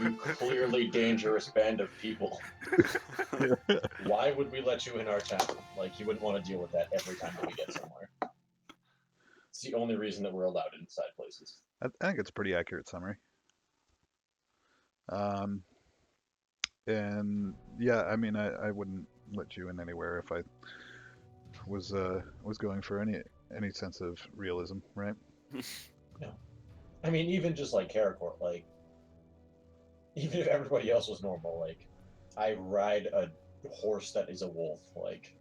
You clearly dangerous band of people. Why would we let you in our town? Like, you wouldn't want to deal with that every time that we get somewhere. It's the only reason that we're allowed inside places. I think it's a pretty accurate summary. Um, and yeah, I mean, I wouldn't let you in anywhere if I was going for any sense of realism, right? No. I mean, even just like Karakor, like, even if everybody else was normal, like, I ride a horse that is a wolf. Like,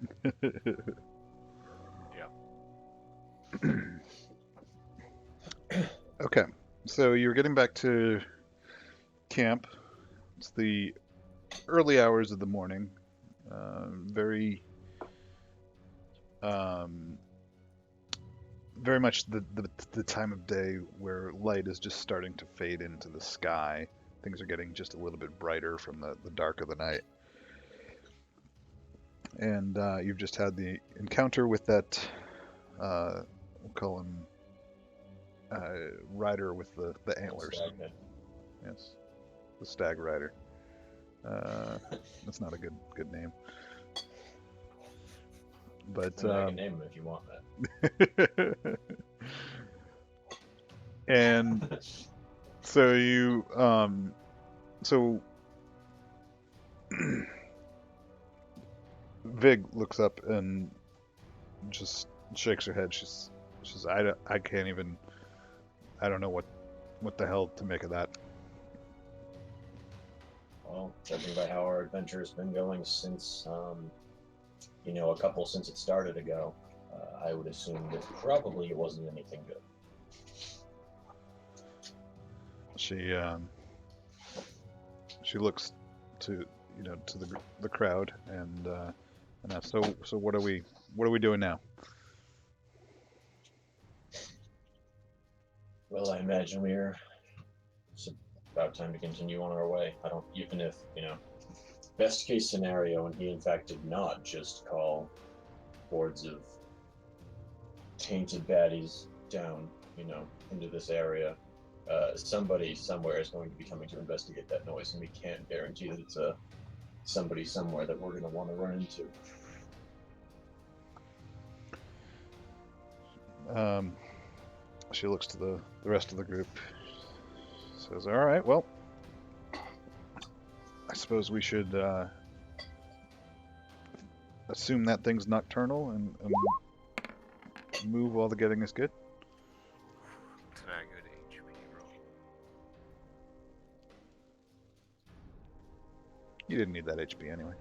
Yeah. Okay, so you're getting back to camp. It's the early hours of the morning. Very, um, very much the time of day where light is just starting to fade into the sky. Things are getting just a little bit brighter from the dark of the night. And you've just had the encounter with that, we'll call him rider with the antlers. stagnant. Yes, the stag rider. That's not a good name. But I mean, I can name him if you want that. and so you so Vig looks up and just shakes her head. She's I can't even, I don't know what the hell to make of that. Well, judging by how our adventure has been going since, a couple since it started ago, I would assume that probably it wasn't anything good. She looks to to the crowd and asks, so what are we doing now? Well, I imagine it's about time to continue on our way. I don't, even if, best case scenario, and he in fact did not just call hordes of tainted baddies down, into this area. Somebody somewhere is going to be coming to investigate that noise, and we can't guarantee that it's somebody somewhere that we're going to want to run into. She looks to the rest of the group. Says, "All right, well, I suppose we should assume that thing's nocturnal and move while the getting is good." It's not a good HP roll. You didn't need that HP anyway.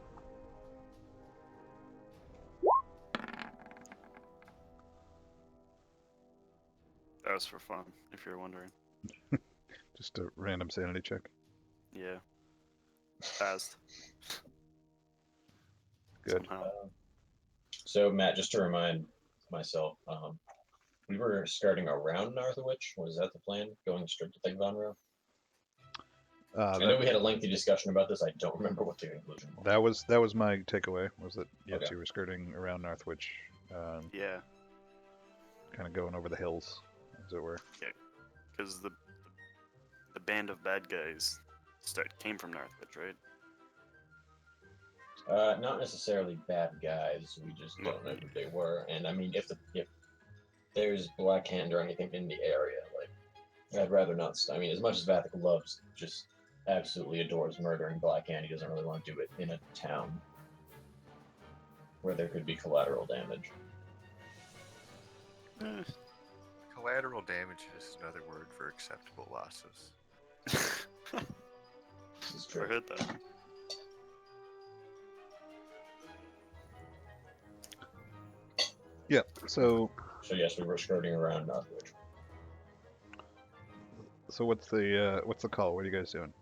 That was for fun, if you're wondering. Just a random sanity check. Yeah. Passed. Good. Somehow. So, Matt, just to remind myself, we were skirting around Northwich. Was that the plan? Going straight to Thigvanro? I know we had a lengthy discussion about this. I don't remember what the conclusion was. That was my takeaway. Was that yes, Okay. you were skirting around Northwich, Yeah, kind of going over the hills, as it were. because the band of bad guys came from Northwich, right? Not necessarily bad guys. We just don't know who they were. And I mean, if there's Black Hand or anything in the area, like, I'd rather not. I mean, as much as Vathik loves, just absolutely adores murdering Black Hand, he doesn't really want to do it in a town where there could be collateral damage. Collateral damage is another word for acceptable losses. This is I true. heard that. Yeah. So yes, we were skirting around Northwich. what's the call? What are you guys doing?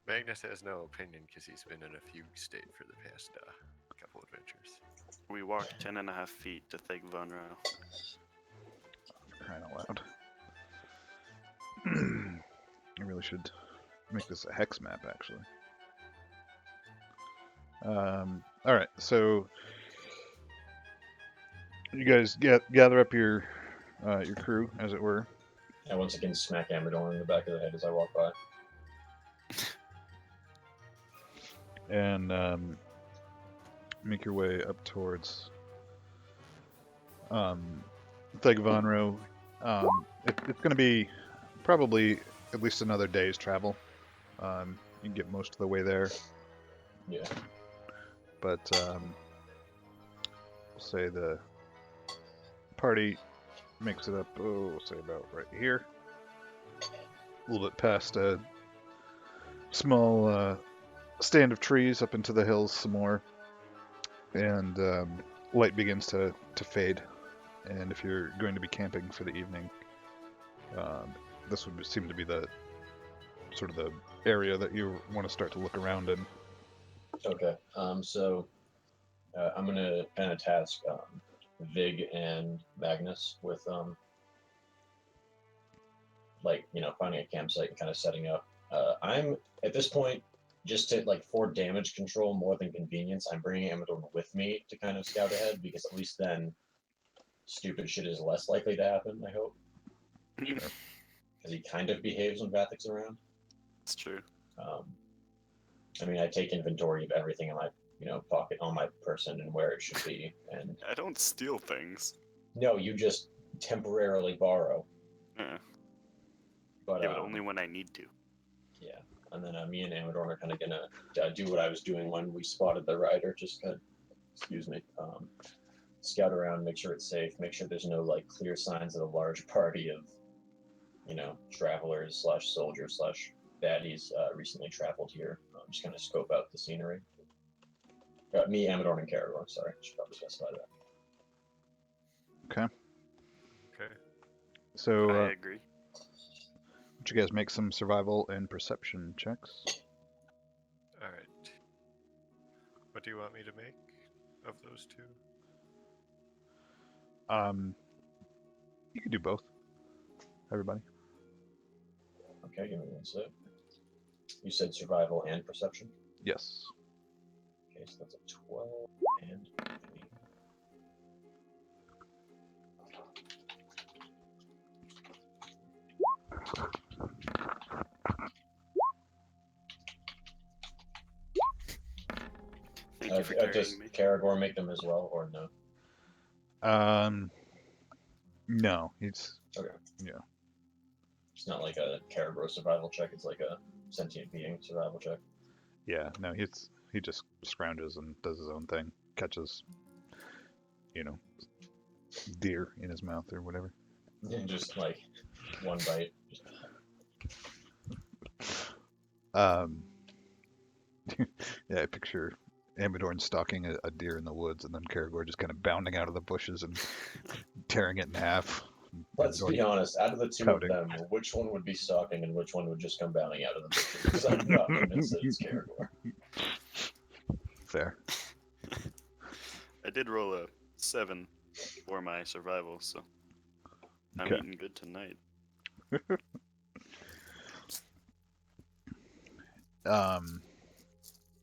Magnus has no opinion because he's been in a fugue state for the past couple adventures. We walked 10.5 feet to Thigvanro. Crying out loud. I really should make this a hex map, actually. All right, so you guys gather up your crew, as it were, I once again smack Amador in the back of the head as I walk by. And make your way up towards Thegvanro. It's going to be probably at least another day's travel. You can get most of the way there, Yeah. but we'll say the party makes it up, we'll say about right here. A little bit past a small stand of trees up into the hills some more. And light begins to fade. And if you're going to be camping for the evening, this would seem to be the sort of the area that you want to start to look around in. Okay. So I'm gonna kind of task Vig and Magnus with finding a campsite and kind of setting up. I'm at this point just to for damage control more than convenience. I'm bringing Amador with me to kind of scout ahead because at least then stupid shit is less likely to happen. I hope. Sure. Because he kind of behaves when Vathic's around. It's true. I mean, I take inventory of everything in my pocket on my person and where it should be. And I don't steal things. no, you just temporarily borrow. But only when I need to. Yeah, and then me and Amador are kind of gonna do what I was doing when we spotted the rider. Just kind of, scout around, make sure it's safe, make sure there's no clear signs of a large party of, travelers / soldiers / baddies recently traveled here. Just kind of scope out the scenery. Me, Amador, and Caragor. Sorry, I should probably specify that. Okay. Okay. So, I agree. would you guys make some survival and perception checks? All right. What do you want me to make of those two? You can do both. Everybody. Okay, give me one sec. You said survival and perception? Yes. Okay, so that's a 12 and 15. Thank you for carrying Does me. Caragor make them as well, or no? No, it's Okay. Yeah. It's not like a Caragor survival check, it's like a sentient being survival check. yeah, no, he just scrounges and does his own thing, catches, deer in his mouth or whatever. Just one bite. Yeah, I picture Amadorn stalking a deer in the woods, and then Caragor just kind of bounding out of the bushes and tearing it in half. Let's be honest, out of the two pouting. of them, which one would be stalking and which one would just come bounding out of the bushes? Because I'm not convinced that it's Caragor. Fair. I did roll a 7 for my survival, so I'm Okay. eating good tonight.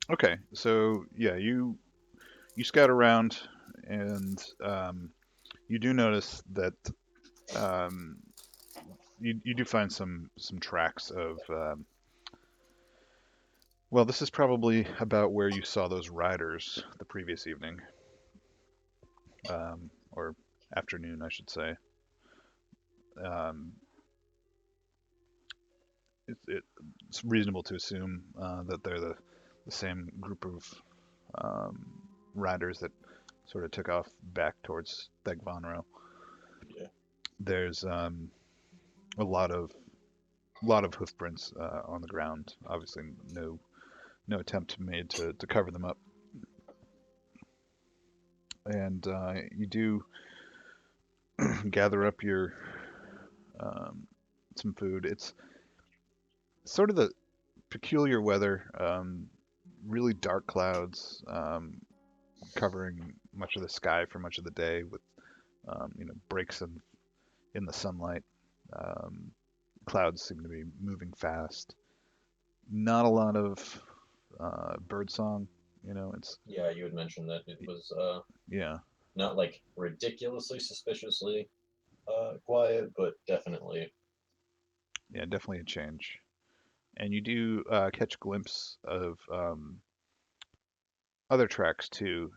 Okay, so yeah, you scout around, and you do notice that you do find some tracks of. Well, this is probably about where you saw those riders the previous evening, or afternoon, I should say. It's reasonable to assume that they're the same group of riders that sort of took off back towards Thegvanro. Yeah. There's a lot of hoof prints on the ground. Obviously, no attempt made to cover them up. And you do gather up your some food. It's sort of the peculiar weather, really dark clouds covering much of the sky for much of the day, with breaks in the sunlight. Clouds seem to be moving fast. Not a lot of bird song. It's Yeah, you had mentioned that it was yeah, not ridiculously suspiciously quiet, but definitely Yeah, definitely a change. And you do catch a glimpse of other tracks too.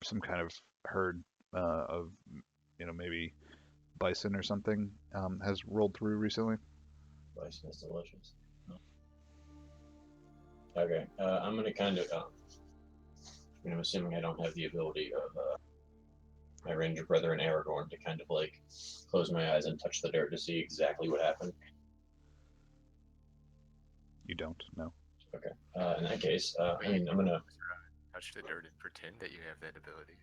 Some kind of herd of, maybe bison or something has rolled through recently. Bison is delicious. Okay, I'm gonna kind of. I'm assuming I don't have the ability of my ranger brother and Aragorn to kind of like close my eyes and touch the dirt to see exactly what happened. You don't know. Okay. In that case, But I you mean, I'm can gonna. touch the dirt and pretend that you have that ability.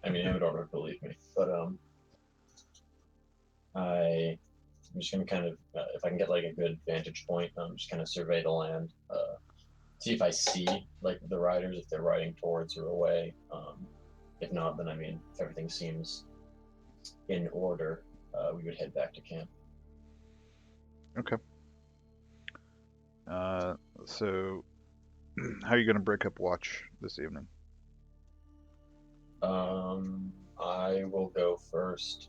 I mean, Amador would believe me, but I'm just gonna kind of, if I can get like a good vantage point, just kind of survey the land, see if I see like the riders, if they're riding towards or away. If not, then I mean, if everything seems in order, we would head back to camp. Okay. So, how are you going to break up watch this evening? I will go first,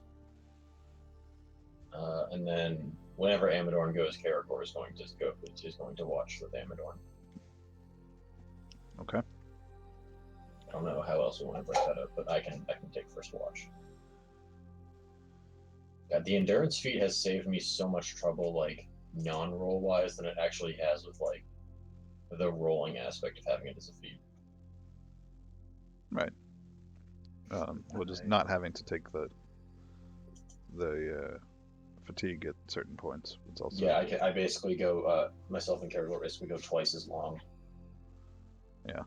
and then whenever Amadorn goes, Karagor is going to go. Is going to watch with Amadorn. Okay. I don't know how else we want to break that up, but I can take first watch. God, the endurance feat has saved me so much trouble, like non-roll wise, than it actually has with like the rolling aspect of having it as a feat. Right. Well, just not having to take the fatigue at certain points. It's also Yeah, I basically go myself and Karagor basically go twice as long. yeah.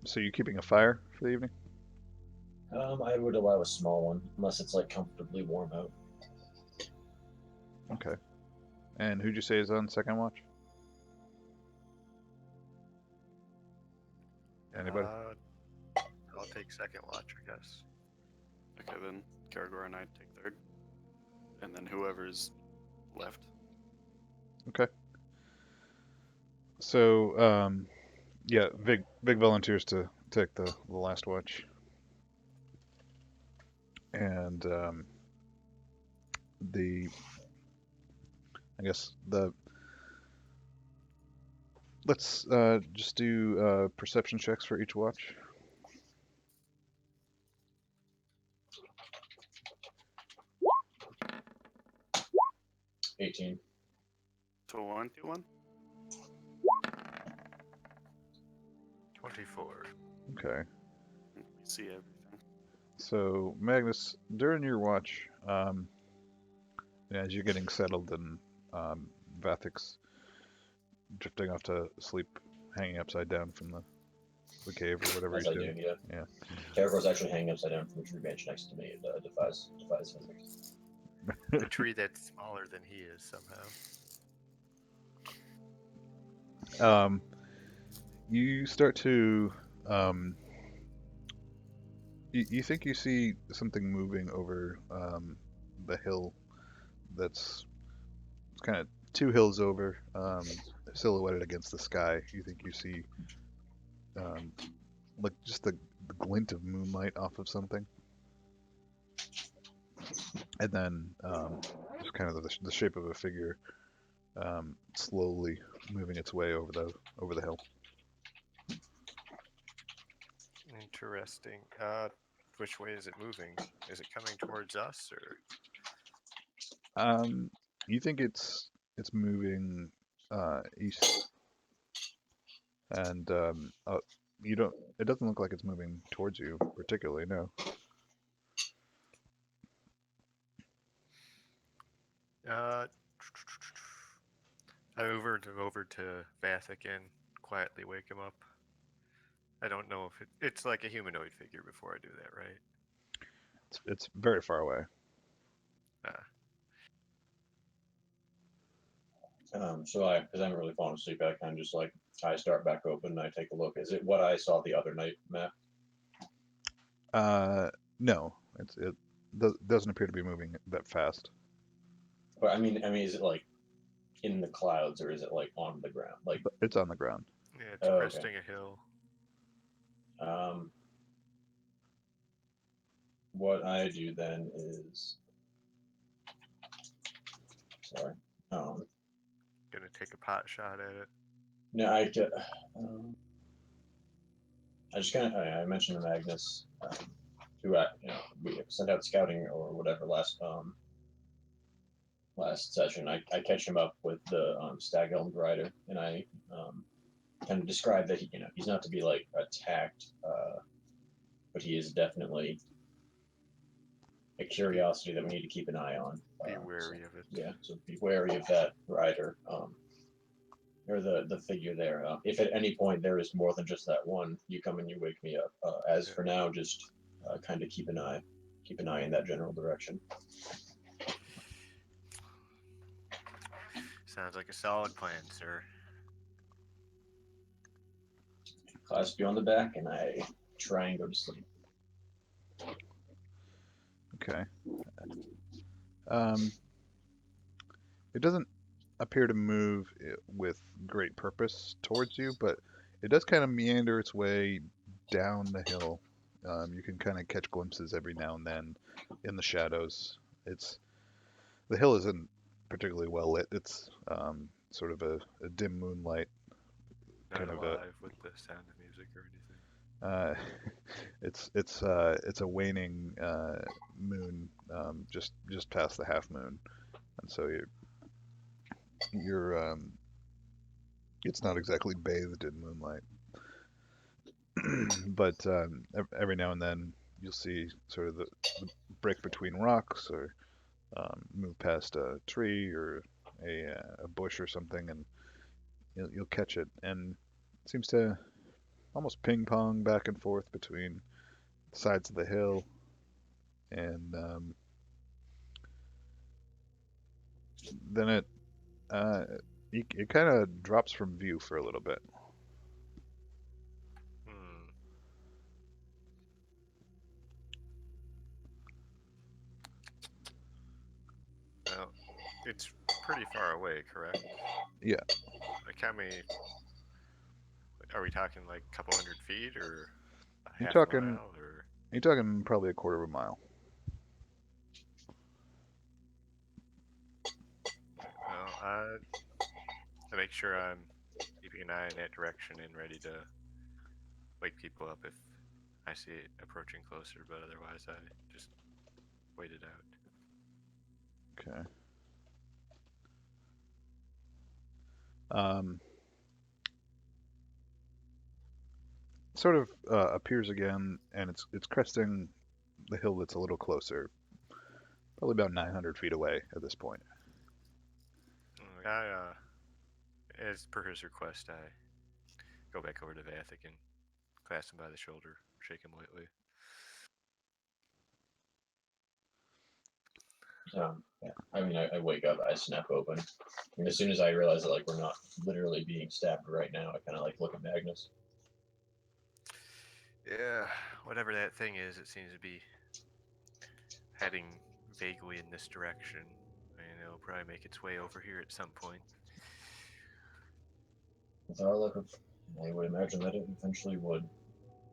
So you're keeping a fire for the evening? I would allow a small one, unless it's like comfortably warm out. Okay. And who'd you say is on second watch? Anybody? I'll take second watch, I guess. Okay, then Karagor and I take third, and then whoever's left. Okay. So, yeah, Vig volunteers to take the last watch. And I guess let's just do perception checks for each watch. 18. 1, 2, 1. 24. Okay. We see everything. So Magnus, during your watch, as you're getting settled and Vathic's drifting off to sleep, hanging upside down from the cave or whatever As he's I doing. do, yeah. Yeah. Karagor's actually hanging upside down from a tree branch next to me. It defies physics. A tree that's smaller than he is somehow. You start to you think you see something moving over the hill that's kind of two hills over, silhouetted against the sky. You think you see like just the glint of moonlight off of something, and then just kind of the shape of a figure slowly moving its way over the hill. Interesting. Which way is it moving? Is it coming towards us or? You think it's moving east, and you don't. It doesn't look like it's moving towards you particularly. No. I over to Vathik and quietly wake him up. I don't know if it's like a humanoid figure before I do that, right? It's very far away. So because I haven't really fallen asleep, I kind of just like I start back open and I take a look. Is it what I saw the other night, Matt? No, it doesn't appear to be moving that fast. But I mean, is it like in the clouds or is it like on the ground? Like It's on the ground. Yeah, it's okay. cresting a hill. what I do then is, sorry, Gonna take a pot shot at it. no, I just kind of I mentioned to Magnus, who we sent out scouting or whatever last session. I catch him up with the stag helmed rider, and I kind of describe that he's not to be like attacked, but he is definitely a curiosity that we need to keep an eye on. Be wary of it. Yeah, so be wary of that rider, or the figure there. If at any point there is more than just that one, you come and you wake me up. As for now, just kind of keep an eye in that general direction. Sounds like a solid plan, sir. Clasp you on the back, and I try and go to sleep. Okay. It doesn't appear to move with great purpose towards you, but it does kind of meander its way down the hill. You can kind of catch glimpses every now and then in the shadows. The hill isn't particularly well lit. It's sort of a dim moonlight. Not Kind of alive with the sound of music or anything. It's a waning moon, just past the half moon, and so you're it's not exactly bathed in moonlight. But every now and then you'll see sort of the break between rocks, or move past a tree or a bush or something, and you'll catch it, and it seems to almost ping pong back and forth between the sides of the hill, and then it kind of drops from view for a little bit. Hmm. Well, it's pretty far away, correct? Yeah. Like how many? Are we talking like a couple hundred feet or a You're half talking mile or? you're talking probably a quarter of a mile. Well, I make sure I'm keeping an eye in that direction and ready to wake people up if I see it approaching closer. But otherwise, I just wait it out. Okay. Um, Sort of appears again, and it's cresting the hill that's a little closer, probably about 900 feet away at this point. As per his request, I go back over to Vathic and clasp him by the shoulder, shake him lightly. Yeah. I mean, I wake up, I snap open, and as soon as I realize that like we're not literally being stabbed right now, I kind of like look at Magnus. Yeah, whatever that thing is, it seems to be heading vaguely in this direction. And it'll probably make its way over here at some point. With our luck, I would imagine that it eventually would.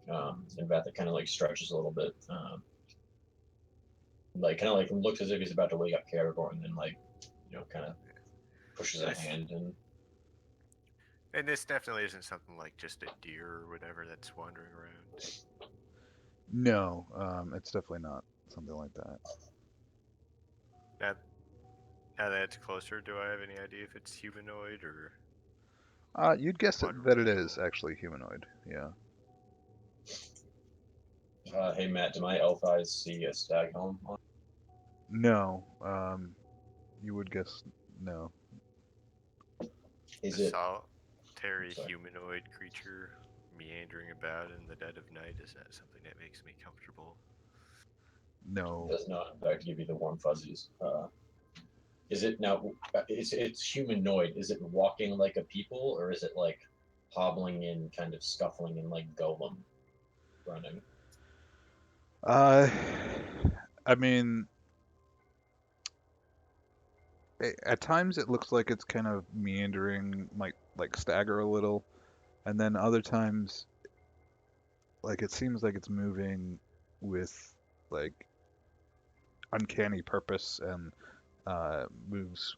In fact, it kind of like stretches a little bit, like kind of like looks as if he's about to wake up Caragor, and then like kind of pushes a hand in. And this definitely isn't something like just a deer or whatever that's wandering around. No, it's definitely not something like that. Now that it's closer, do I have any idea if it's humanoid or? You'd guess that it is actually humanoid. Yeah. Hey Matt, do my elf eyes see a stag helm on? No. You would guess no. Is a it solitary sorry. humanoid creature meandering about in the dead of night? Is that something that makes me comfortable? No. Does not, in fact, give you the warm fuzzies. Is it now? It's humanoid. Is it walking like a people, or is it like hobbling in, kind of scuffling in like Golem running? I mean, at times it looks like it's kind of meandering, might like stagger a little, and then other times, like it seems like it's moving with like uncanny purpose and moves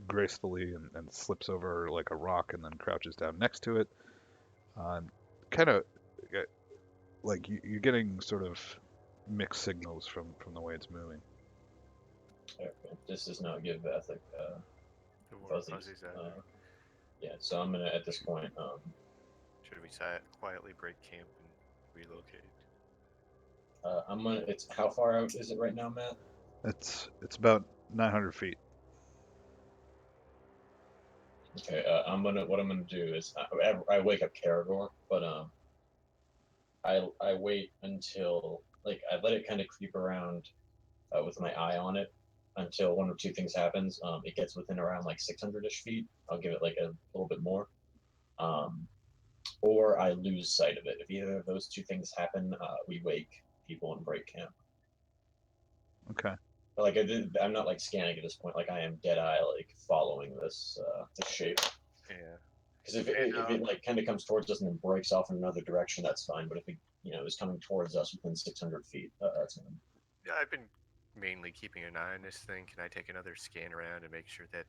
gracefully and slips over like a rock and then crouches down next to it. Kind of like you're getting sort of mixed signals from the way it's moving. Okay. This does not give Vathic The war fuzzies. fuzzies either. Yeah, so I'm gonna at this point. Should we quietly break camp and relocate? I'm gonna. It's how far out is it right now, Matt? It's about 900 feet. Okay. What I'm gonna do is I wake up Karagor, but I wait until like I let it kind of creep around with my eye on it until one of two things happens. It gets within around like 600-ish feet. I'll give it like a little bit more. Or I lose sight of it. If either of those two things happen, we wake people and break camp. Okay. But, like I'm not like scanning at this point. Like I am dead eye, like following this shape. Yeah. Because if it like kind of comes towards us and then breaks off in another direction, that's fine. But if it is coming towards us within 600 feet, that's fine. Yeah, I've been mainly keeping an eye on this thing. Can I take another scan around and make sure that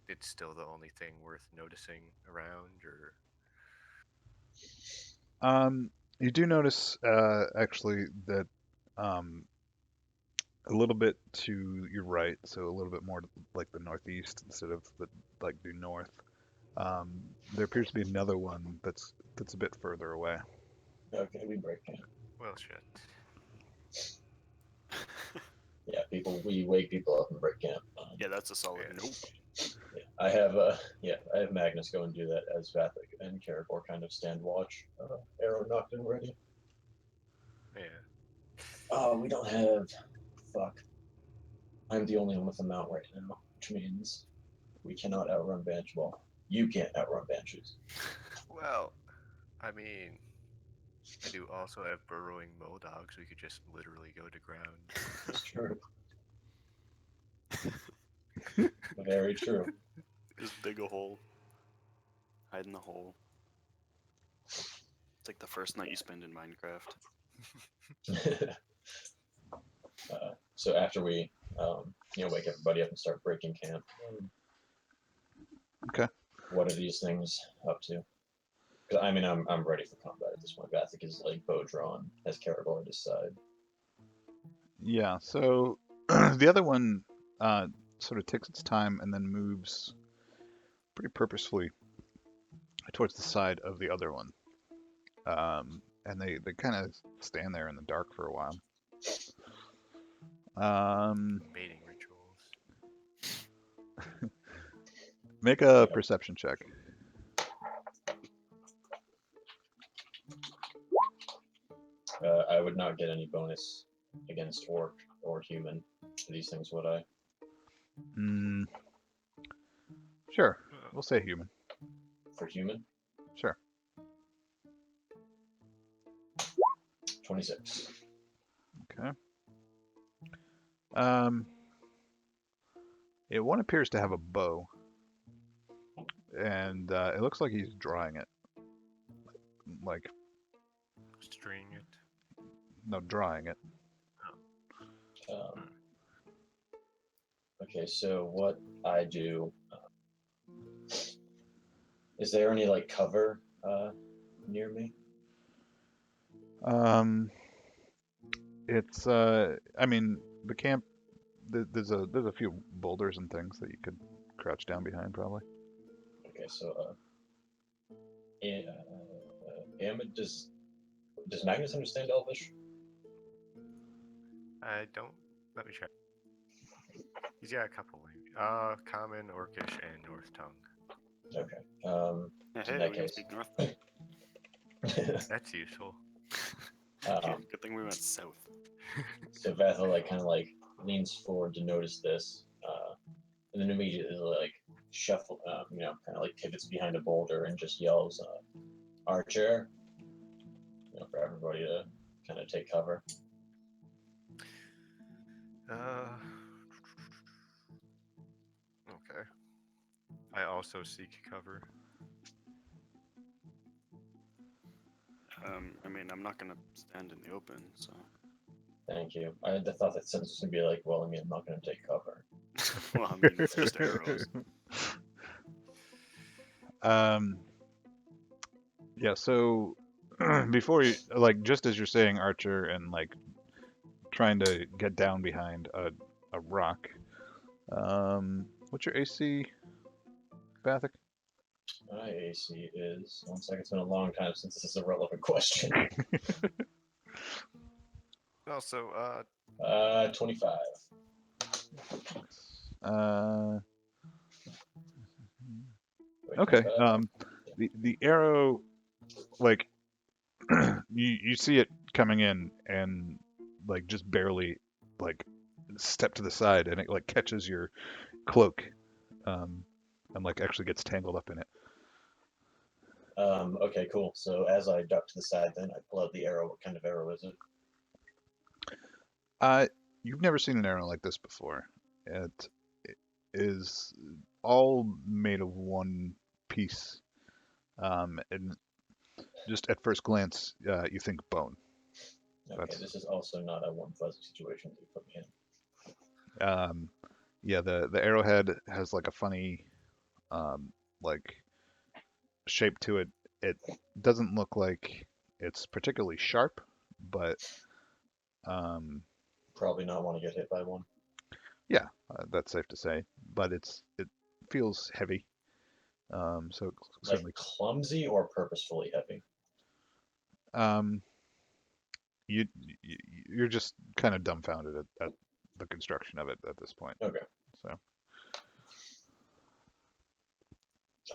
it's still the only thing worth noticing around, or? You do notice actually that a little bit to your right, so a little bit more like the northeast instead of the like due north. There appears to be another one that's a bit further away. Okay, we break camp. Well, shit. Yeah, we wake people up and break camp. Yeah, that's a solid Yeah. nope. Yeah, I have Magnus go and do that as Vathic and Karagor kind of stand watch. Arrow knocked and ready. Yeah. Oh, we don't have. Fuck. I'm the only one with a mount right now, which means we cannot outrun Banshee. Well, you can't outrun Banshees. Well, I mean, I do also have burrowing dogs. We could just literally go to ground. It's true. Very true. Just dig a hole. Hide in the hole. It's like the first night you spend in Minecraft. So after we, wake everybody up and start breaking camp. Okay. What are these things up to? Because I mean, I'm ready for combat at this point. Vathic is like bow drawn, has Karagor at his side. Yeah. So the other one sort of takes its time and then moves pretty purposefully towards the side of the other one. And they kind of stand there in the dark for a while. Mating rituals. Make a perception check. I would not get any bonus against orc or human for these things, would I? Sure. We'll say human. For human? Sure. 26. Okay. One appears to have a bow, and it looks like he's drawing it. Like, String it. no, drawing it. Okay, so what I do, is there any like cover near me? It's I mean, the camp. There's a few boulders and things that you could crouch down behind, probably. Okay, so does Magnus understand Elvish? I don't. Let me check. He's got a couple languages. Common, Orcish, and North Tongue. Okay. Hey, In we that can case. speak north. That's useful. Good thing we went south. So Vathel kind of leans forward to notice this, and then immediately shuffle, kind of pivots behind a boulder and just yells, "Archer!" For everybody to kind of take cover. Okay. I also seek cover. I mean, I'm not gonna stand in the open, so. Thank you. I thought that sentence was gonna be like, well, I mean, I'm not gonna take cover. Well, I mean, it's just arrows. Yeah, so before you, like, just as you're saying Archer and, like, trying to get down behind a rock, what's your AC, Bathic? My AC is 1 second. It's been a long time since this is a relevant question. Also, 25. Uh, Wait, okay. 25? The arrow, like, you see it coming in and, like, just barely, like, step to the side, and it, like, catches your cloak, and, like, actually gets tangled up in it. Okay, cool. So as I duck to the side, then I pull out the arrow. What kind of arrow is it? You've never seen an arrow like this before. It is all made of one piece, and just at first glance, you think bone. Okay, That's- this is also not a warm fuzzy situation that you put me in. Yeah, the arrowhead has like a funny, like shape to it. It doesn't look like it's particularly sharp, but Probably not want to get hit by one. yeah, that's safe to say. But it feels heavy. So it Like certainly, clumsy or purposefully heavy? um, you you're just kind of dumbfounded at the construction of it at this point. Okay. So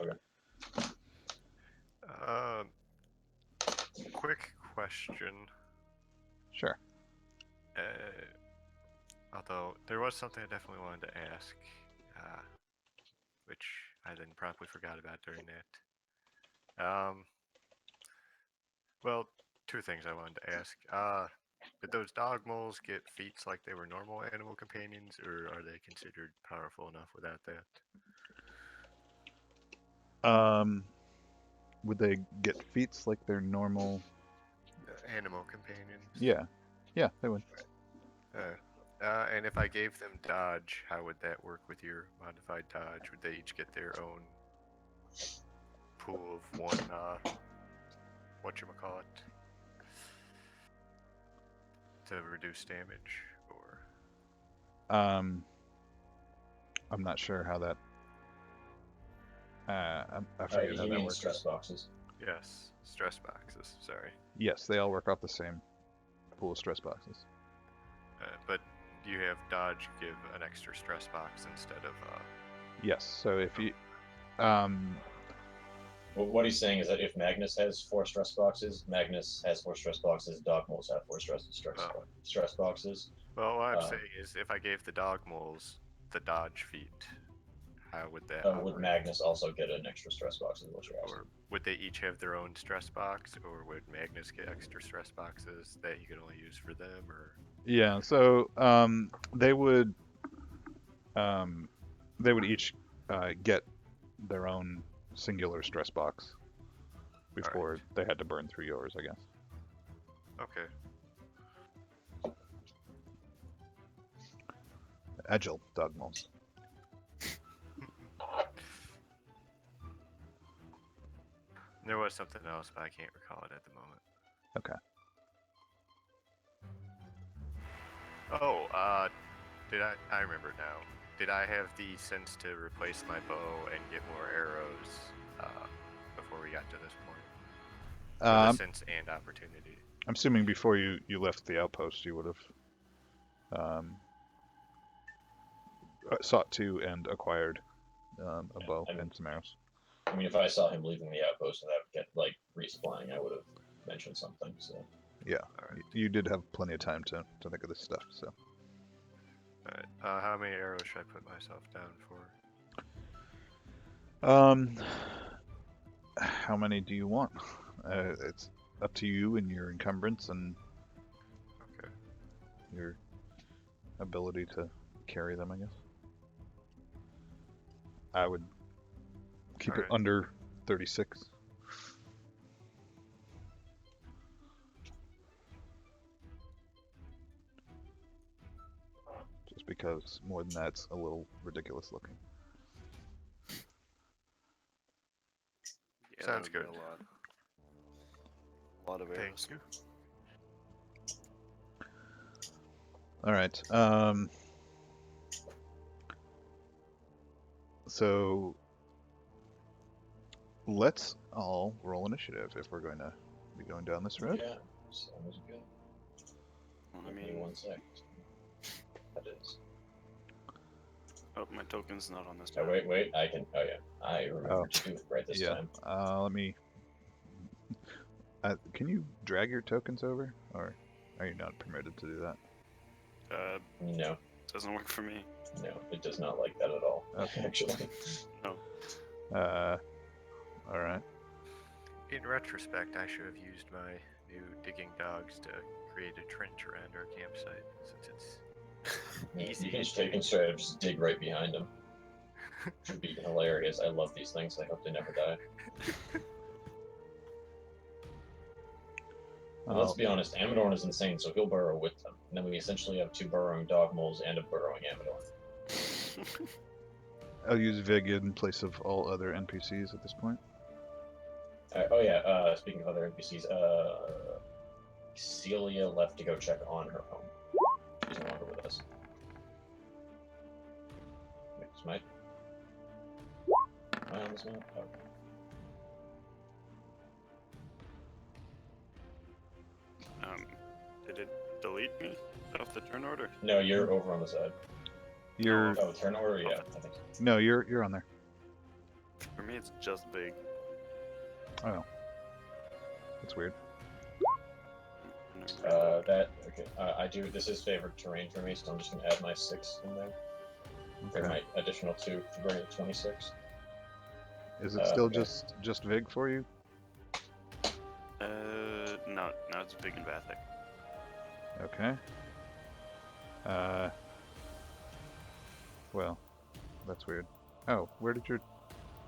Okay. quick question. sure. Although there was something I definitely wanted to ask, which I then promptly forgot about during that. Well, two things I wanted to ask. Did those dog moles get feats like they were normal animal companions, or are they considered powerful enough without that? Would they get feats like their normal? Animal companions. Yeah, they would. And if I gave them dodge, how would that work with your modified dodge? Would they each get their own pool of one, whatchamacallit, to reduce damage, or? I'm not sure how that. I forget how You that mean works. stress boxes? Yes, stress boxes, sorry. Yes, they all work off the same pool of stress boxes. But you have dodge give an extra stress box instead of, Yes, so if you, Well, what he's saying is that if Magnus has 4 stress boxes, Magnus has 4 stress boxes, dog moles have 4 stress boxes. well, what I'm saying is if I gave the dog moles the dodge feat, how would that Would operate? Magnus also get an extra stress box? Is what you're asking. Or would they each have their own stress box, or would Magnus get extra stress boxes that you could only use for them, or? yeah, so they would each get their own singular stress box before they had to burn through yours, I guess. Okay. Agile dog moles. There was something else, but I can't recall it at the moment. Okay. Oh, did I remember now. Did I have the sense to replace my bow and get more arrows before we got to this point? Or the sense and opportunity. I'm assuming before you left the outpost, you would have sought to and acquired a bow and some arrows. I mean, if I saw him leaving the outpost and that would get like resupplying, I would have mentioned something. So Yeah, Alright. you did have plenty of time to think of this stuff. So Alright. How many arrows should I put myself down for? How many do you want? It's up to you and your encumbrance and Okay. your ability to carry them, I guess. I would keep it Alright. under 36. because more than that's a little ridiculous looking. Yeah, Sounds that would good. be a lot of Thank arrows. you. All right. So let's all roll initiative if we're going to be going down this road. Yeah, sounds good. I Give me mean, 1 sec. That is. oh, my token's not on this. Oh, map. wait. I can. Oh, yeah. I remember to do it right this Yeah. time. Let me. Can you drag your tokens over, or are you not permitted to do that? No, Doesn't work for me. no, it does not like that at all. Okay. Actually. No. All right. In retrospect, I should have used my new digging dogs to create a trench around our campsite, since it's easy. You can straight up just dig right behind him. Should be hilarious. I love these things. I hope they never die. And let's be honest, Amadorn is insane, so he'll burrow with them. And then we essentially have 2 burrowing dog moles and a burrowing Amadorn. I'll use Vig in place of all other NPCs at this point. Oh yeah, speaking of other NPCs, Celia left to go check on her home. She's no longer with us. Wait, is my... Am I on this map? Oh. Did it delete me off the turn order? No, you're over on the side. You're Oh, turn order? Yeah, I think so. no, you're on there. For me, it's just big. Oh, that's weird. Okay. I do. This is favored terrain for me, so I'm just gonna add my 6 in there. Or Okay. my additional 2 to bring it to 26. Is it still okay. just Vig for you? No, it's big and Bathic. Okay. Well, that's weird. Oh, where did your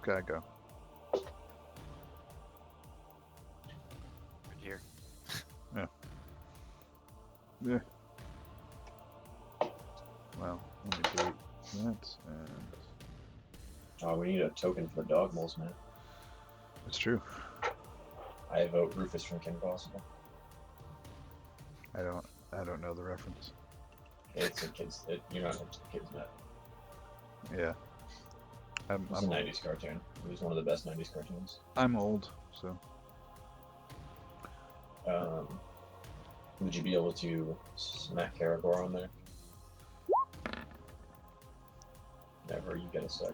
guy go? Right here. Yeah. Well, let me delete that, and Oh, we need a token for dog moles, man. it's true. I vote Rufus from Kim Possible. I don't know the reference. It's a kids. You're not into the kids net. Yeah. It's a 90s cartoon. It was one of the best 90s cartoons. I'm old, so Would you be able to smack Karagor on there? Never. You get a sec.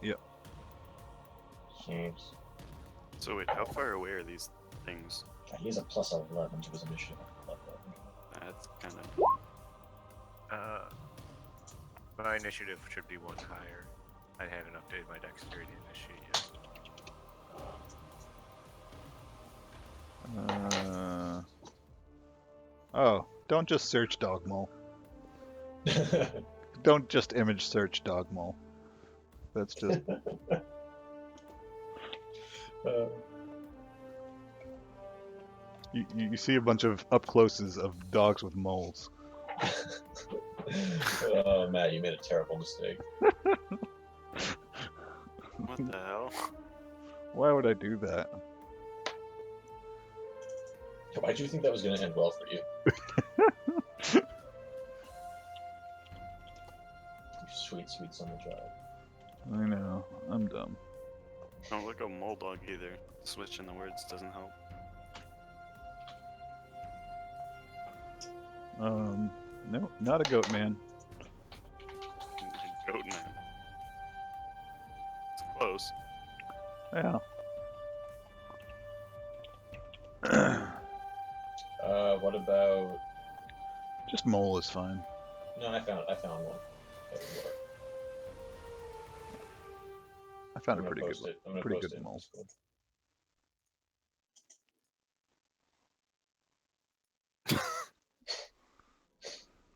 Yep. Thanks. So wait, how far away are these things? God, he has a plus 11 to his initiative. I love that. That's kind of. My initiative should be 1 higher. I haven't updated my dexterity in this sheet yet. Oh, don't just search dog mole. Don't just image search dog mole. That's just you see a bunch of up closes of dogs with moles. Oh, Matt, you made a terrible mistake. What the hell? Why would I do that? Why do you think that was going to end well for you? You sweet, sweet summer child. I know, I'm dumb. Don't look up mole dog either. Switching the words doesn't help. No, not a goat man. Goat man. It's close. Yeah. What about... Just mole is fine. No, I found one. That would work. I found I'm a gonna pretty post good, it. I'm gonna pretty post good it in mole. Discord.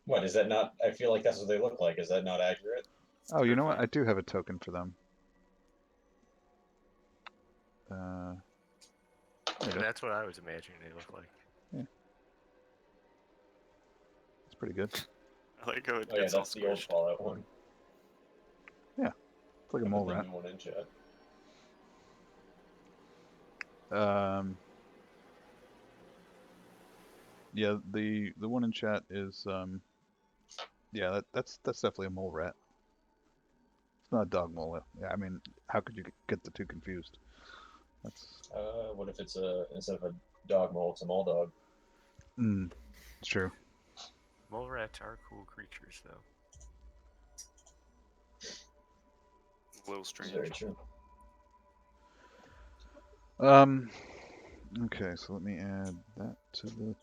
What, is that not... I feel like that's what they look like. Is that not accurate? Oh, you know what? I do have a token for them. There you go. That's what I was imagining they look like. It's pretty good. I like how it Oh yeah, gets all that's the old squished. Fallout one. It's like a I mole put the rat. new one in chat. Yeah, the one in chat is yeah, that's definitely a mole rat. It's not a dog mole. Yeah, I mean, how could you get the two confused? That's What if it's instead of a dog mole, it's a mole dog? it's true. Mole rats are cool creatures, though. A little It's strange. very true. Okay, so let me add that to the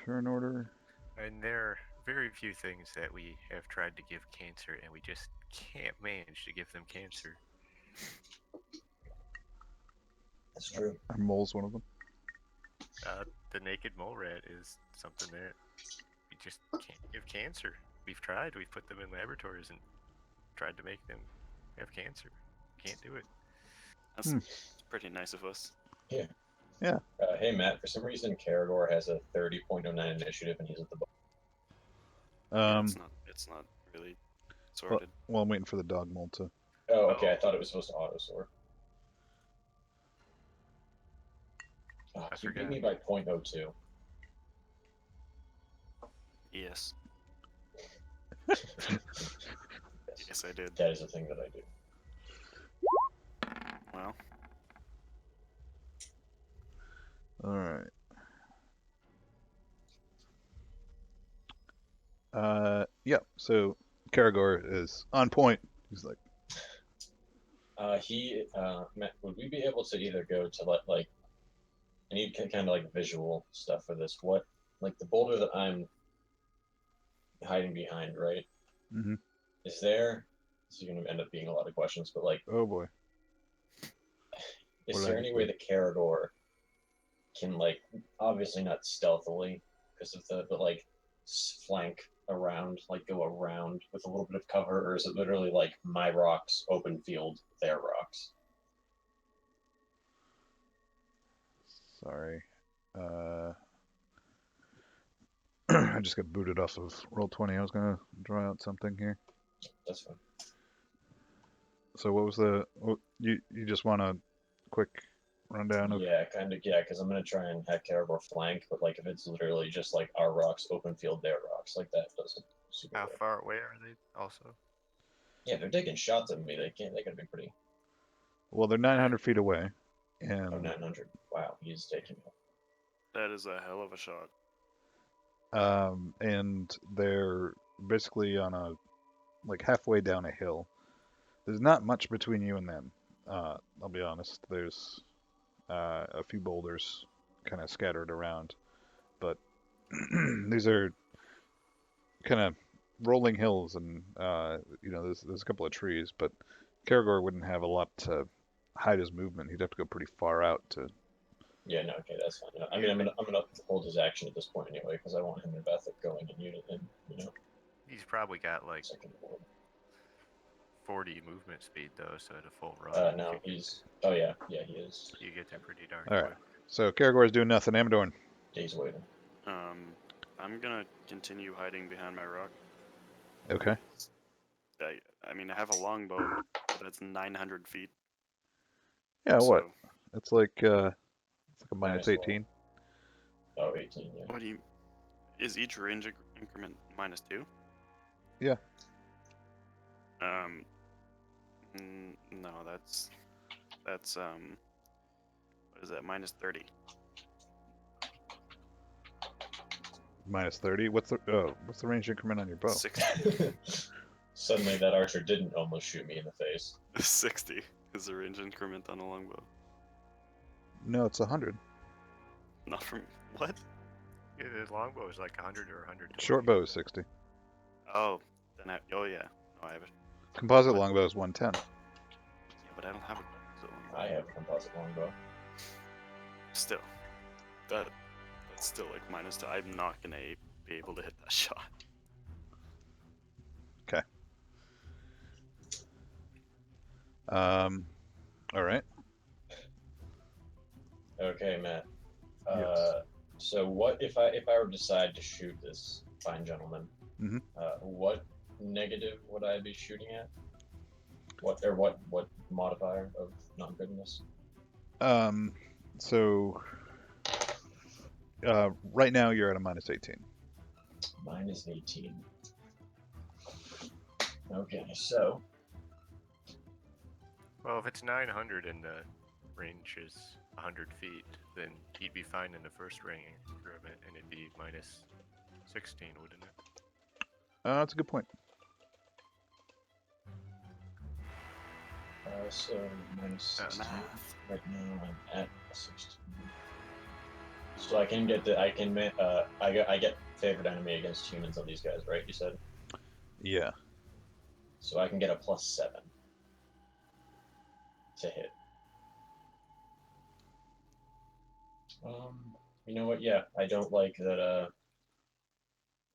turn order. And there are very few things that we have tried to give cancer, and we just can't manage to give them cancer. That's true. Are moles one of them? The naked mole rat is something that we just can't give cancer. We've tried. We've put them in laboratories and tried to make them have cancer. Can't do it. That's pretty nice of us. Yeah. Yeah. Hey Matt, for some reason Karagor has a 30.09 initiative and he's at the bottom. Yeah, it's not really sorted. Well, I'm waiting for the dog mole to. Oh, okay. I thought it was supposed to auto sort. Oh, I you beat forgot. me by 0.02. Yes. Yes. Yes, I did. That is a thing that I do. Well, All right. Yeah. So Karagor is on point. He's like, Matt, would we be able to either go to like, I need kind of like visual stuff for this. What, like the boulder that I'm hiding behind, right? mm-hmm. Is there? This is going to end up being a lot of questions, but like, Oh boy. is What there did I any do? way that Karagor can like, obviously not stealthily because of but like flank around, like go around with a little bit of cover, or is it literally like my rocks, open field, their rocks? Sorry. I just got booted off of Roll20. I was gonna draw out something here. That's fine. So what was you just want a quick rundown of? Yeah, kind of. Yeah, because I'm gonna try and have Karagor flank, but like if it's literally just like our rocks, open field, their rocks, like that doesn't super How well. far away are they also? Yeah, they're taking shots at me. They can't. They're gonna be pretty. Well, they're 900 feet away, Oh, and 900. Wow, he's taking it. that is a hell of a shot. and they're basically on a like halfway down a hill. There's not much between you and them. I'll be honest. There's a few boulders kind of scattered around, but these are kind of rolling hills, and there's a couple of trees, but Karagor wouldn't have a lot to hide his movement. He'd have to go pretty far out to. Yeah, no, okay, that's fine. I mean, I'm gonna hold his action at this point anyway, because I want him and Beth going in unit, and He's probably got like second board. 40 movement speed though, so at a full run. No, he's. Oh yeah, he is. You get there pretty darn All right. quick. So Karagor is doing nothing. Amadorn. Days waiting. I'm gonna continue hiding behind my rock. Okay. I mean, I have a longbow, but it's 900 feet. Yeah. What? So, It's like a minus Minus 18. Oh, 18. Yeah. what do you? Is each range increment -2? Yeah. No, that's what is that? -30. Minus 30. What's the range increment on your bow? 60. Suddenly, that archer didn't almost shoot me in the face. 60 is the range increment on a longbow. No, it's 100. Not from what? Yeah, the longbow is like 100 or 100. Short bow is 60. Oh, then oh yeah. No, I have it. Composite What? longbow is 110. Yeah, but I don't have it. So I have a composite longbow. still, that's still like -2. I'm not gonna be able to hit that shot. Okay. All right. Okay, Matt. Yes. So what if I were to decide to shoot this fine gentleman? Mhm. What negative would I be shooting at? What modifier of non-goodness? So right now you're at a -18. Minus 18. Okay, so Well, if it's 900 and the range is 100 feet, then he'd be fine in the first ring increment, and it'd be -16, wouldn't it? That's a good point. so minus 16. Math. Right now I'm at 16. So I can get I get favored enemy against humans on these guys, right? You said. Yeah. So I can get a +7 to hit. You know what? Yeah, I don't like that.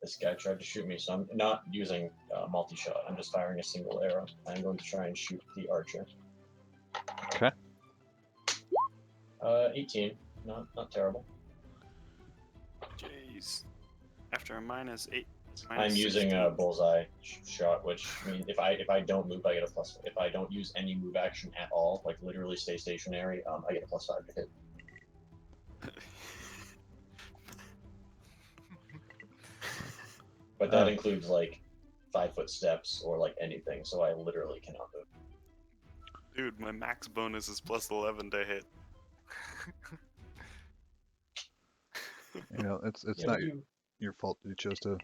This guy tried to shoot me, so I'm not using multi-shot. I'm just firing a single arrow. I'm going to try and shoot the archer. Okay. 18. Not terrible. Jeez. After a -8. I'm using a bullseye shot, which means if I don't move, I get a +. If I don't use any move action at all, like literally stay stationary, I get a +5 to hit. But that includes like 5-foot steps or like anything, so I literally cannot move. Dude, my max bonus is +11 to hit. You know, it's Yeah, not your fault that you chose to.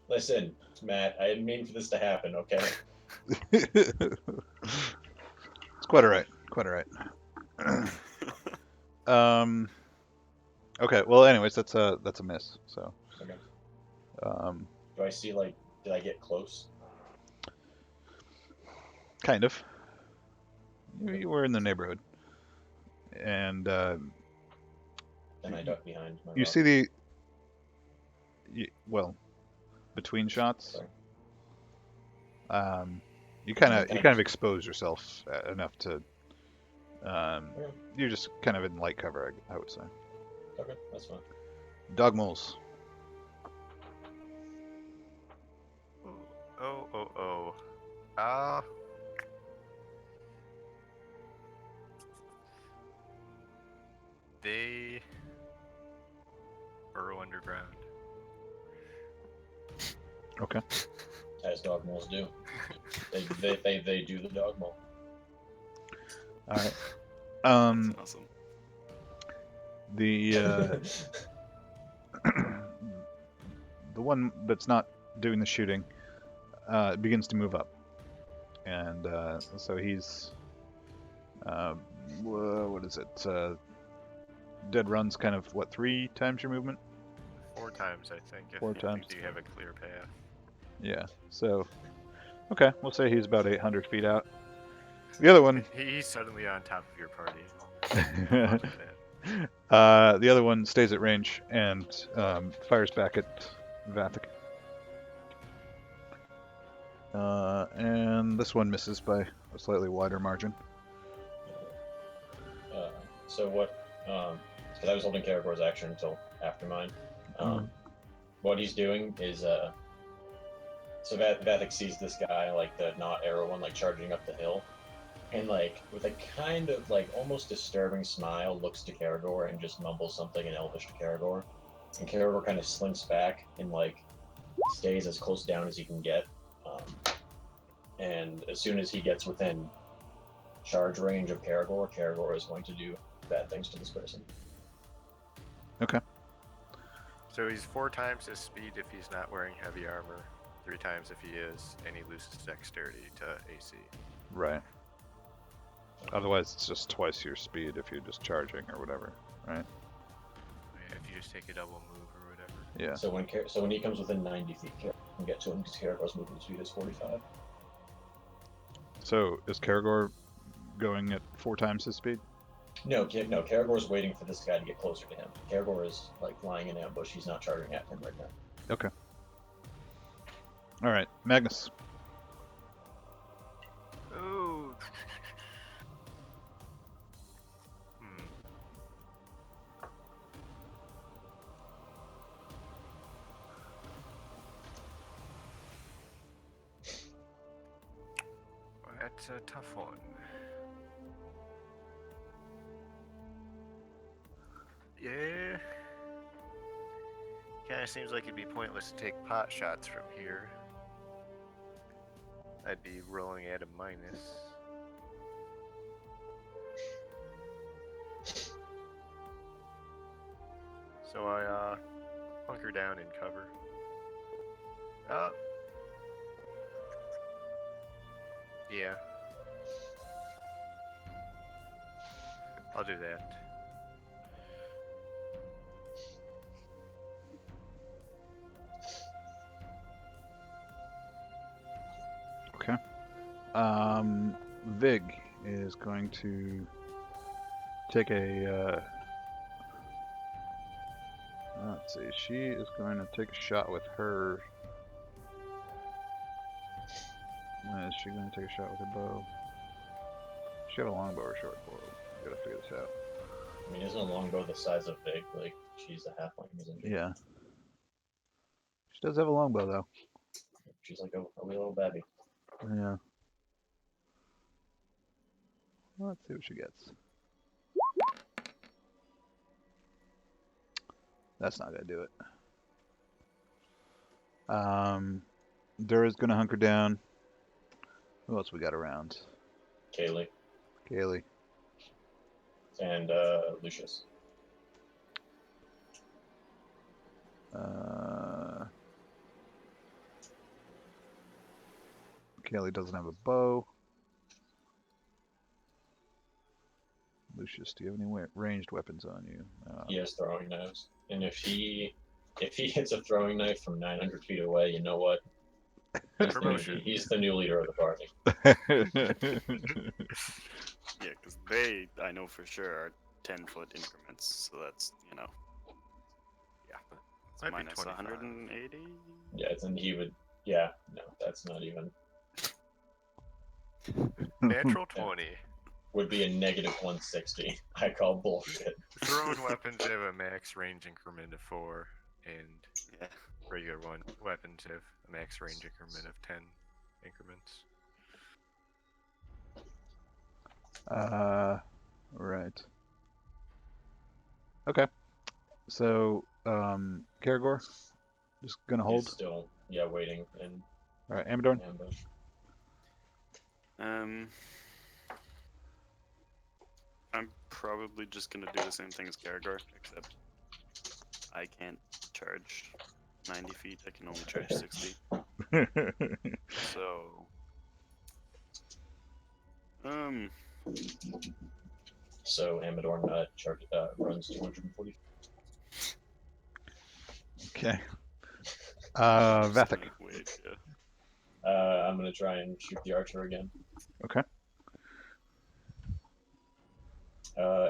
Listen, Matt, I didn't mean for this to happen, okay? It's quite alright. Quite alright. Okay. Well, anyways, that's a miss. So. Okay. Do I see like did I get close? Kind of. You were in the neighborhood, and And I duck behind my you rock. see well, between shots. Sorry. You kind of expose yourself enough to. You're just kind of in light cover, I would say. Okay, that's fine. Dog moles. Oh. They burrow underground. Okay. As dog moles do. They do the dog mole. All right. That's awesome. The the one that's not doing the shooting begins to move up, and so he's what is it? Dead run's kind of what, 3 times your movement? 4 times, I think. If 4 you times. think you have a clear path. Yeah. So, okay, we'll say he's about 800 feet out. The other one. He's suddenly on top of your party. The other one stays at range and fires back at Vathik. And this one misses by a slightly wider margin. So what? Because I was holding Karagor's action until after mine. What he's doing is so Vathik sees this guy, like the not arrow one, like charging up the hill, and like with a kind of like almost disturbing smile, looks to Karagor and just mumbles something in Elvish to Karagor, and Karagor kind of slinks back and like stays as close down as he can get, and as soon as he gets within charge range of Karagor, Karagor is going to do bad things to this person. Okay. So he's 4 times his speed if he's not wearing heavy armor, 3 times if he is, and he loses dexterity to AC. Right. Otherwise, it's just twice your speed if you're just charging or whatever, right? Yeah, if you just take a double move or whatever. Yeah. So when he comes within 90 feet, Karagor can get to him because Karagor's movement speed is 45. So is Karagor going at 4 times his speed? No, Karagor's waiting for this guy to get closer to him. Karagor is like lying in ambush. He's not charging at him right now. Okay. All right, Magnus. Ooh. It's a tough one. Yeah. Kinda seems like it'd be pointless to take pot shots from here. I'd be rolling at a minus. So I hunker down and cover. Yeah. I'll do that. Okay. Vig is going to take a. Let's see. She is going to take a shot with her. Is she going to take a shot with her bow? Does she have a longbow or short bow? We gotta figure this out. I mean, isn't a longbow the size of Big? Like, she's a halfling, isn't she? Yeah. She does have a longbow though. She's like a wee little babby. Yeah. Let's see what she gets. That's not gonna do it. Dura's gonna hunker down. Who else we got around? Kaylee Kaylee. and Lucius. Kaylee doesn't have a bow. Lucius, do you have any ranged weapons on you? He has throwing knives, and if he hits a throwing knife from 900 feet away, you know what? Promotion. He's the new leader of the party. Yeah, because they, I know for sure, are 10-foot increments. So that's, Yeah. it's Might be minus 25. 180. Yeah, and he would. Yeah, no, that's not even. Natural 20. Would be a negative 160. I call bullshit. Thrown weapons have a max range increment of 4, and Yeah. regular weapons have a max range increment of 10 increments. Right. Okay. So, Karagor, just gonna He's hold. still, waiting in All right, Amadorn. ambush. I'm probably just gonna do the same thing as Karagor, except I can't charge 90 feet. I can only charge 60. So, So Amador runs 240. Okay. Vathek. wait, yeah. I'm gonna try and shoot the archer again. Okay.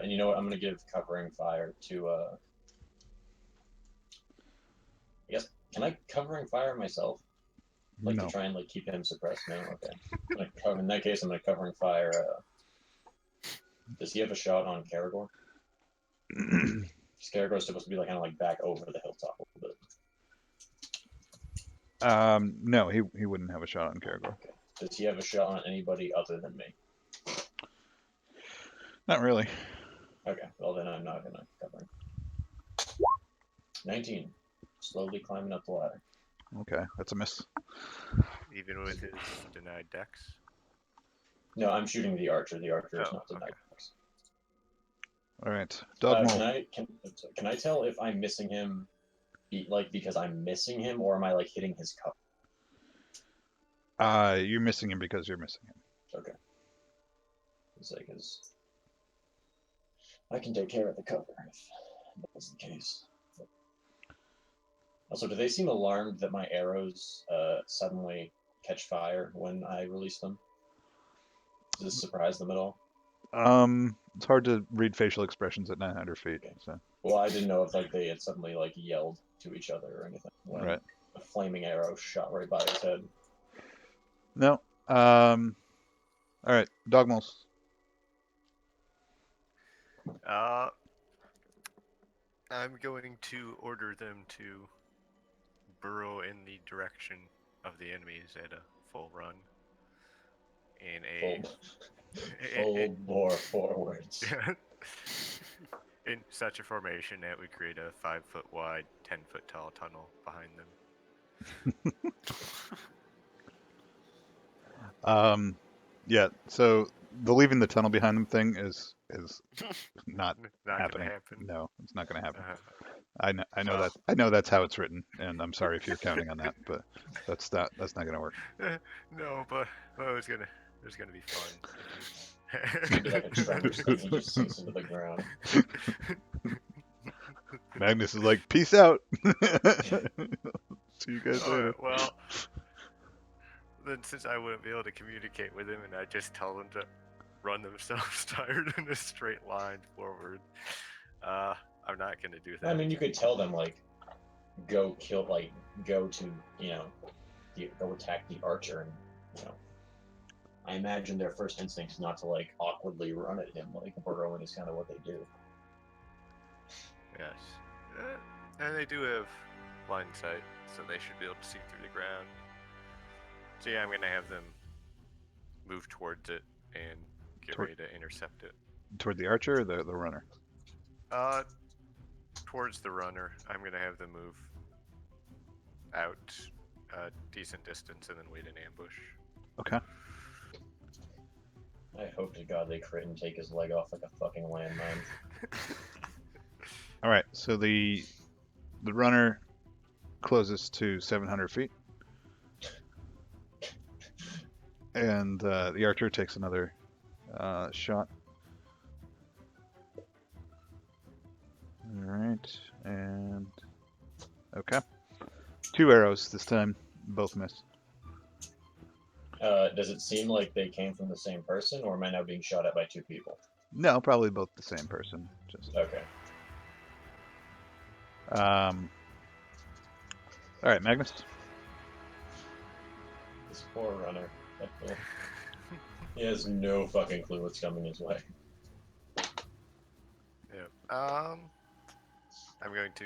And you know what? I'm gonna give covering fire to. I guess can I covering fire myself? Like No. to try and like keep him suppressed? No. Okay. In that case, I'm gonna covering fire. Does he have a shot on Karagor? Karagor's supposed to be like kind of like back over the hilltop a little bit. No, he wouldn't have a shot on Karagor. Okay. Does he have a shot on anybody other than me? Not really. Okay. Well, then I'm not gonna cover him. 19. Slowly climbing up the ladder. Okay, that's a miss. Even with his denied dex? No, I'm shooting the archer. The archer is Oh, not denied. All right, Dogmo. Can I tell if I'm missing him, because I'm missing him, or am I like hitting his cup? You're missing him because you're missing him. Okay. It's like I can take care of the cover if that's the case. Also, do they seem alarmed that my arrows suddenly catch fire when I release them? Does this surprise them at all? It's hard to read facial expressions at 900 feet. Okay. So. Well, I didn't know if they had suddenly yelled to each other or anything when Right. a flaming arrow shot right by his head. No. All right, Dogmos. I'm going to order them to burrow in the direction of the enemies at a full run. in a Full bore forwards. in such a formation that would create a 5-foot wide, 10-foot tall tunnel behind them. Yeah. So the leaving the tunnel behind them thing is not Not happening. gonna happen. No, it's not going to happen. Uh, I know Well. that. I know that's how it's written, and I'm sorry if you're counting on that, but that's not going to work. No, but it's gonna be fun. It's gonna be like a tremor thing. He just sinks into the ground. Magnus is like, peace out. See you guys later. Alright, well, then since I wouldn't be able to communicate with him and I just tell them to run themselves tired in a straight line forward, I'm not gonna do that. I mean, you could tell them like, go to go attack the archer, and I imagine their first instinct is not to like awkwardly run at him. Like burrowing is kind of what they do. Yes. And they do have line of sight, so they should be able to see through the ground. So yeah, I'm gonna have them move towards it and get ready to intercept it. Toward the archer or the runner? Towards the runner. I'm gonna have them move out a decent distance and then wait in ambush. Okay. I hope to God they crit and take his leg off like a fucking landmine. All right. So the runner closes to 700 feet, and the archer takes another shot. All right, and okay, 2 arrows this time, both miss. Does it seem like they came from the same person, or am I now being shot at by 2 people? No, probably both the same person. Just Okay. all right, Magnus. This poor runner. He has no fucking clue what's coming his way. Yep. I'm going to.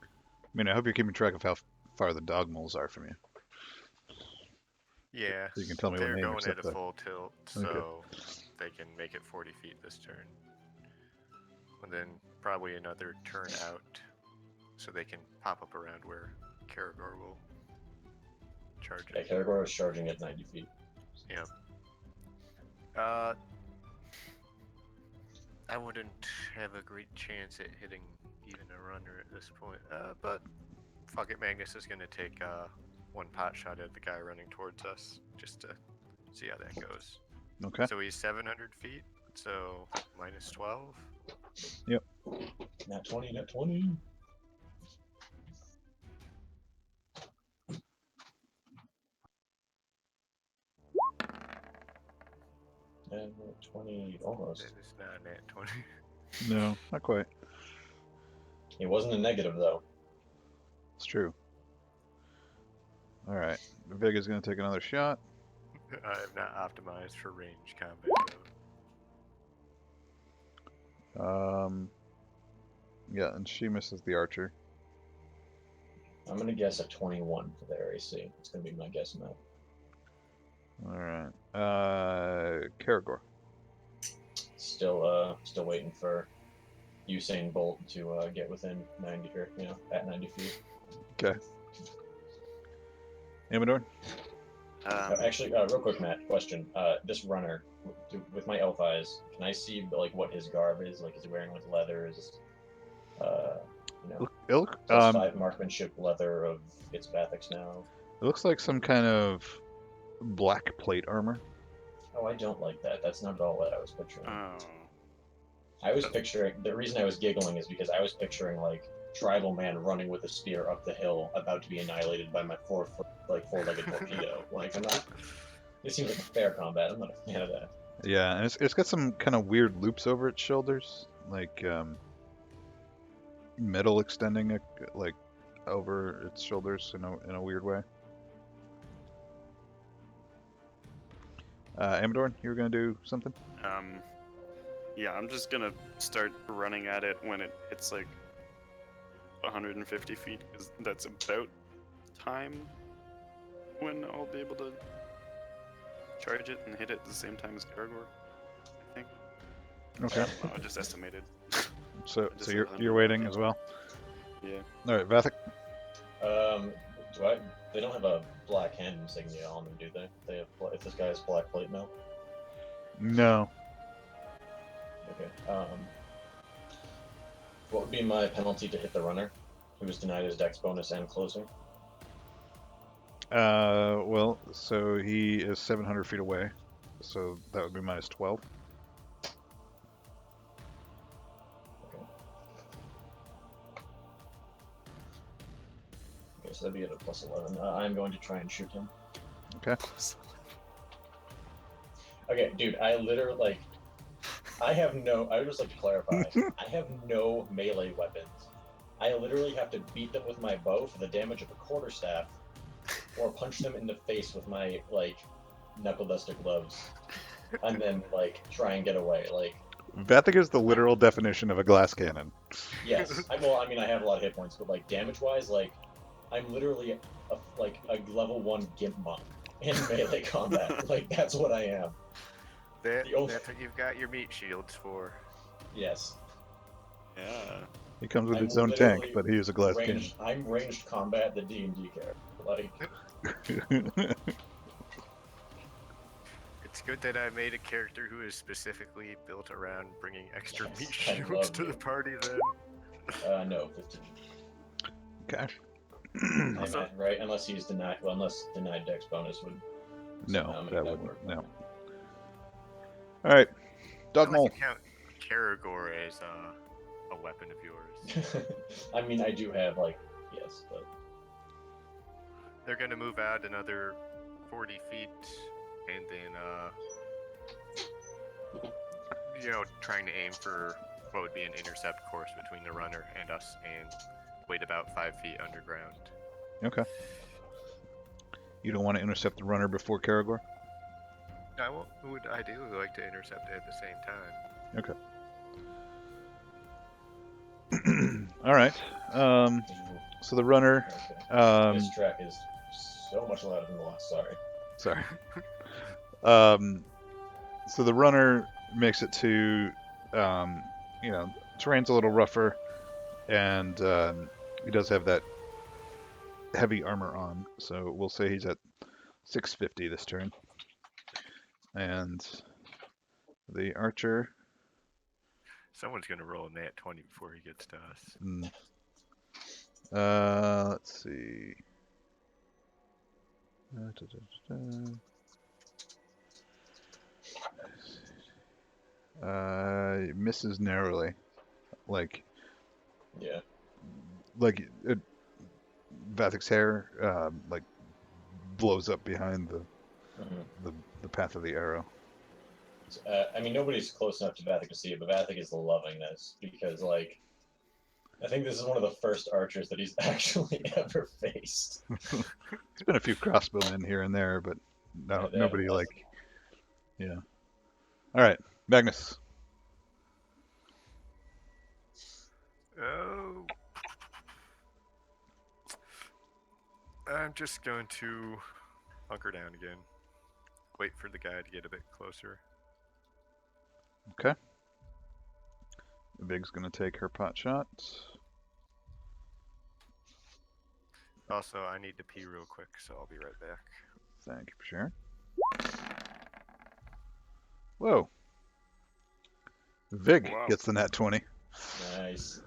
I mean, I hope you're keeping track of how far the dog moles are from you. Yeah. So you can tell me when They're they going intercept at a that. full tilt, so they can make it 40 feet this turn. And then probably another turn out, so they can pop up around where Karagor will charge Yeah, it. Karagor is charging at 90 feet. Yeah. I wouldn't have a great chance at hitting even a runner at this point. But fuck it, Magnus is gonna take 1 pot shot at the guy running towards us, just to see how that goes. Okay. So he's 700 feet, so minus 12. Nat 20, nat 20. And 20, almost. That is not nat 20. No, not quite. It wasn't a negative, though. It's true. All right, Vega's gonna take another shot. I am not optimized for range combat. Yeah, and she misses the archer. I'm going to guess a 21 for their AC. It's going to be my guess now. All right. Karagor. Still waiting for Usain Bolt to get within 90, or, at 90 feet. Okay. Amador? Actually, real quick, Matt, question. This runner, with my elf eyes, can I see like what his garb is? Like, is he wearing like leather? Is Ilk? plus 5 marksmanship leather of its Bathics now? It looks like some kind of black plate armor. Oh, I don't like that. That's not at all what I was picturing. Oh. I was picturing, the reason I was giggling is because I was picturing like tribal man running with a spear up the hill, about to be annihilated by my 4-legged torpedo. Like, I'm not. It seems like a fair combat. I'm not a fan of that. Yeah, and it's got some kind of weird loops over its shoulders, like metal extending like over its shoulders in a weird way. Amador, you were gonna do something? Yeah, I'm just gonna start running at it when it hits like 150 feet, because that's about time when I'll be able to charge it and hit it at the same time as Karagor. I think. Okay. No, I just estimated. So Just so said you're 100. waiting as well. Yeah. All right, Vathic. Do I? They don't have a black hand insignia on them, do they? They have. If this guy has black plate mail. No. Okay. What would be my penalty to hit the runner, who was denied his dex bonus and closer? Well, so he is 700 feet away, so that would be minus 12. Okay. Okay, so that'd be at a plus 11. I'm going to try and shoot him. Okay. Okay, dude, I literally, like, I would just like to clarify, I have no melee weapons. I literally have to beat them with my bow for the damage of a quarterstaff, or punch them in the face with my, like, knuckle duster gloves, and then, like, try and get away. Like, Vathic is the literal definition of a glass cannon. yes. I have a lot of hit points, but, like, damage-wise, like, I'm literally a level 1 Gimp monk in melee combat. Like, that's what I am. That's what you've got your meat shields for. Yes. Yeah. He comes with I'm his own tank, literally but he is a glass I'm ranged combat the D&D character. Like, cannon. It's good that I made a character who is specifically built around bringing extra Yes, meat I shields love to you. the party then. no, 15. Gosh. I'm at, right? Unless he's denied. Well, unless denied dex bonus would somehow No, make that that wouldn't. work. No. All right, Dog Unless Mole. you count Karagor as a weapon of yours. I mean, I do have like yes, but They're gonna move out another 40 feet, and then, trying to aim for what would be an intercept course between the runner and us, and wait about 5 feet underground. Okay. You don't want to intercept the runner before Karagor? I would ideally like to intercept it at the same time. Okay. All right. So the runner. okay. This track is so much louder than the last. Sorry. Sorry. So the runner makes it to, terrain's a little rougher, and he does have that heavy armor on. So we'll say he's at 650 this turn. And the archer. Someone's gonna roll a nat 20 before he gets to us. Let's see. Misses narrowly, like Yeah. Vathic's hair, like blows up behind Mhm. the path of the arrow. I mean, nobody's close enough to Vathic to see it, but Vathic is loving this because, like, I think this is one of the first archers that he's actually ever faced. There's been a few crossbowmen here and there, but Yeah, they nobody haven't like, yeah. All right, Magnus. Oh. I'm just going to hunker down again. Wait for the guy to get a bit closer. Okay. Vig's gonna take her pot shot. Also, I need to pee real quick, so I'll be right back. Thank you for sharing. Whoa. Vig Wow. gets the nat 20. Nice.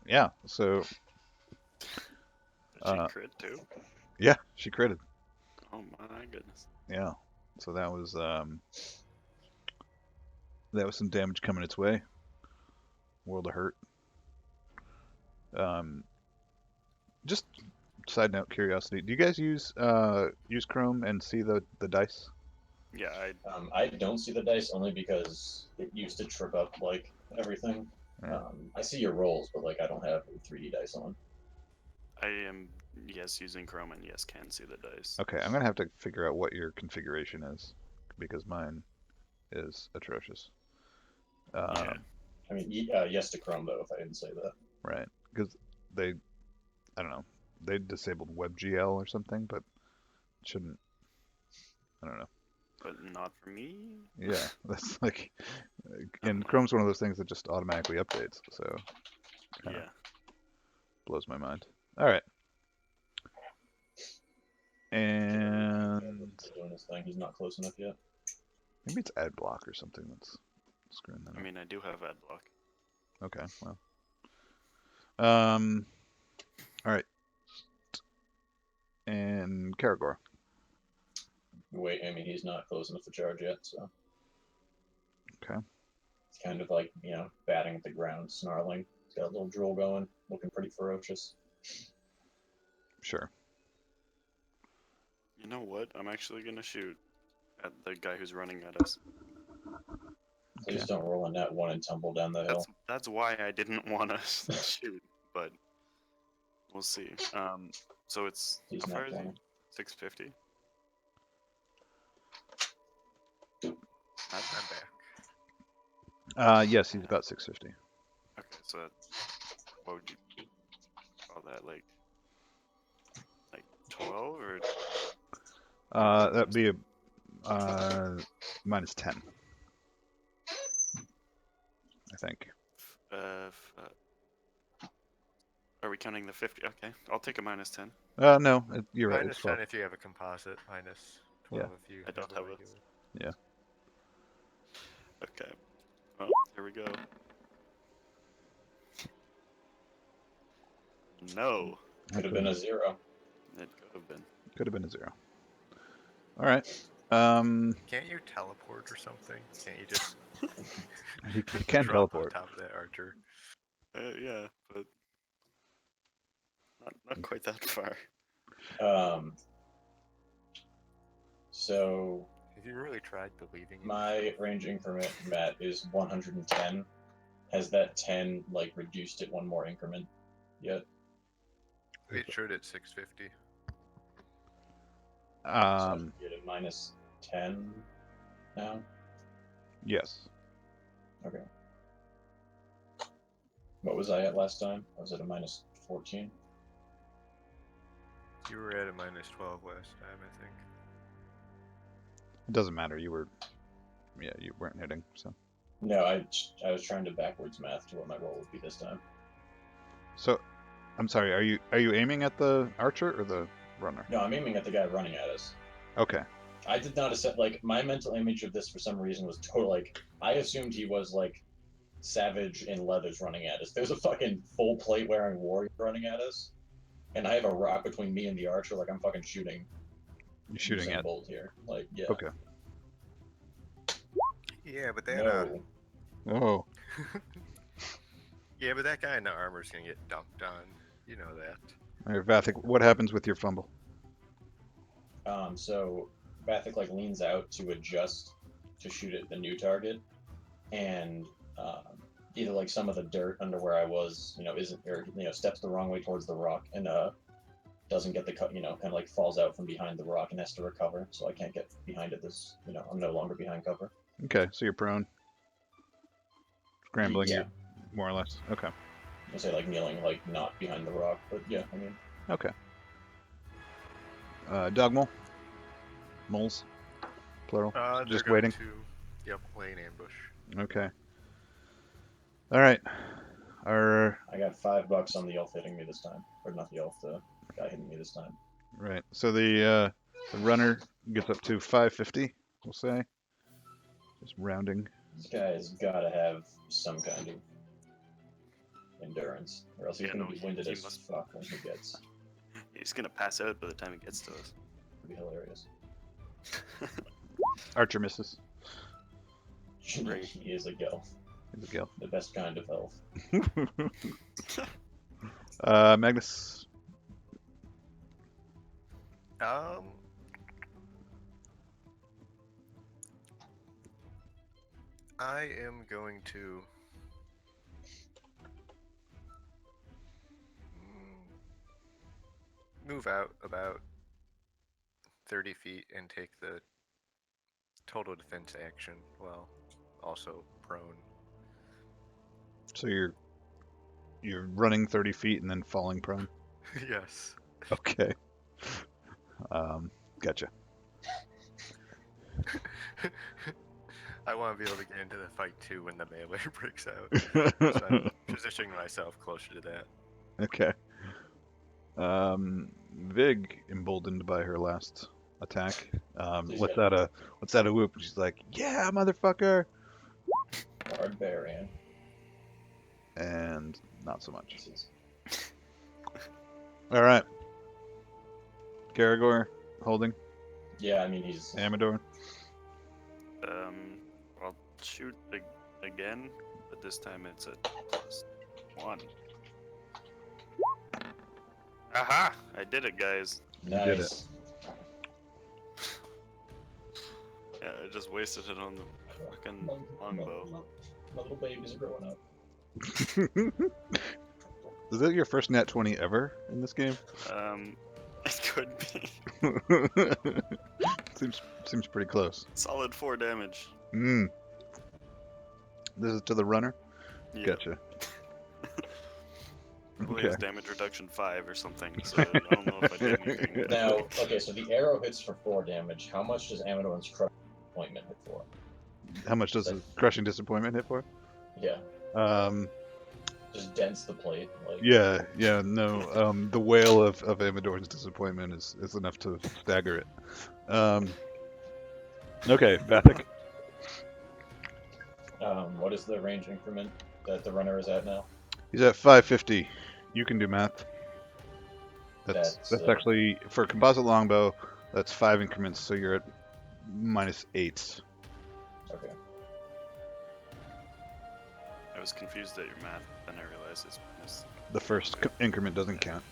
Yeah, so Did she crit too? yeah, she critted. Oh my goodness. Yeah. So that was some damage coming its way. World of Hurt. Just side note curiosity, do you guys use Chrome and see the dice? Yeah, I don't see the dice only because it used to trip up like everything. Yeah. I see your rolls, but like I don't have 3D dice on. I am using Chrome and can see the dice. Okay, I'm gonna have to figure out what your configuration is because mine is atrocious. Yeah. I mean, yes to Chrome though. If I didn't say that. Right, because I don't know. they disabled WebGL or something, but it shouldn't. I don't know. But not for me. Yeah, that's like, and Chrome's one of those things that just automatically updates, so kind of Yeah. blows my mind. All right, and He's doing his thing. He's not close enough yet. maybe it's ad block or something that's screwing that I up. mean, I do have ad block. Okay, well. All right. And Karagor. Wait, I mean, he's not close enough to charge yet, so. Okay. It's kind of like, batting at the ground, snarling. He's got a little drool going, looking pretty ferocious. Sure. You know what? I'm actually gonna shoot at the guy who's running at us. Please don't roll a net one and tumble down the hill. That's why I didn't want to shoot, but we'll see. So it's He's how not far is he? playing. 650. I'm back. Yes, he's about 650. Okay, so what would you call that? Like 12 or That'd be a minus 10. I think. Are we counting the 50? Okay, I'll take a minus 10. No, you're right. Minus It's 10 12. if you have a composite, minus 12 if you I don't have a- regular. Yeah. Okay. Well, here we go. No, Could have been a 0. it could have been. Could have been a 0. All right. Can't you teleport or something? Can't you just He can drop teleport. on top of that archer? Yeah, but not quite that far. So Have you really tried believing in my yourself? range increment, Matt, is 110. Has that 10 reduced it one more increment yet? It should at 650. So I should get a minus 10 now. Yes. Okay. What was I at last time? I was at a minus 14. You were at a minus 12 last time, I think. It doesn't matter. You weren't hitting. So. No, I was trying to backwards math to what my roll would be this time. So, I'm sorry. Are you aiming at the archer or the runner? No, I'm aiming at the guy running at us. Okay. I did not accept, my mental image of this for some reason was total, I assumed he was, savage in leathers running at us. There's a fucking full plate wearing warrior running at us, and I have a rock between me and the archer, I'm fucking shooting. You're shooting Usain at. Bolt here. Yeah. Okay. Yeah, but that No. Oh. yeah, but that guy in the armor's gonna get dunked on. You know that. All right, Vathik, what happens with your fumble? So Vathik leans out to adjust to shoot at the new target, and either some of the dirt under where I was, isn't, or steps the wrong way towards the rock and doesn't get the cut, kind of falls out from behind the rock and has to recover. So I can't get behind it. I'm no longer behind cover. Okay, so you're prone. Scrambling, Yeah. more or less. Okay. I say kneeling, not behind the rock, but yeah, I mean. Okay. Dogmole? Moles? Plural? They're Just going waiting? Yep, lay an ambush. Okay. All right. I got $5 on the elf hitting me this time, or not the elf, the guy hitting me this time. Right. So the runner gets up to 550, we'll say. Just rounding. This guy's got to have some kind of endurance, or else he's going to be winded as fuck when he gets. He's gonna pass out by the time he gets to us. It'd be hilarious. Archer misses. Great. He is a gelf. He's a gill. The best kind of elf. Magnus. I am going to move out about 30 feet and take the total defense action while also prone. So you're running 30 feet and then falling prone. Yes. Okay. Gotcha. I want to be able to get into the fight too when the melee breaks out. So I'm positioning myself closer to that. Okay. Vig, emboldened by her last attack, lets out a whoop. And she's like, "Yeah, motherfucker!" Barbarian. And not so much. All right. Garagor holding Yeah, I mean he's. Amador. I'll shoot again, but this time it's a +1. Aha! I did it, guys. You did Nice. Yeah, I just wasted it on the fucking longbow. My little babies are growing up. Is that your first nat 20 ever in this game? It could be. Seems pretty close. Solid 4 damage. This is to the runner? Yeah. Gotcha. Probably Okay. has damage reduction 5 or something, so I don't know if I did anything. Now, okay, so the arrow hits for 4 damage. How much does Amador's crush appointment hit for? How much does a crushing disappointment hit for? Yeah, just dents the plate. Like, Yeah, no. The wail of Amador's disappointment is enough to stagger it. Okay, Vathic. What is the range increment that the runner is at now? He's at 550. You can do math. That's That's, actually, for a composite longbow, that's 5 increments, so you're at -8. Okay. I was confused at your math, then I realized it's minus. The first increment doesn't count.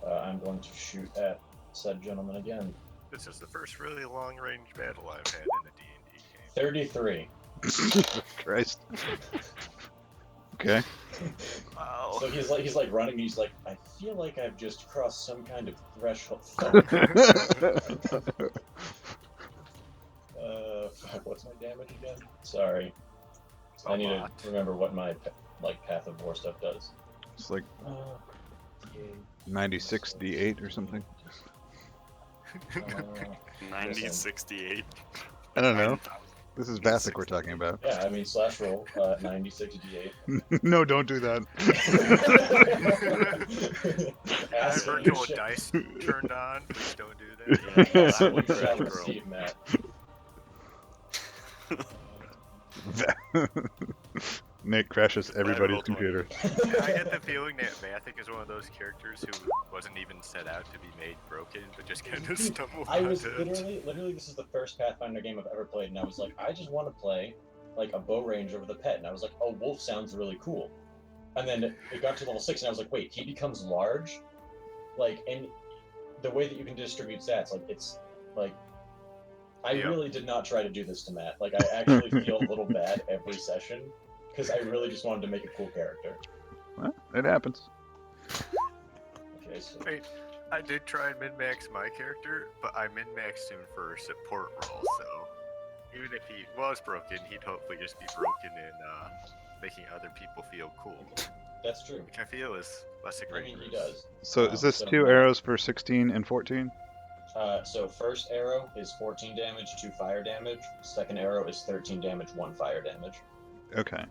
I'm going to shoot at said gentleman again. This is the first really long-range battle I've had in a D&D game. 33. Jesus Christ. Okay. Wow. So he's like running. And he's like, I feel like I've just crossed some kind of threshold. Fuck, what's my damage again? Sorry, I need to remember what my Path of War stuff does. It's like D8. 96 D8 or something. 9068. I don't know. This is Vathic we're talking about. Yeah, I mean slash roll 96 D8. No, don't do that. I have Ask virtual shit. dice turned on. Please don't do that. Yeah, that's what you shall receive, Matt. Nick crashes everybody's computer. I get the feeling that Vathic is one of those characters who wasn't even set out to be made broken, but just kind of stumbled I was onto it. literally, this is the first Pathfinder game I've ever played, and I was like, I just want to play like a bow ranger with a pet, and I was like, oh, wolf sounds really cool. And then it got to level 6, and I was like, wait, he becomes large, like, and the way that you can distribute stats, like, it's like, I really did not try to do this to Matt. Like, I actually feel a little bad every session because I really just wanted to make a cool character. Well, it happens. Okay, so Wait, I did try and min-max my character, but I min-maxed him for a support role, so even if he was broken, he'd hopefully just be broken in making other people feel cool. that's true. Which I feel is less I egregious. mean, he does. So is this So 2 arrows for 16 and 14? So first arrow is 14 damage, 2 fire damage. Second arrow is 13 damage, 1 fire damage. Okay.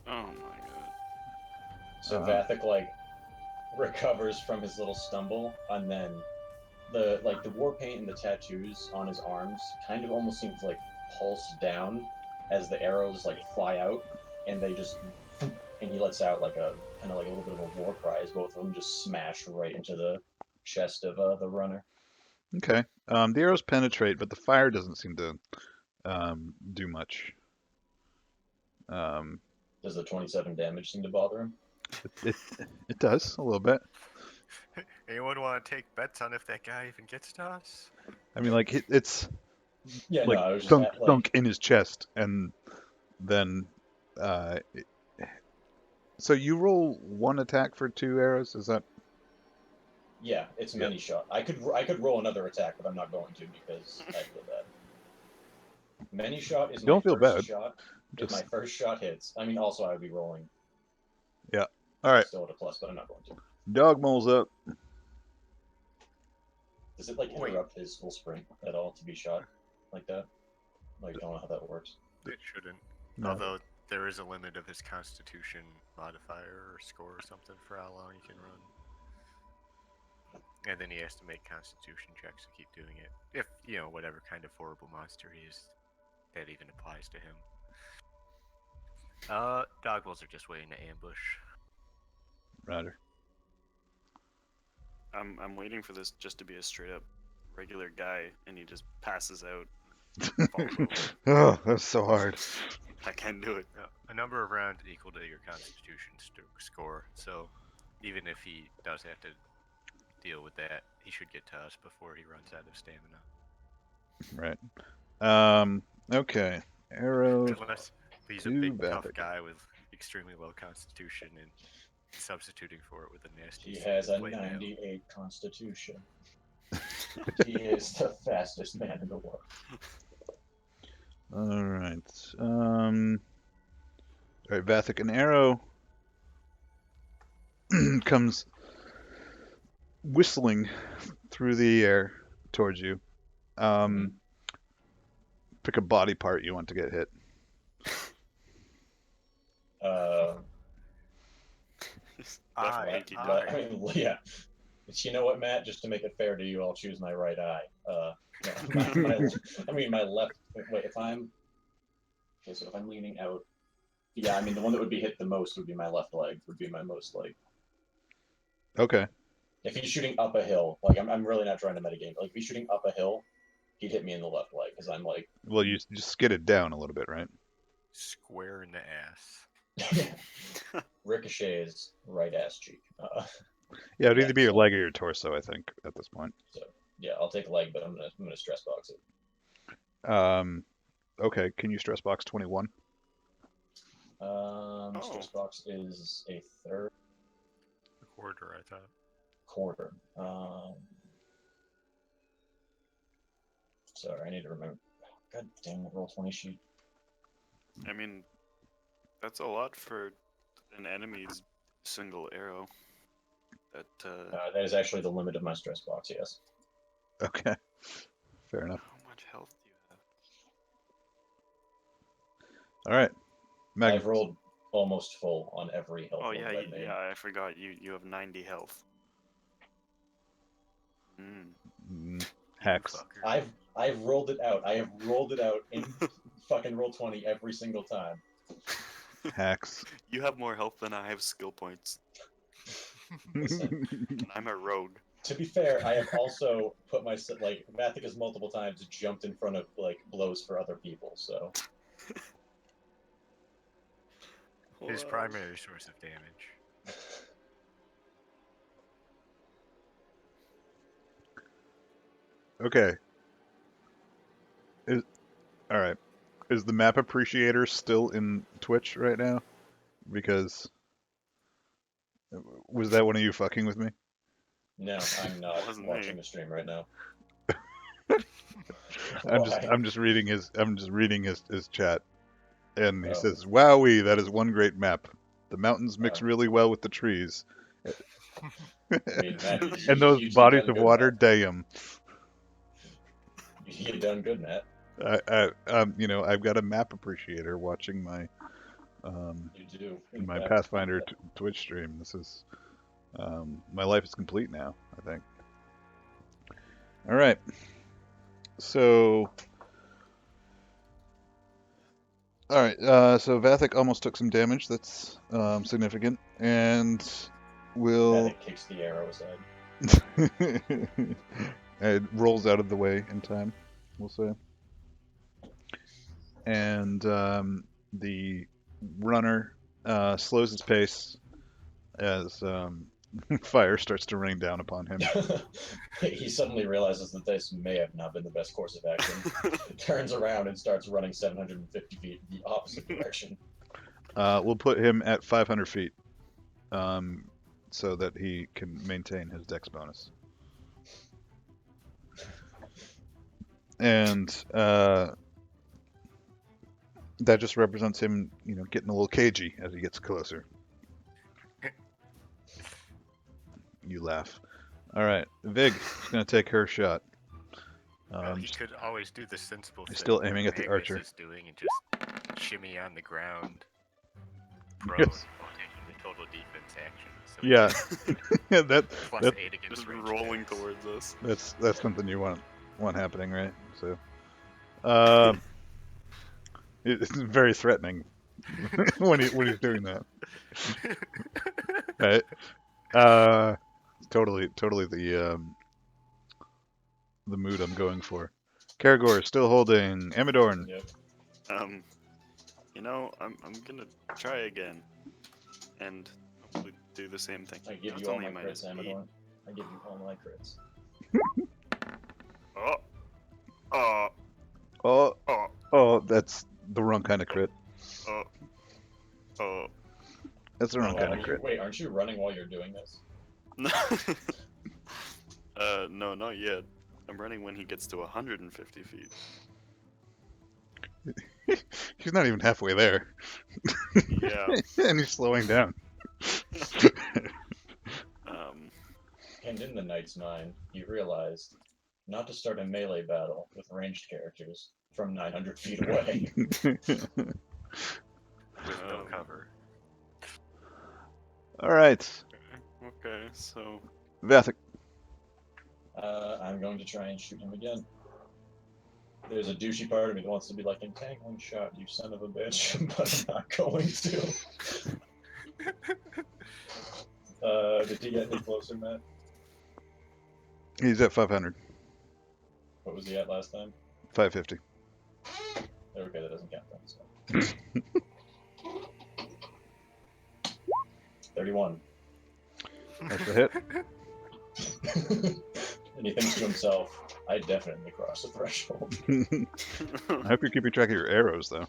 Oh my god. So Vathic like recovers from his little stumble, and then the war paint and the tattoos on his arms kind of almost seem to like pulse down as the arrows like fly out, and they just and he lets out like a kind of like a little bit of a war cry as both of them just smash right into the chest of the runner. Okay. The arrows penetrate, but the fire doesn't seem to do much. Does the 27 damage seem to bother him? It does a little bit. Anyone want to take bets on if that guy even gets to us? I mean, like it's Yeah, like no, I was just sunk in his chest, and then so you roll 1 attack for 2 arrows. Is that? Yeah, it's many shot. I could roll another attack, but I'm not going to because I feel bad. Many shot is Don't my feel first bad. shot. If Just my first shot hits, I mean, also I would be rolling. Yeah. All right. Still at a plus, but I'm not going to. Dog moles up. Does it like Wait. interrupt his full sprint at all to be shot like that? Like, I don't know how that works. It shouldn't. No. Although there is a limit of his Constitution modifier or score or something for how long he can run. And then he has to make Constitution checks to keep doing it. If, whatever kind of horrible monster he is, that even applies to him. Dog wolves are just waiting to ambush. Roger. I'm waiting for this just to be a straight up regular guy, and he just passes out. Oh, that's so hard. I can't do it. A number of rounds equal to your Constitution score, so even if he does have to deal with that, he should get to us before he runs out of stamina. Right. Okay. Arrow. Unless he's a to big tough Vapid. guy with extremely low Constitution and substituting for it with a nasty. He has a blade mail. 98 constitution. He is the fastest man in the world. All right. All right, Vathic. An arrow comes whistling through the air towards you. Pick a body part you want to get hit. I Yeah. But you know what, Matt? Just to make it fair to you, I'll choose my right eye. My left. Wait, if I'm leaning out, yeah, I mean the one that would be hit the most would be my left leg. Would be my most like. Okay. If he's shooting up a hill, like I'm really not trying to metagame. Like if he's shooting up a hill, he'd hit me in the left leg because I'm like. Well, you just skidded down a little bit, right? Square in the ass. Ricochet's right ass cheek. Yeah, it'd Yeah, either be your so- leg or your torso, I think, at this point. Yeah, I'll take leg, but I'm gonna stress box it. Okay, can you stress box 21? Stress box is a third A quarter, I thought. quarter. Sorry, I need to remember. God damn it, roll 20 sheet. I mean, that's a lot for an enemy's single arrow. That is actually the limit of my stress box. Yes. Okay, fair enough. How much health do you have? All right, I've rolled almost full on every health. Oh roll yeah, that I've made. I forgot. You have 90 health. Hex. Fucker. I've rolled it out. I have rolled it out in fucking roll 20 every single time. Hex. You have more health than I have skill points. Listen, And I'm a rogue. to be fair, I have also put myself like Mathic has multiple times jumped in front of like blows for other people. So His primary source of damage. Okay. All right. Is the map appreciator still in Twitch right now? Because was that one of you fucking with me? no, I'm not Wasn't watching me. the stream right now. I'm just reading his chat, and he Oh. says, "Wowee, that is one great map. The mountains mix Oh. really well with the trees, I mean, Matt, and those you bodies done of good, water, Matt. damn." You done good, Matt. I've got a map appreciator watching my You do. In my fact, Pathfinder Twitch stream. This is my life is complete now, I think. All right. So so Vathic almost took some damage. That's significant, and will Matt kicks the arrow aside. it rolls out of the way in time, we'll say. And the runner slows his pace as fire starts to rain down upon him. He suddenly realizes that this may have not been the best course of action. Turns around and starts running 750 feet in the opposite direction. We'll put him at 500 feet so that he can maintain his dex bonus. And that just represents him, getting a little cagey as he gets closer. You laugh. All right, Vig is gonna take her shot. Well, he could always do the sensible thing. Still aiming that at the Magnus archer. is doing and just shimmy on the ground, prone, Yes. while taking the total defense action. So Yeah, yeah, plus that 8 against Just range rolling attacks. towards us. that's something you want happening, right? So, it's very threatening when he's doing that, right? Totally the mood I'm going for. Karagor is still holding Amadorn. Yep. You know, I'm gonna try again, and hopefully do the same thing. I give It's you all only my minus crits, 8. Amadorn. I give you all my crits. Oh, Oh, that's the wrong kind of crit. oh. That's the wrong kind Are of you, crit. wait, aren't you running while you're doing this? No, not yet. I'm running when he gets to 150 feet. He's not even halfway there, Yeah. and he's slowing down. And in the Knight's Mind, you realized not to start a melee battle with ranged characters from 900 feet away. With no cover. All right, Okay, so Vathic. I'm going to try and shoot him again. There's a douchey part of me that wants to be like, entangling shot, you son of a bitch, but I'm not going to. Did he get any closer, Matt? He's at 500, What was he at last time? 550. Okay, that doesn't count then. So. 31. That's a hit. And he thinks to himself, I definitely crossed the threshold. I hope you're keeping track of your arrows, though.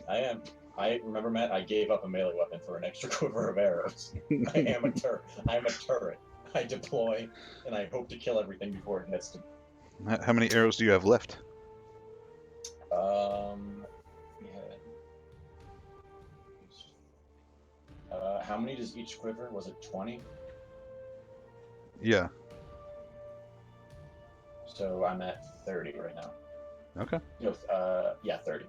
I am. I remember, Matt, I gave up a melee weapon for an extra quiver of arrows. I am a turret. I'm a turret. I deploy, and I hope to kill everything before it gets to me. How many arrows do you have left? How many does each quiver? Was it 20? Yeah. So I'm at 30 right now. Okay. No, yeah, 30.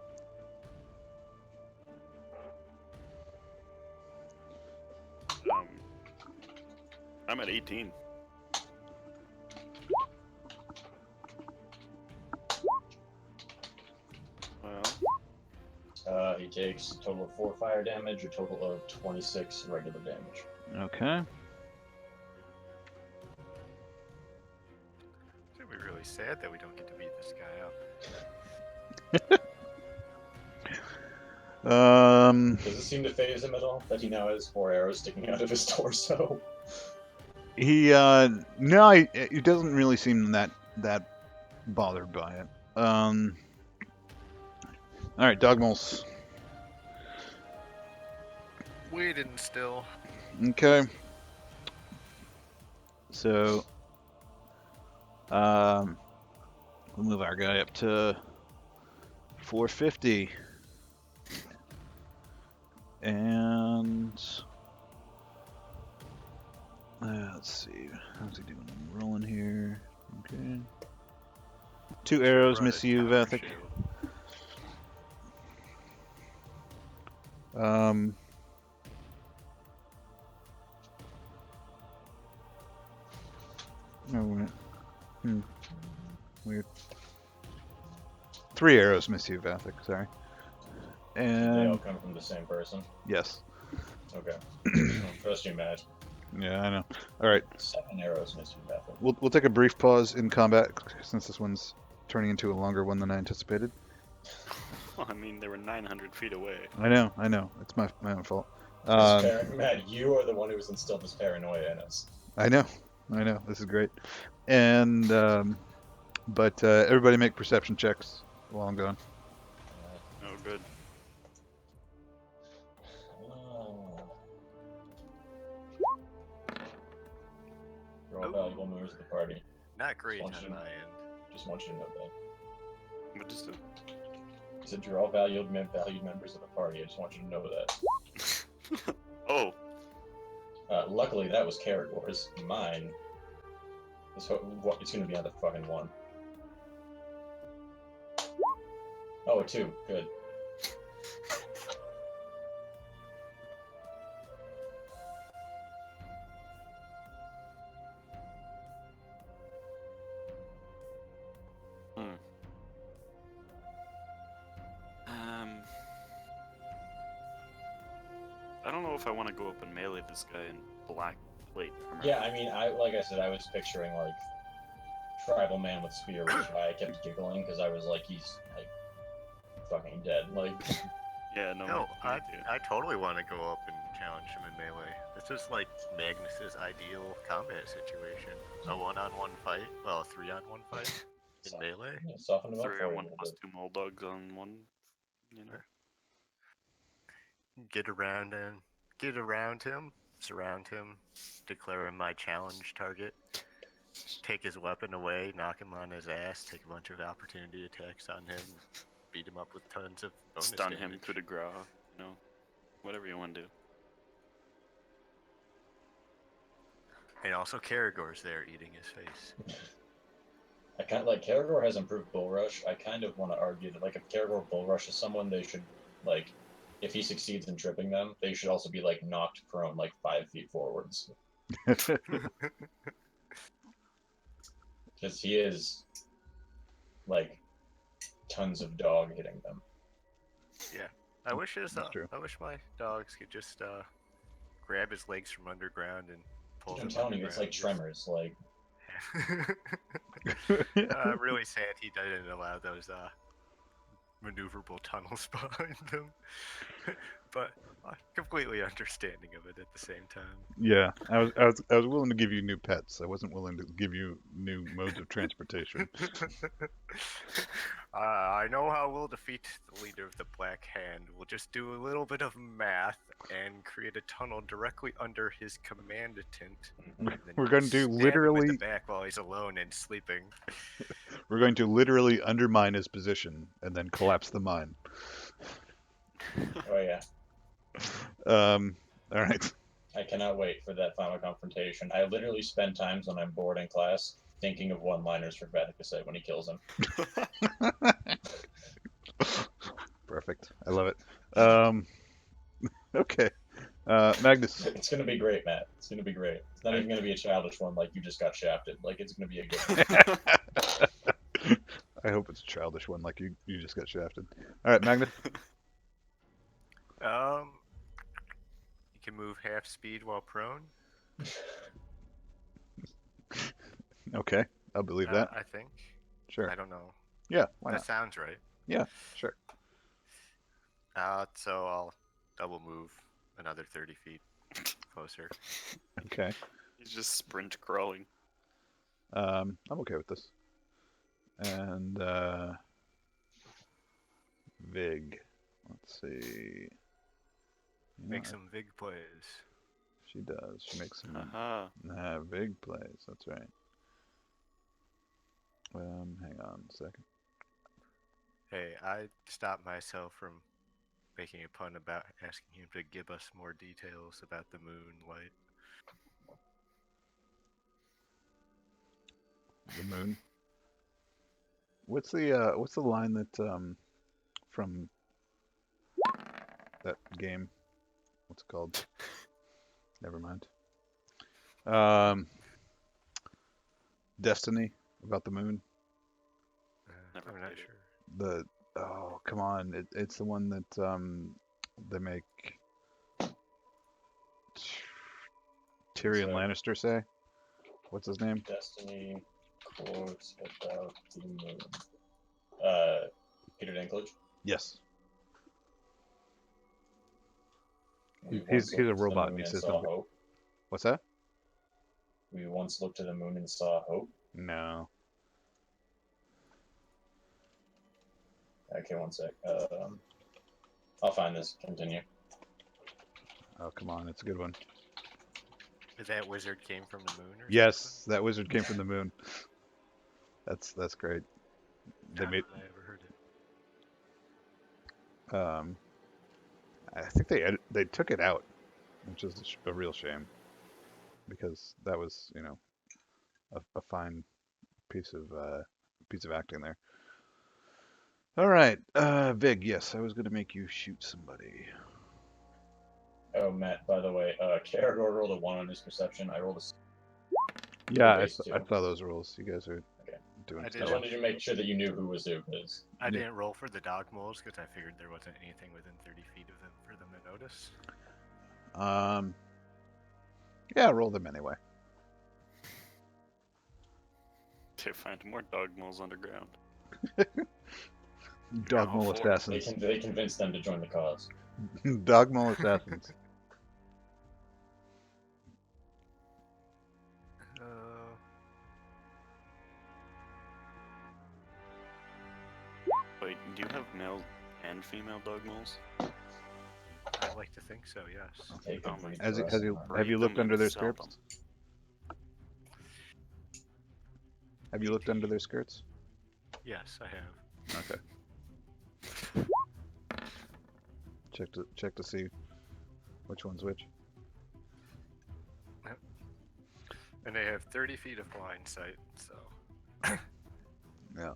I'm at 18. Well. He takes a total of 4 fire damage, a total of 26 regular damage. Okay. It's gonna be really sad that we don't get to beat this guy up. Does it seem to phase him at all that he now has 4 arrows sticking out of his torso? He no, he doesn't really seem that bothered by it. All right, Dogmoles. Waiting still. Okay. So, we'll move our guy up to 450. And let's see, how's he doing? Rolling here. Okay. 2 arrows Run miss a you, tower Vathic. shield. Oh, weird. 3 arrows miss you, Vathic. Sorry. They all And come from the same person. yes. Okay. I don't trust you, Matt. Yeah, I know. All right, 7 arrows miss you, Bethel. we'll take a brief pause in combat since this one's turning into a longer one than I anticipated. Well, I mean, they were 900 feet away. I know. It's my own fault. Matt, you are the one who's instilled this paranoia in us. I know. This is great. And but everybody make perception checks while I'm gone. Oh, good. You're all valuable members of the party. Not great on Function. my end. Just want you to know that. What is it? I said you're all valued members of the party. I just want you to know that. Oh, luckily, that was Caragor's. Mine is it's going to be on the fucking 1. Oh, a 2. Good. I don't know if I want to go up and melee this guy in black plate armor. Yeah, I mean, like I said, I was picturing like tribal man with spear, which is why I kept giggling because I was like, he's like fucking dead. Like, Yeah, no. No, me too. I totally want to go up and challenge him in melee. This is like Magnus's ideal combat situation. A 1-on-1 fight, well, a 3-on-1 fight in melee. yeah, soften him up 3 for on you. 1 plus 2 Moldogs on 1. You know. Get around him, surround him, declare him my challenge target, take his weapon away, knock him on his ass, take a bunch of opportunity attacks on him, beat him up with tons of bonus Stun damage. him to the ground. You know, whatever you want to do. And also Caragor's there eating his face. I kind of like Caragor has improved bull rush. I kind of want to argue that like if Caragor bull rushes someone, they should like if he succeeds in tripping them, they should also be like knocked prone like 5 feet forwards. Because he is like tons of dog hitting them. Yeah, I wish true. I wish my dogs could just grab his legs from underground and pull I'm them telling you, it's like Tremors. Like I'm really sad he didn't allow those maneuverable tunnels behind him, but completely understanding of it at the same time. Yeah, I was willing to give you new pets. I wasn't willing to give you new modes of transportation. I know how we'll defeat the leader of the Black Hand. We'll just do a little bit of math and create a tunnel directly under his command tent. We're going to Stab him in literally the back while he's alone and sleeping. we're going to literally undermine his position and then collapse the mine. oh yeah. All right. I cannot wait for that final confrontation. I literally spend times when I'm bored in class thinking of one-liners for Vatic to say when he kills him. Perfect. I love it. Okay. Magnus. It's gonna be great, Matt. It's gonna be great. It's not even gonna be a childish one like you just got shafted. Like it's gonna be a good one. I hope it's a childish one like you just got shafted. All right, Magnus. You can move half speed while prone. Okay, I'll believe that. I think. Sure. I don't know. Yeah, why That not? sounds right. Yeah, sure. So I'll double move another 30 feet closer. Okay. He's just sprint crawling. I'm okay with this. And Vig. Let's see. Make some big plays. She does. She makes some big plays. That's right. Hang on a second. Hey, I stopped myself from making a pun about asking him to give us more details about the moonlight. The moon. What's the line that from that game? What's it called? Never mind. Destiny about the moon. Never I'm not played it. sure. Come on, it's the one that they make Tyrion So- Lannister say. What's his name? Destiny quotes about the moon. Peter Dinklage. Yes. We He's once a looked to the robot and moon he and says saw something. hope. What's that? We once looked to the moon and saw hope. No. Okay, one sec. I'll find this. Continue. Oh, come on, it's a good one. That wizard came from the moon or Yes, that wizard came from the moon. That's great. They something? made. I ever heard it. I think they took it out, which is a real shame. because that was, you know, a fine piece of acting there. All right, Vig. Yes, I was gonna make you shoot somebody. Oh, Matt, by the way, Karagor rolled a 1 on his perception. I rolled a Yeah, base I 2. saw those rolls. You guys are Okay. doing I I did. just wanted to make sure that you knew who was who, because I Yeah. didn't roll for the dog moles because I figured there wasn't anything within 30 feet of them for them to notice. Yeah, roll them anyway. To find more dog moles underground. Dog all mole four. assassins. they convinced them to join the cause. Dog mole assassins. Wait, do you have male and female dog moles? I like to think so, yes. Take Oh a my breed Has for you, us has and you, our- have you Breed looked them under and their sell them. skirts? Have you looked under their skirts? Yes, I have. Okay. Check to see which one's which. And they have 30 feet of blind sight, so. Yeah.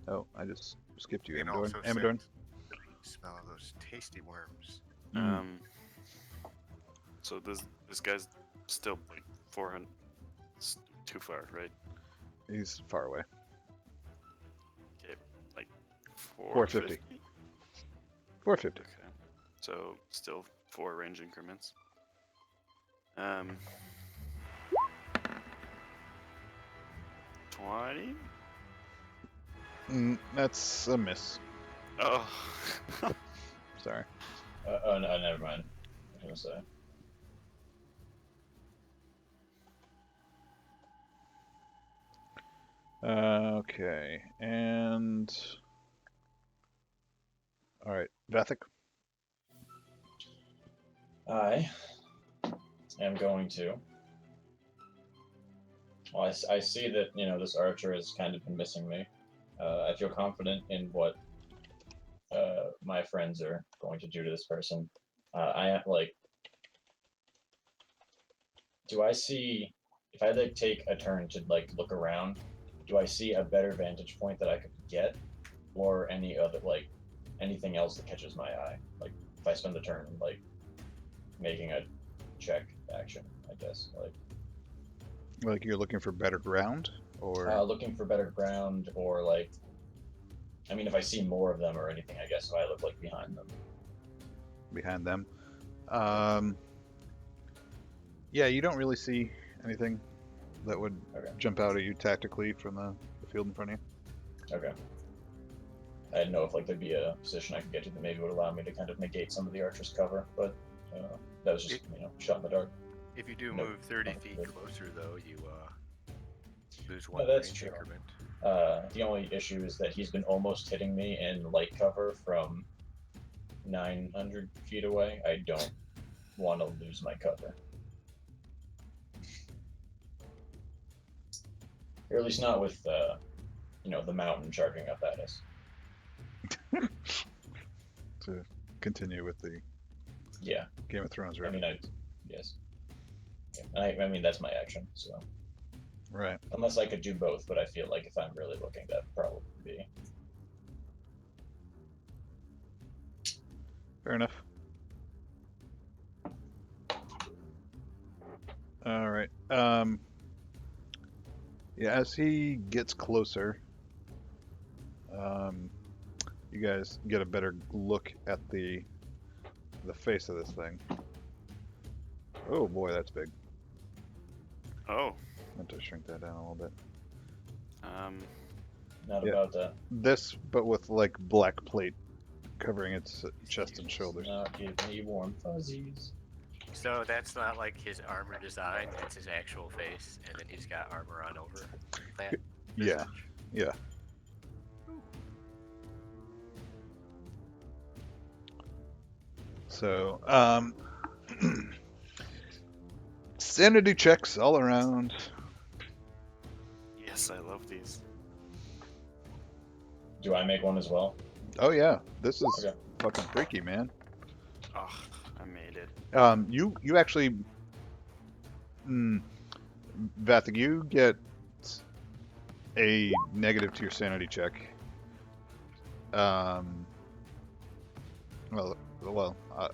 Oh, I just skipped you, And Amadorn. also Amadorn. smell those tasty worms. Um. So this guy's still like 400. It's too far, right? He's far away. Okay, like 450. 450. Okay, so still 4 range increments. 20. That's a miss. Oh. Sorry. Oh, no, never mind. I was gonna say. Okay, and all right, Vathic. I am going to. Well, I see that, you know, this archer has kind of been missing me. I feel confident in what my friends are going to do to this person. I have, like, do I see, if I like take a turn to like look around, do I see a better vantage point that I could get, or any other, like, anything else that catches my eye? Like, if I spend the turn like making a check action, I guess, Like you're looking for better ground, or looking for better ground, or like, I mean, if I see more of them or anything, I guess if I look like behind them. behind them. Yeah, you don't really see anything that would Okay. jump out at you tactically from the field in front of you. Okay. I didn't know if like there'd be a position I could get to that maybe would allow me to kind of negate some of the archer's cover, but that was just, you know, shot in the dark. If you do Nope. move 30 Not feet good. closer, though, you lose No, one that's range true. increment. The only issue is that he's been almost hitting me in light cover from 900 feet away. I don't want to lose my cover. Or at least not with, you know, the mountain charging up at us. To continue with the Yeah, Game of Thrones I mean, reference. yes. Yeah. I mean, that's my action, so. Right. Unless I could do both, but I feel like if I'm really looking, that'd probably be. Fair enough. All right. Yeah, as he gets closer, you guys get a better look at the face of this thing. Oh boy, that's big. Oh. I meant to shrink that down a little bit. Not Yeah. about that. This, but with like black plate covering its chest and shoulders. Not give me warm fuzzies. So that's not like his armor design, it's his actual face, and then he's got armor on over that. Yeah, visage. yeah. So, sanity checks all around. Yes, I love these. Do I make one as well? Oh yeah, this is Okay. fucking freaky, man. Oh, made it. You actually, Vathik, you get a negative to your sanity check. Well,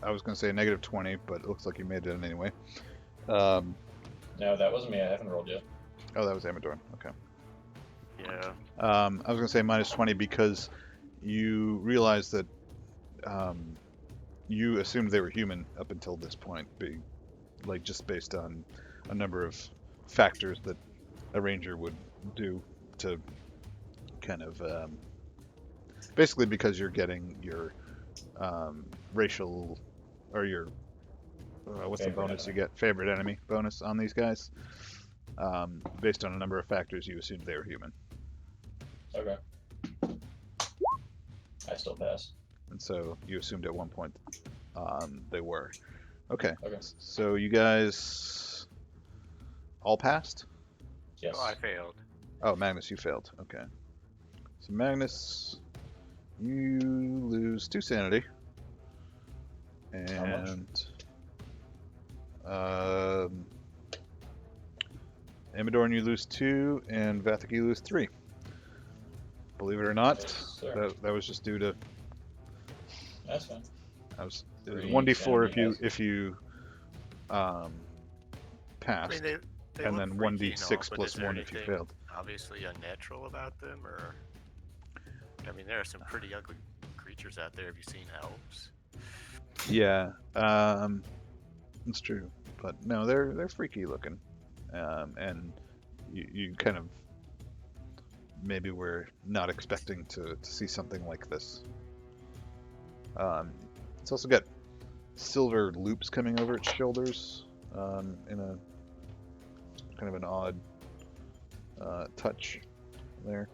I was going to say a negative 20, but it looks like you made it anyway. No, that wasn't me. I haven't rolled yet. Oh, that was Amador. Okay. Yeah. I was going to say minus 20 because you realize that you assumed they were human up until this point, just based on a number of factors that a ranger would do to kind of basically because you're getting your racial or your what's Favorite the bonus enemy. you get? Favorite enemy bonus on these guys. Based on a number of factors, you assumed they were human, Okay. I still pass. and so you assumed at one point they were. Okay. Okay. So you guys all passed? Yes. Oh, I failed. Oh, Magnus, you failed. Okay. So Magnus, you lose 2 sanity. How much? And Amadorn, you lose 2, and Vathik, you lose 3. Believe it or not, Yes, sir. that was just due to That's fine. it was 3 1d4 sanity if you I passed, mean, they and look then freaky and all, 1d6 but plus is there 1 if you anything failed. obviously unnatural about them, or I mean, there are some pretty ugly creatures out there. Have you seen elves? Yeah, it's true, but no, they're freaky looking, and you kind of maybe were not expecting to see something like this. It's also got silver loops coming over its shoulders, in a kind of an odd touch there.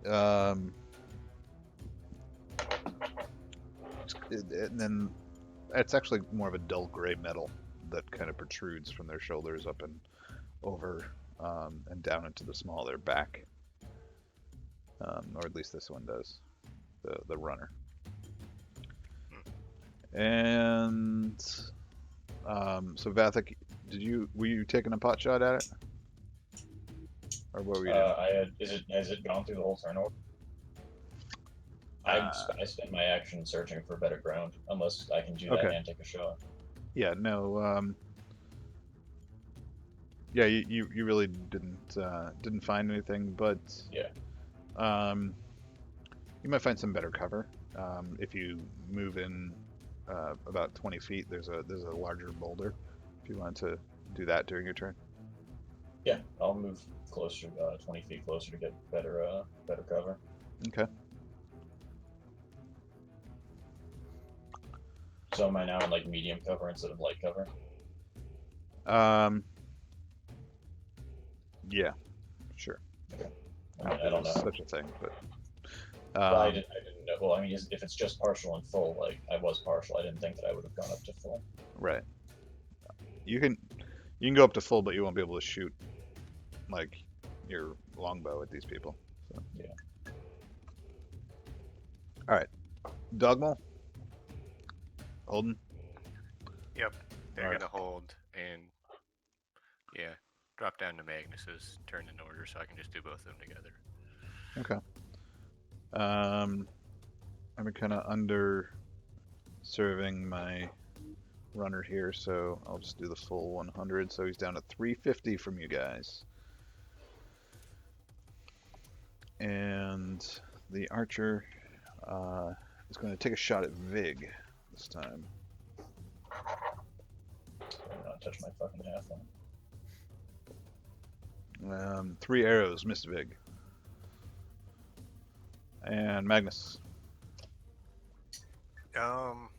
And then it's actually more of a dull gray metal that kind of protrudes from their shoulders up and over and down into the small of their back, or at least this one does, the runner. And so Vathik, were you taking a pot shot at it, or what were you doing? Has it gone through the whole turn order? I spend my action searching for better ground, unless I can do that Okay. and take a shot. Yeah, no. Yeah, you really didn't find anything, but Yeah. You might find some better cover. If you move in about 20 feet, there's a larger boulder. If you want to do that during your turn. Yeah, I'll move closer, 20 feet closer to get better cover. Okay. So am I now in like medium cover instead of light cover? Yeah, sure. I mean, I don't know. Such a thing, but. Well, I didn't know. Well, I mean, if it's just partial and full, like I was partial, I didn't think that I would have gone up to full. Right. You can go up to full, but you won't be able to shoot like your longbow at these people. So. Yeah. All right, Dogmal. Holden. Yep, they're Alright. gonna hold and yeah, drop down to Magnus's turn in order, so I can just do both of them together. Okay. I'm kind of under serving my runner here, so I'll just do the full 100. So he's down to 350 from you guys. And the archer is going to take a shot at Vig this time. I'm not touch my fucking halfling. 3 arrows, miss Vig. And Magnus. I'm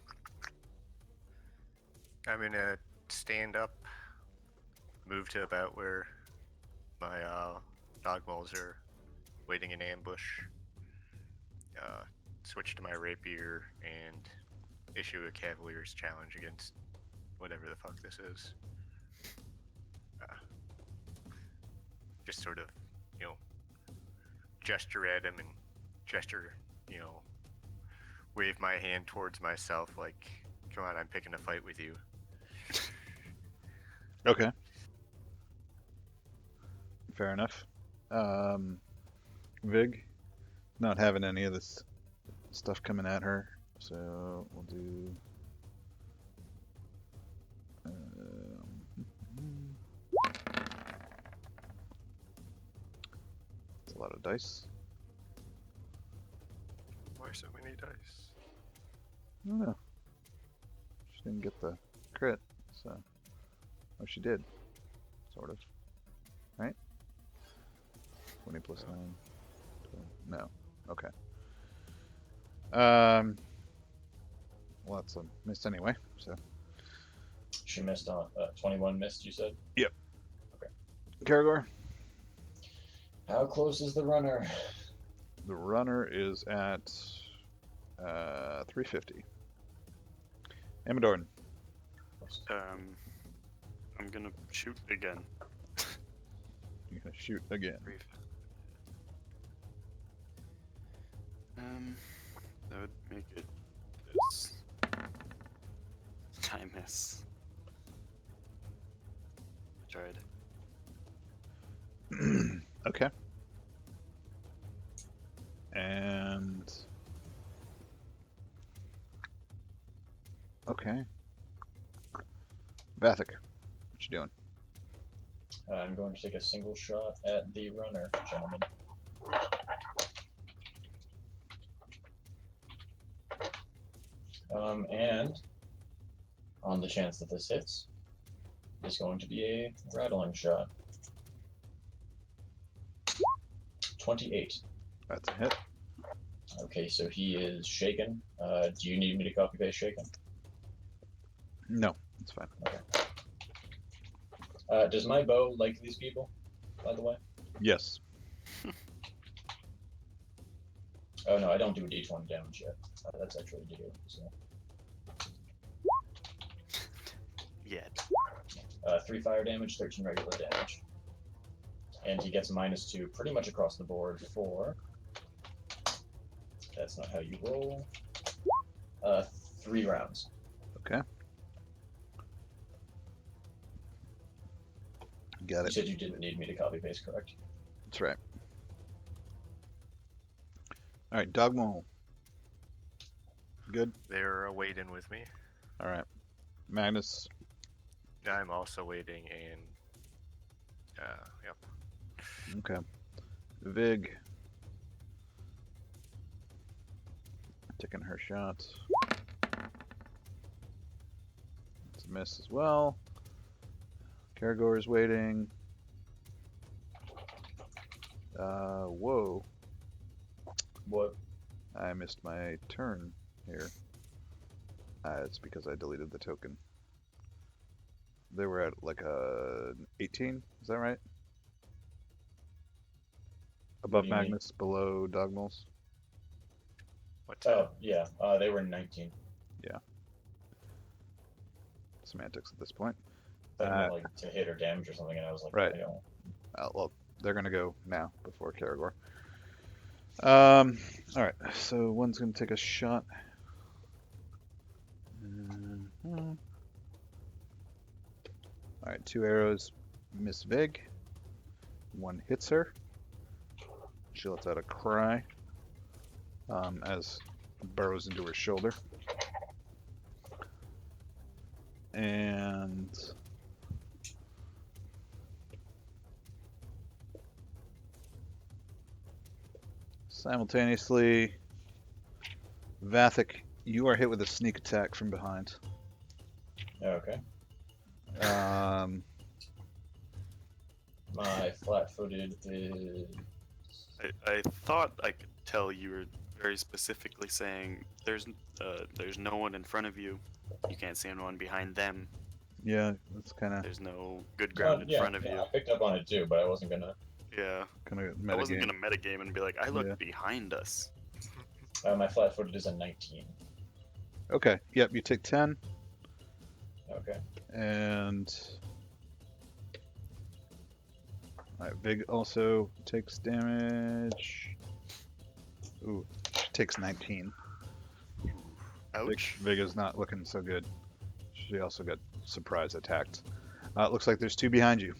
gonna stand up, move to about where my dog moles are waiting in ambush, switch to my rapier, and issue a cavalier's challenge against whatever the fuck this is. Just sort of, gesture at him and wave my hand towards myself like, Come on, I'm picking a fight with you. Okay. Fair enough. Vig, not having any of this stuff coming at her, so we'll do. It's a lot of dice. Why so many dice? I don't know. She didn't get the crit, so. Oh, she did. Sort of. Right? 20 plus 9. 20. No. Okay. Well, that's a miss anyway, so. She missed on 21 missed, you said? Yep. Okay. Karagor? How close is the runner? The runner is at 350. Amadorn. I'm gonna shoot again. You're gonna shoot again. That would make it this. I miss. I tried. Okay. And okay. Vathic, what you doing? I'm going to take a single shot at the runner, gentlemen. And on the chance that this hits, it's going to be a rattling shot. 28. That's a hit. Okay, so he is shaken. Do you need me to copy paste shaken? No, it's fine. Does my bow like these people, by the way? Yes. Oh no, I don't do a d20 damage yet. That's actually a d8. So. Yet. 3 fire damage, 13 regular damage. And he gets -2 pretty much across the board for... That's not how you roll. 3 rounds. Okay. Got You it. said you didn't need me to copy paste, correct? That's right. All right, Dogmole. Good. They're waiting with me. All right, Magnus. I'm also waiting, and yep. Okay. Vig. Taking her shot. It's a miss as well. Karagor is waiting. Whoa. What? I missed my turn here. It's because I deleted the token. They were at like a 18, is that right? Above do you mean? Magnus, below Dogmoles. What? Oh, yeah. They were 19. Semantics at this point. But I meant, like, to hit or damage or something, and I was like, Right. I don't. Well, they're gonna go now before Karagor. All right. So one's gonna take a shot. All right, 2 arrows miss Vig. One hits her. She lets out a cry as it burrows into her shoulder. And simultaneously, Vathic, you are hit with a sneak attack from behind. Okay. My flat-footed is... I thought I could tell you were very specifically saying there's no one in front of you. You can't see anyone behind them. Yeah, that's kind of There's no good ground in front of you. I picked up on it too, but I wasn't gonna... Yeah. metagame. I wasn't gonna metagame and be like, I look Yeah. behind us. my flat-footed is a 19. Okay, yep, you take 10, Okay. and alright, Vig also takes damage. Ooh, she takes 19. Ouch. Viga's not looking so good. She also got surprise attacked. It looks like there's two behind you.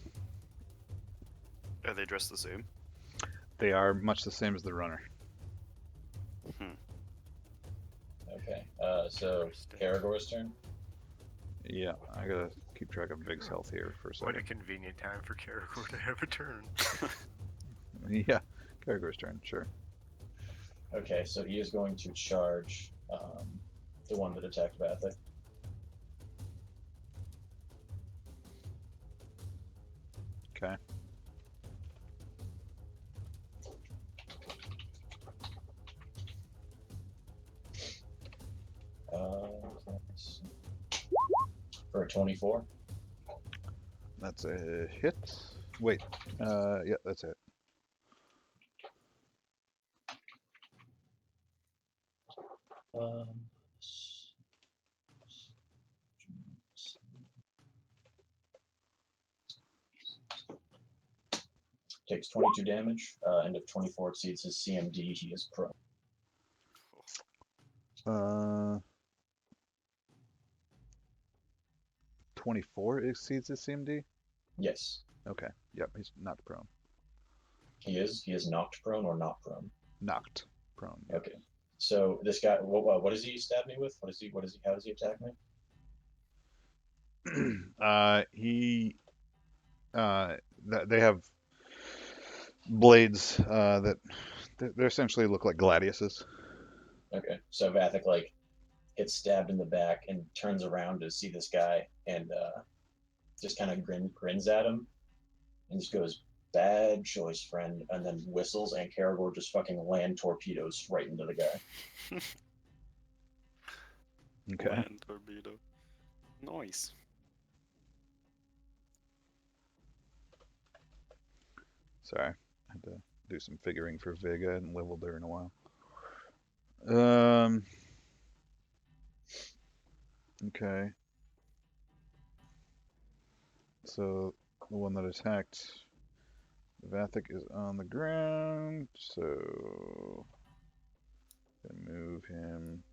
Are they dressed the same? They are much the same as the runner. Okay. So Interesting. Karagor's turn. Yeah, I gotta keep track of Vig's health here for a What a second. convenient time for Karagor to have a turn. Yeah, Karagor's turn, sure. Okay, so he is going to charge the one that attacked Vathic. Okay. For a 24. That's a hit. Wait, yeah, that's it. Takes 22 damage, and if 24 exceeds his CMD, he is prone. 24 exceeds his CMD? Yes, Okay, yep, he's knocked prone. he is. He is knocked prone or not prone. Knocked prone. Yep. Okay. So this guy, what does he stab me with? What is he? How does he attack me? They have blades that they essentially look like gladiuses. Okay. So Vathic like gets stabbed in the back and turns around to see this guy and just kind of grins at him and just goes, "Bad choice, friend," and then whistles, and Karagor just fucking land torpedoes right into the guy. Okay. Land torpedo. Nice. Sorry, I had to do some figuring for Vega and leveled there in a while. Okay. So the one that attacked Vathic is on the ground, so gonna move him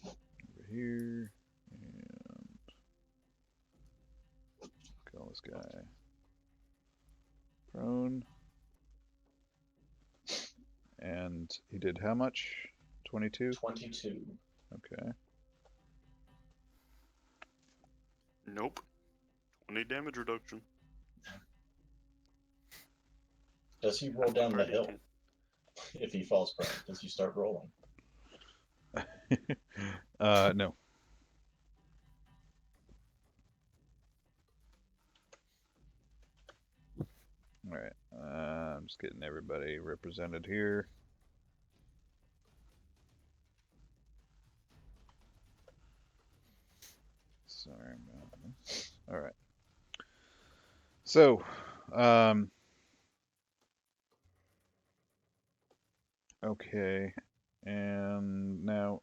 over here and call this guy prone. And he did how much? 22? 22. Okay. Nope. 20 damage reduction. Does he roll down the Party hill can- if he falls prone? Does he start rolling? No. Alright, I'm just getting everybody represented here. Sorry about this. Alright. So, okay, and now,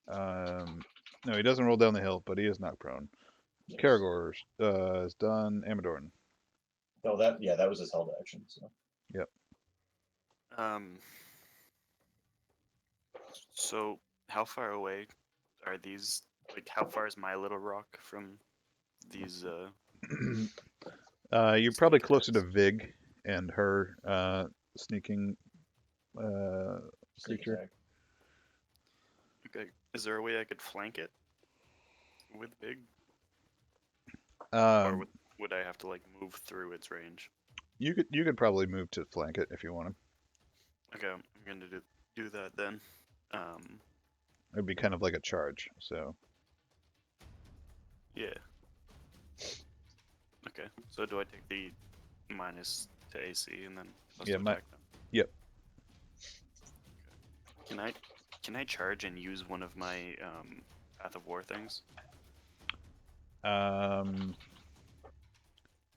no, he doesn't roll down the hill, but he is knocked prone. Yes. Karagor is done. Amadorn. Oh, that was his held action. So So how far away are these? Like, how far is my little rock from these? You're probably Sneak closer to attacks. Vig and her sneaking sneak creature. attack. Okay. Is there a way I could flank it with big, or would I have to like move through its range? You could probably move to flank it if you wanted. Okay, I'm gonna do that then. It'd be kind of like a charge. So Yeah. Okay. So do I take the minus to AC and then plus Yeah, to my- attack them? yep. Can I charge and use one of my Path of War things?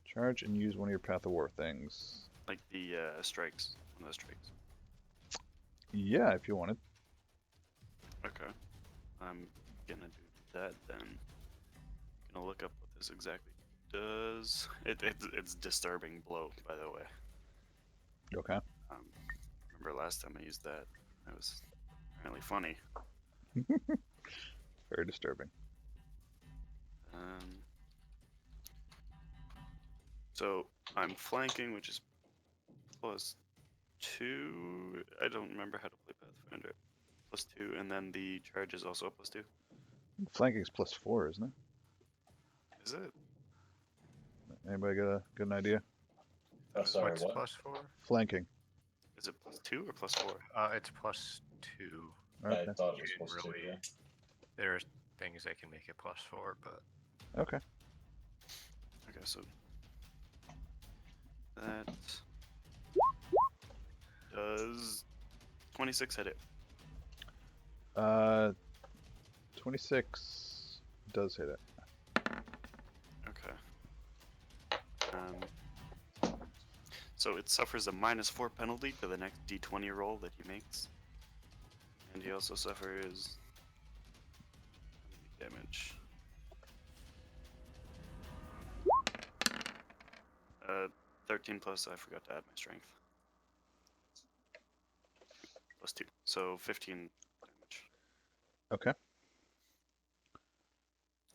Charge and use one of your Path of War things. Like the strikes, one of the strikes. Yeah, if you wanted. Okay. I'm gonna do that then. Gonna look up what this exactly does. It's disturbing blow, by the way. Okay. Remember last time I used that? That was apparently funny. Very disturbing. So I'm flanking, which is +2. I don't remember how to play Pathfinder. +2, and then the charge is also a +2. Flanking's +4, isn't it? Is it? Anybody got an idea? Oh, sorry, What's what? +4? Flanking. Is it +2 or +4? It's +2. Okay. I thought it was You supposed to. really- Yeah. There are things that can make it +4, but Okay. Okay, so that does 26 hit it. 26 does hit it. Okay. So it suffers a -4 penalty to the next d20 roll that he makes. And he also suffers damage. 13 plus, I forgot to add my strength. +2, so 15 damage. Okay.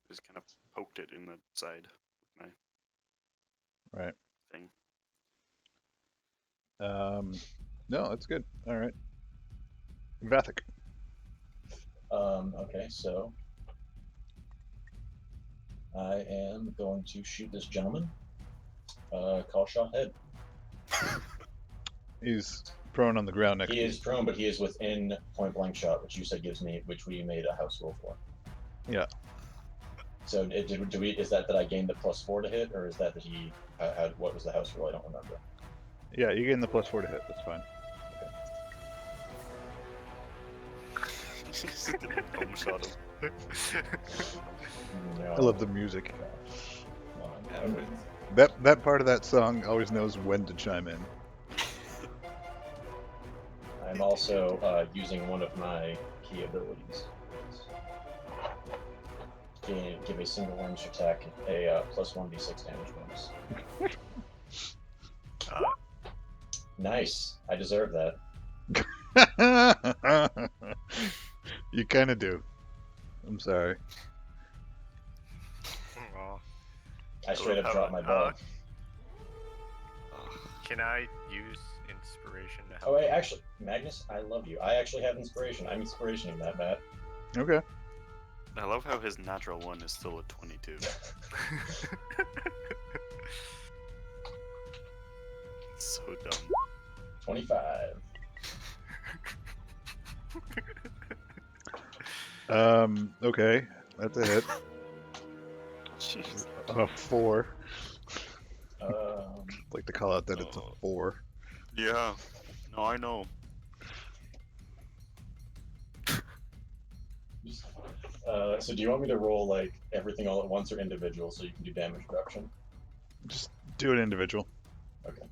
Just kind of poked it in the side with my Right. thing. No, that's good. All right. Vathic. Okay, so I am going to shoot this gentleman. Call shot head. He's prone on the ground next He to you. is prone, but he is within point blank shot, which you said gives me, which we made a house rule for. Yeah. So is that I gained the +4 to hit, or is that he had what was the house rule? I don't remember. Yeah, you gain the +4 to hit. That's fine. Home shot him. No. I love the music. I would- That part of that song always knows when to chime in. I'm also using one of my key abilities. Give a single range attack a +1d6 damage bonus. Nice. I deserve that. You kind of do. I'm sorry. Aw. I straight up dropped my ball. Can I use inspiration to help? Oh wait, actually, Magnus, I love you. I actually have inspiration. I'm inspirationing that, Matt. Okay. I love how his natural one is still a 22. So dumb. 25. Okay. That's a hit. Jeez. 4. Um, Like to call out that it's a 4. Yeah. No, I know. so do you want me to roll like everything all at once or individual so you can do damage reduction? Just do it individual. Okay.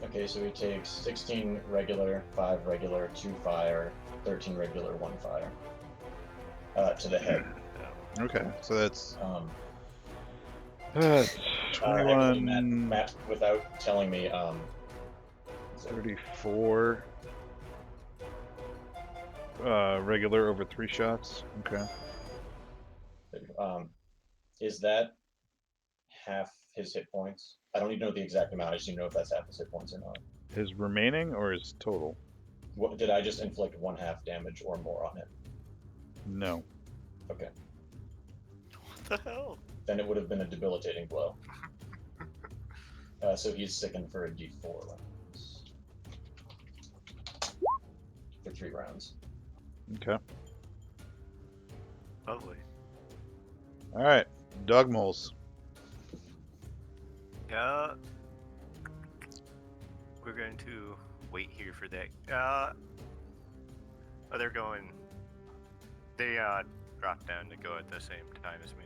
Okay, so he takes 16 regular, 5 regular, 2 fire, 13 regular, 1 fire. To the head. Okay, so that's Actually, 21, Matt, without telling me, 34. Regular over 3 shots. Okay. is that half his hit points? I don't even know the exact amount. I just need to know if that's half his hit points or not. His remaining or his total? What, did I just inflict 1/2 damage or more on him? No. Okay. What the hell? Then it would have been a debilitating blow. So he's sickened for a d4 rounds. For 3 rounds. Okay. Lovely. All right. Dog moles. Yeah. We're going to wait here for that. Oh, they're going. They dropped down to go at the same time as me,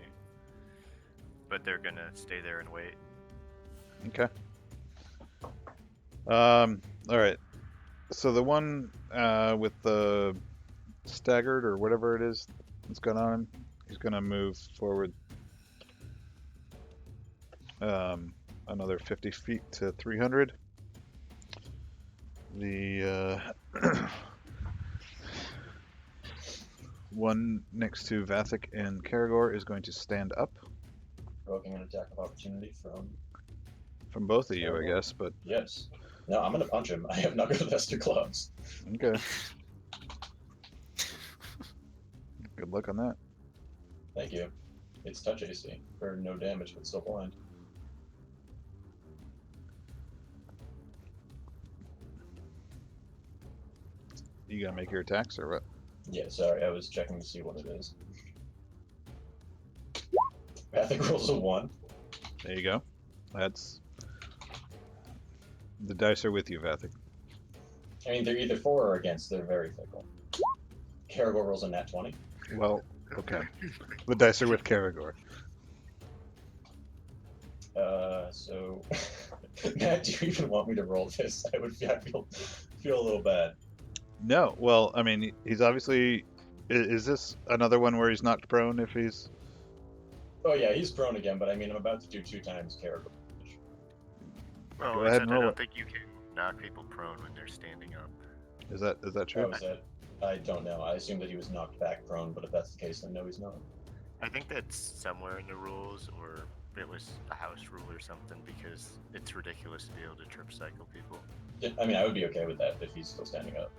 but they're gonna stay there and wait. Okay. All right. So the one with the staggered or whatever it is that's going on him, he's going to move forward another 50 feet to 300. The one next to Vathic and Karagor is going to stand up Provoking an attack of opportunity from both of you, I Karagor. guess, but Yes. No, I'm gonna punch him. I have Knuckleduster gloves. okay. Good luck on that. Thank you. It's touch AC for no damage, but still blind. You gotta make your attacks or what? Yeah, sorry, I was checking to see what it is. Vathic rolls a 1. There you go. That's the dice are with you, Vathic. I mean, they're either for or against. They're very fickle. Karagor rolls a nat 20. Well, okay. The dice are with Karagor. So Matt, do you even want me to roll this? I feel a little bad. No, well, I mean, he's obviously. Is this another one where he's knocked prone if he's. Oh yeah, he's prone again, but I mean, I'm about to do 2 times Karagor. Well, Go I ahead said and I roll don't it. think you can knock people prone when they're standing up. Is that true? How is that? I don't know. I assume that he was knocked back prone, but if that's the case, then no, he's not. I think that's somewhere in the rules, or it was a house rule or something, because it's ridiculous to be able to trip cycle people. Yeah, I mean, I would be okay with that if he's still standing up.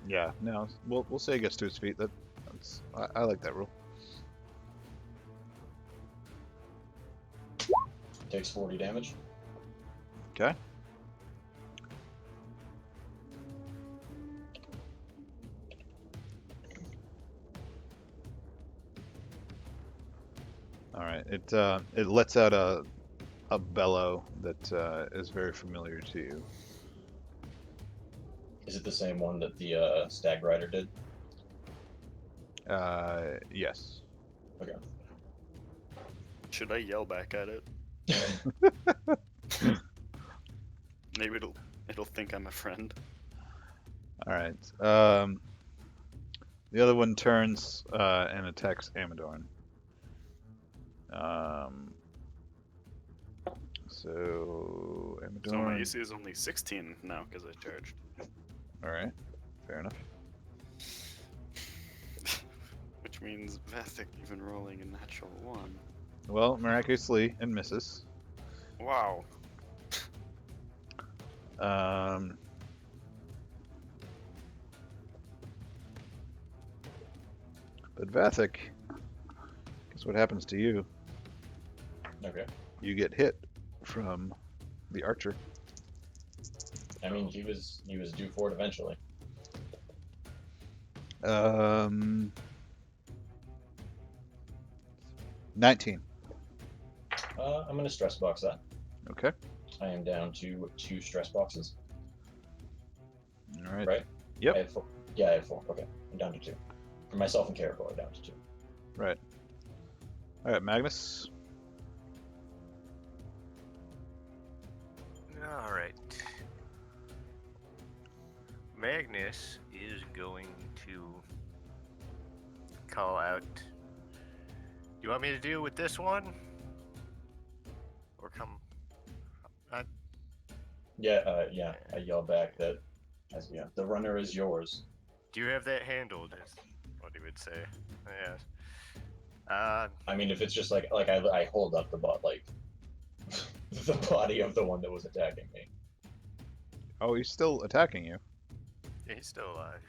Yeah. No, we'll say he gets to his feet. That's I like that rule. Takes 40 damage. Okay. All right. It lets out a bellow that is very familiar to you. Is it the same one that the Stag Rider did? Yes. Okay. Should I yell back at it? Maybe it'll think I'm a friend. All right. The other one turns and attacks Amadorn. So Amadorn. So my AC is only 16 now because I charged. All right. Fair enough. Which means Vathic even rolling a natural 1. Well, miraculously, and misses. Wow. But Vathic, guess what happens to you? Okay. You get hit from the archer. I mean, he was due for it eventually. 19. I'm gonna stress box that. Okay. I am down to 2 stress boxes. All right. Right? Yep. I had 4. Yeah, I had 4. Okay, I'm down to 2. For myself and Karagor, I'm down to 2. Right. All right, Magnus. All right. Magnus is going to call out. You want me to deal with this one? Or come? Yeah. I yell back that, the runner is yours. Do you have that handled? Is what he would say. Yes. I mean, if it's just like I hold up the the body of the one that was attacking me. Oh, he's still attacking you. Yeah, he's still alive.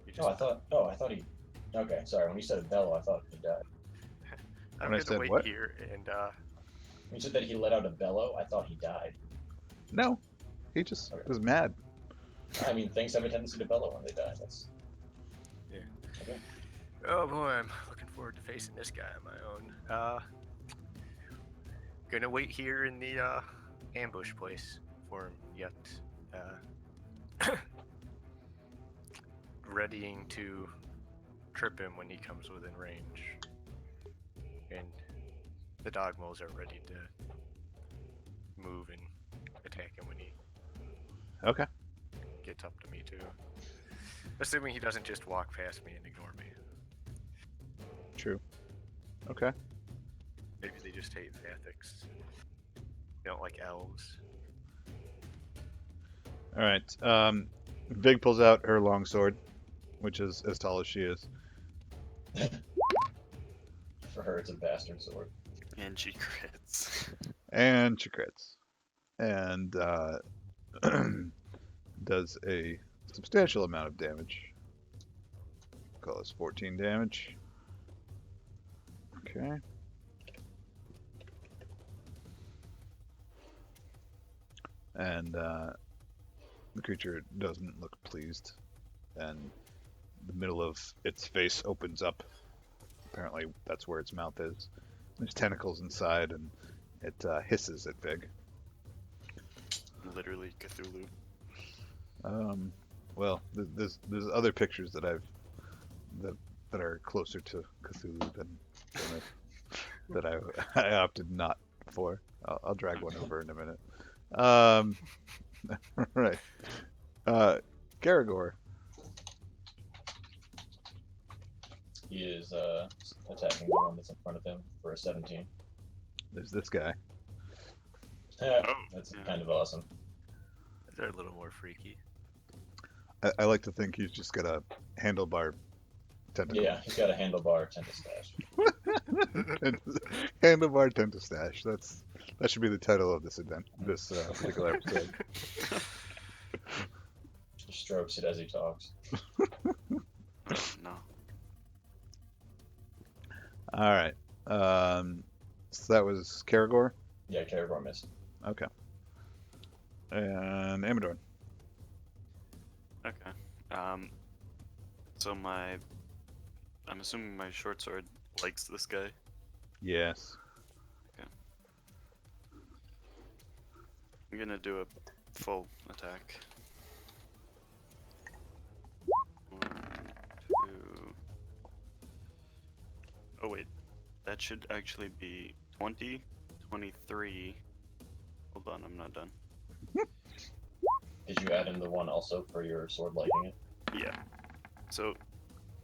You Oh, I thought he. Okay, sorry. When you said bellow, I thought he died. I'm When I gonna said wait what? here and When you said that he let out a bellow, I thought he died. No, he just Okay. was mad. I mean, things have a tendency to bellow when they die. That's. Yeah. Okay. oh boy, I'm looking forward to facing this guy on my own. Gonna wait here in the ambush place for him yet. Readying to trip him when he comes within range. And the dog moles are ready to move and attack him when he. Okay. gets up to me too. Assuming he doesn't just walk past me and ignore me. True. Okay. Maybe they just hate Vathics. They don't like elves. All right. Vig pulls out her longsword, which is as tall as she is. For her, it's a bastard sword. And she crits. And she crits. And does a substantial amount of damage. Call this 14 damage. Okay. And the creature doesn't look pleased. And the middle of its face opens up. Apparently that's where its mouth is. There's tentacles inside, and it hisses at Vig. Literally Cthulhu. Well, there's other pictures that that are closer to Cthulhu than it, that I opted not for. I'll drag one over in a minute. Right. Garagor. He is attacking the one that's in front of him for a 17. There's this guy. That's kind of awesome. They're a little more freaky. I like to think he's just got a handlebar tentacle. Yeah, he's got a handlebar tentastash. Handlebar tentastash. That should be the title of this event. This particular episode. He strokes it as he talks. No. All right. So that was Karagor. Yeah, Caragor missed. Okay. And Amador. Okay. So I'm assuming my short sword likes this guy. Yes. I'm gonna do a full attack. 1, 2. Oh wait, that should actually be 20, 23. Hold on, I'm not done. Did you add in the one also for your sword liking it? Yeah. So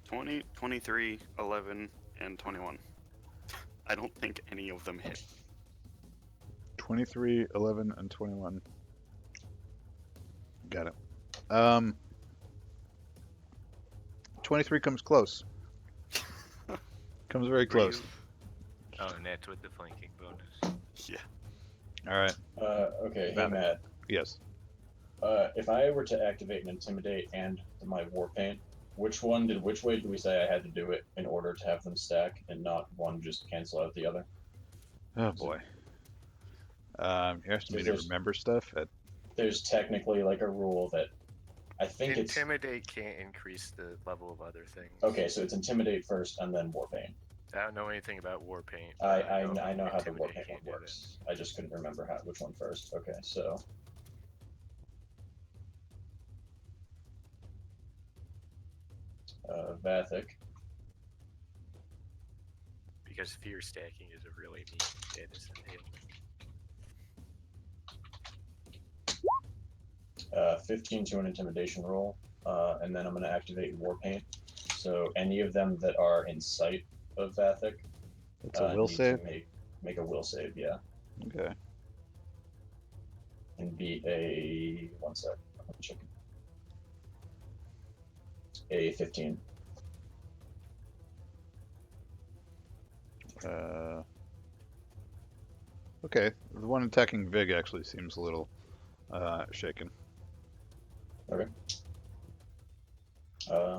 20, 23, 11, and 21. I don't think any of them hit. 23, 11, and 21. Got it. 23 comes close. Comes very close. Oh, and that's with the flanking bonus. Yeah. All right. Okay, hey Matt. Matt. Yes. If I were to activate an Intimidate and my War Paint, which way did we say I had to do it in order to have them stack and not one just cancel out the other? Oh boy. You asked me to There's- remember stuff. There's technically like a rule that I think it's Intimidate can't increase the level of other things. okay. So it's Intimidate first and then War Paint. I don't know anything about war paint. I know how the War Intimidate Paint can't one do works. I just couldn't remember which one first. Okay, so Vathic. Because fear stacking is a really neat status ailment. 15 to an Intimidation roll, and then I'm going to activate War Paint. So any of them that are in sight of Vathic, It's a will need save. to make a will save, yeah, Okay. and beat a a 15. Okay. The one attacking Vig actually seems a little shaken. Okay.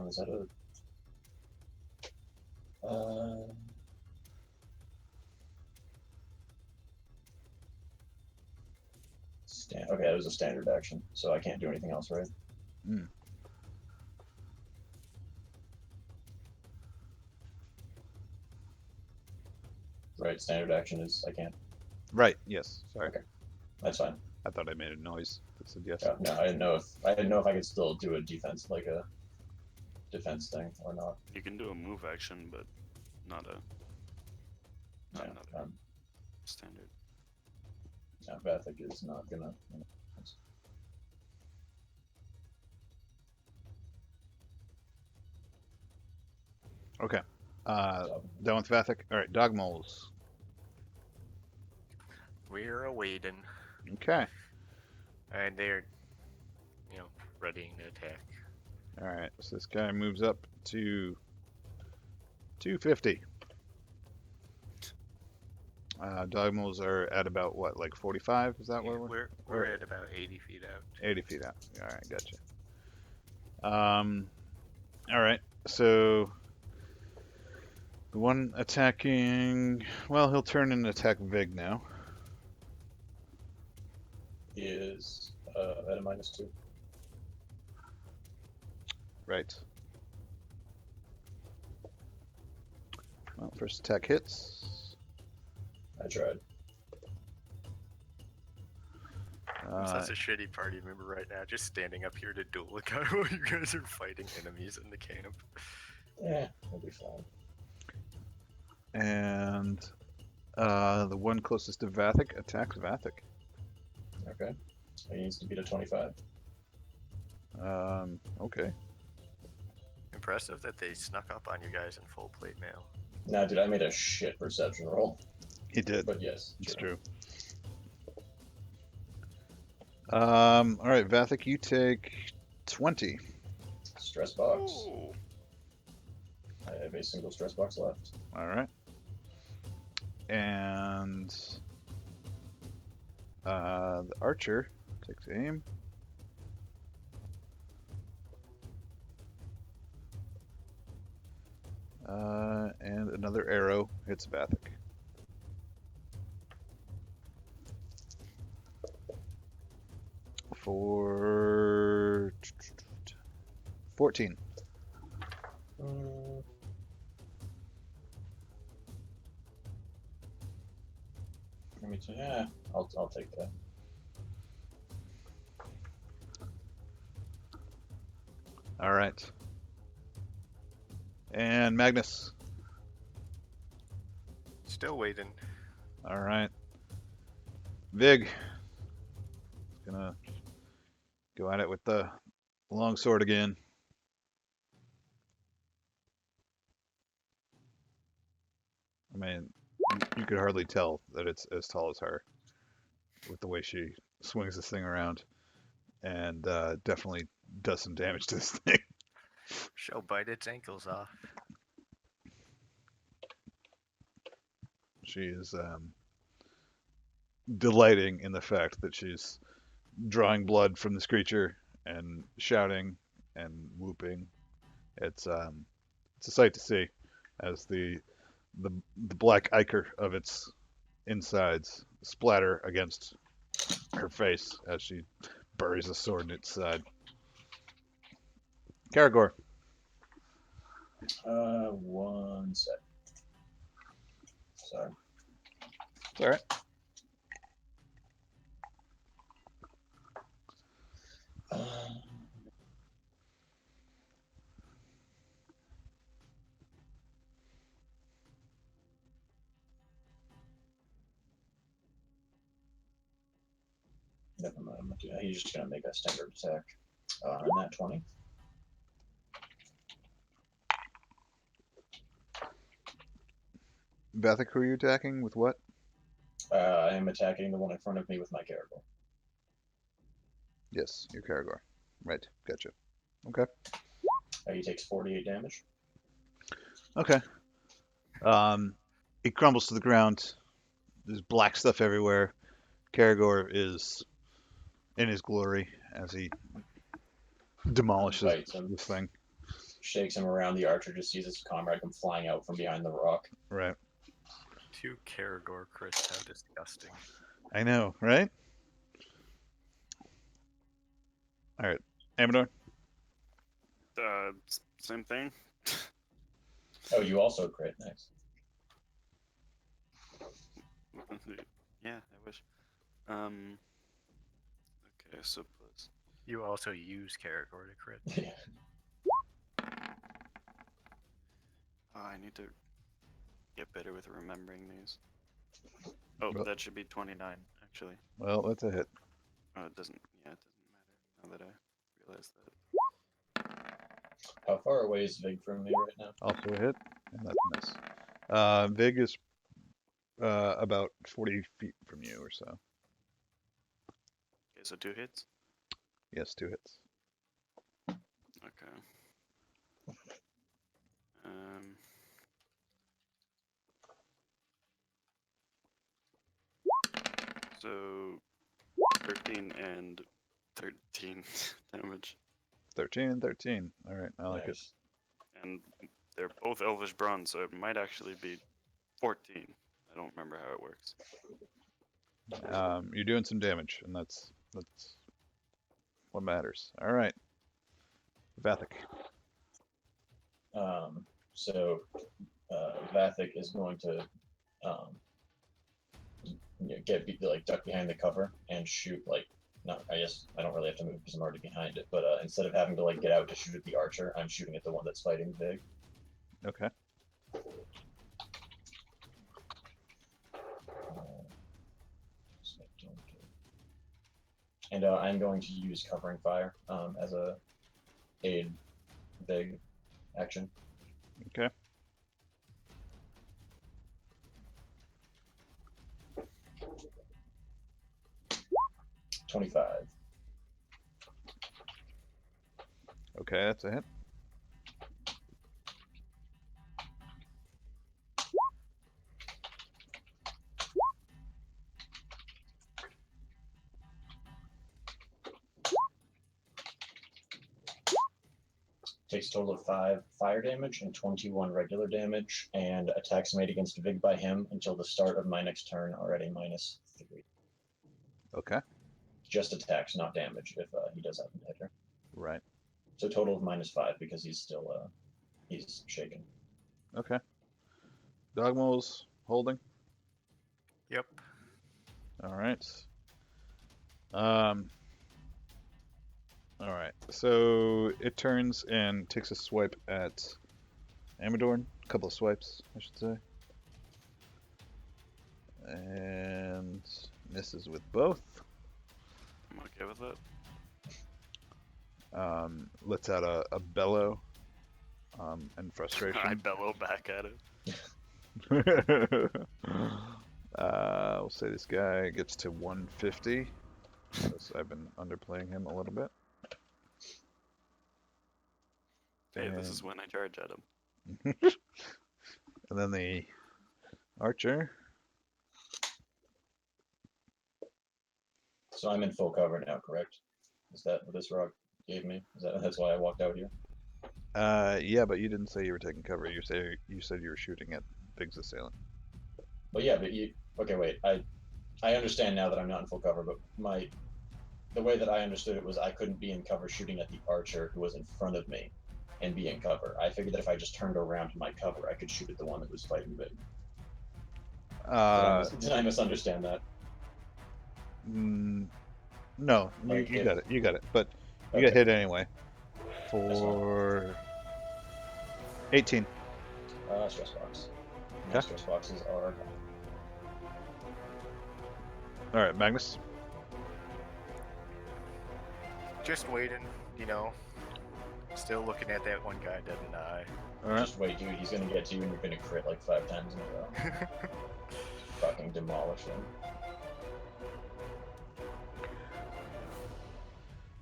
Is that a okay, that was a standard action, so I can't do anything else, right? Hmm. Right, standard action is I can't. Right. Yes. Sorry. Okay. That's fine. I thought I made a noise that said yes. Yeah, no, I didn't know if I could still do a defense defense thing or not. You can do a move action, but not Yeah, another standard. Vathic is not gonna. Okay. Dog. Done with Vathic. All right, dog moles. We're awaiting, Okay. and they're, readying to attack. All right. So this guy moves up to 250. Dog moles are at about what, like 45? Is that Yeah, where we're at about 80 feet out. 80 feet out. All right, gotcha. All right. So the one attacking, well, he'll turn and attack Vig now. He is at a -2. Right. Well, first attack hits. I tried. I'm such a shitty party member right now, just standing up here to duel a guy while you guys are fighting enemies in the camp. Yeah, we'll be fine. And the one closest to Vathic attacks Vathic. Okay. He needs to beat a 25. Okay. Impressive that they snuck up on you guys in full plate mail. Nah, dude, I made a shit perception roll. He did. But yes, It's true. All right, Vathic, you take 20. Stress box. Ooh. I have a single stress box left. All right. And the archer takes aim. And another arrow hits Vathic. For 14. Let me see. Yeah, I'll take that. All right. And Magnus. Still waiting. All right. Vig. Gonna go at it with the long sword again. I mean, you could hardly tell that it's as tall as her with the way she swings this thing around, and definitely does some damage to this thing. She'll bite its ankles off. She is delighting in the fact that she's drawing blood from this creature and shouting and whooping. It's a sight to see as the black ichor of its insides splatter against her face as she buries a sword in its side. Karagor. One sec. Sorry. It's all right. Never mind. He's just gonna make a standard attack. Nat 20. Vathic, who are you attacking with what? I am attacking the one in front of me with my Caragor. Yes, your Karagor. Right, gotcha. Okay. He takes 48 damage. Okay. He crumbles to the ground. There's black stuff everywhere. Karagor is in his glory as he demolishes Bites him. this thing. Shakes him around. The archer just sees his comrade come flying out from behind the rock. Right. 2 Karagor, Chris, how disgusting. I know, right? All right. Amador? Same thing. Oh, you also crit. Nice. Yeah, I wish. Okay, so plus. You also use Karagor to crit. Yeah. Oh, I need to get better with remembering these. Oh, Well- that should be 29, actually. Well, that's a hit. Oh, it doesn't. Yeah, it doesn't matter now that I realize that. How far away is Vig from me right now? Also a hit, and that's a miss. Vig is about 40 feet from you or so. Okay, so 2 hits. Yes, 2 hits. Okay. So 13 and 13 damage, 13 and 13. All right, I like it. Nice. and they're both Elvish bronze, so it might actually be 14. I don't remember how it works. You're doing some damage, and that's what matters. All right, Vathic. So Vathic is going to duck behind the cover and shoot not. I guess I don't really have to move because I'm already behind it. But instead of having to get out to shoot at the archer, I'm shooting at the one that's fighting Vig. Okay. And I'm going to use covering fire as a aid Vig action. Okay. $25. Okay, that's a hit. Takes a total of 5 fire damage and 21 regular damage, and attacks made against Vig by him until the start of my next turn are at a -3. Okay. Just attacks, not damage, if he does happen to hit her. Right. So total of -5 because he's still he's shaken. Okay. Dogmo's holding. Yep. All right. All right. So it turns and takes a swipe at Amadorn. A couple of swipes, I should say. And misses with both. I'm okay with it. Lets out a bellow and frustration. I bellow back at it. We'll say this guy gets to 150. Because I've been underplaying him a little bit. Hey, this is when I charge at him. And then the archer. So I'm in full cover now, correct? Is that what this rock gave me? That's why I walked out here? Yeah, but you didn't say you were taking cover. You said you were shooting at Vig's assailant. Well, yeah, but you. Okay, wait. I understand now that I'm not in full cover, but the way that I understood it was I couldn't be in cover shooting at the archer who was in front of me and be in cover. I figured that if I just turned around to my cover, I could shoot at the one that was fighting Vig. Did I misunderstand that? No, Like you if- got it. You got it. But you Okay. got hit anyway. That's For 18. Stress box. My Okay. stress boxes are gone. All right, Magnus. Just waiting, Still looking at that one guy dead in the eye. All right. Just wait, dude. He's gonna get to you, and you're gonna crit 5 times in a row. Fucking demolish him.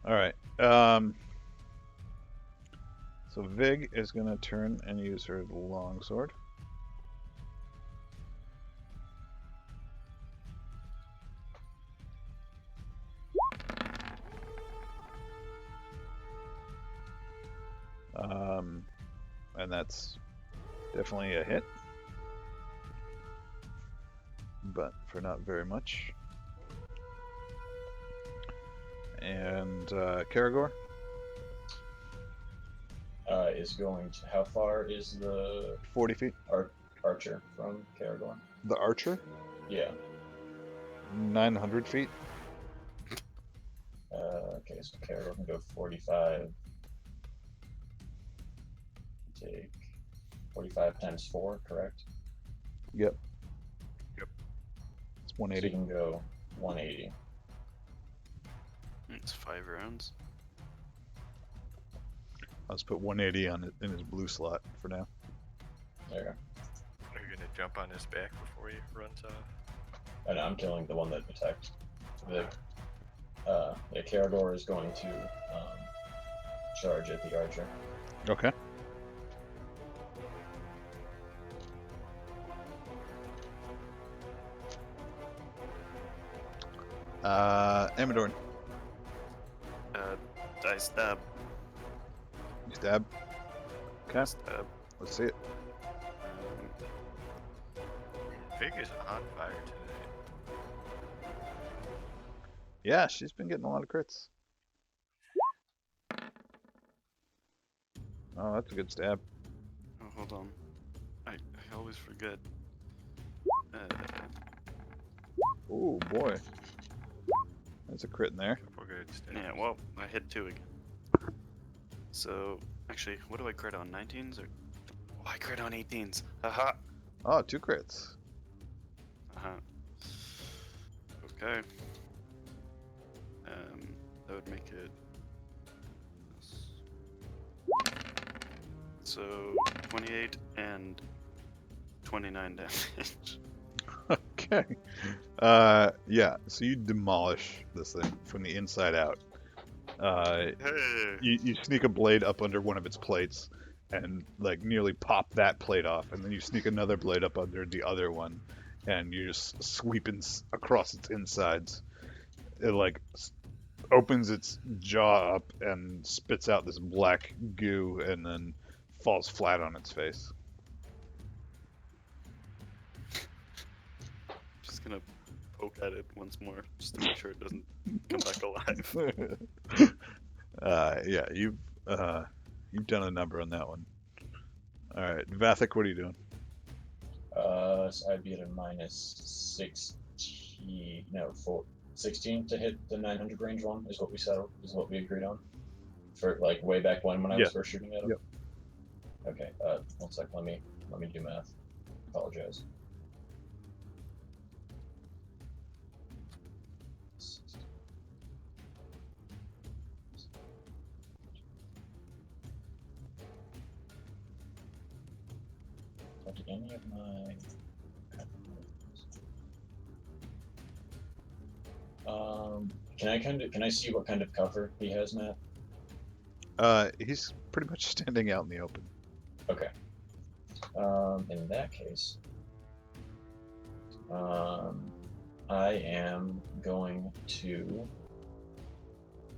All right. So Vig is gonna turn and use her longsword. And that's definitely a hit, but for not very much. And Karagor? Is going to. How far is the 40 feet. archer from Karagorn? The archer? Yeah. 900 feet. Okay, so Karagorn can go 45. Take 45 times 4, correct? Yep. Yep. It's So 180. you can go 180. It's 5 rounds. Let's put 180 on it in his blue slot for now. There you go. Are you gonna jump on his back before he runs off? And I'm killing the one that attacked. The Karador is going to charge at the archer. Okay. Amadorn, I stab. you stab. Okay, Stab. let's see it. Fig is on fire today. Yeah, she's been getting a lot of crits. Oh, that's a good stab. Oh, hold on. I always forget. Oh boy, that's a crit in there. Couple good stabs. Yeah, well, I hit 2 again. So, actually, what do I crit on? 19s or? Oh, I crit on 18s. Haha. Oh, 2 crits. Okay. That would make it. So 28 and 29 damage. Okay. Yeah. So you demolish this thing from the inside out. Hey. You sneak a blade up under one of its plates, and like nearly pop that plate off, and then you sneak another blade up under the other one, and you're just sweeping across its insides. It like opens its jaw up and spits out this black goo, and then falls flat on its face. Just gonna poke at it once more, just to make sure it doesn't come back alive. Yeah, you've done a number on that one. All right, Vathic, what are you doing? So I'd be at a minus 16, no, 16 to hit the 900 range one is what we settled, is what we agreed on. For like way back when I was first shooting at him. Yep. Okay, 1 sec, let me do math. Apologize. Did any of my can I see what kind of cover he has, Matt? He's pretty much standing out in the open. Okay. In that case, I am going to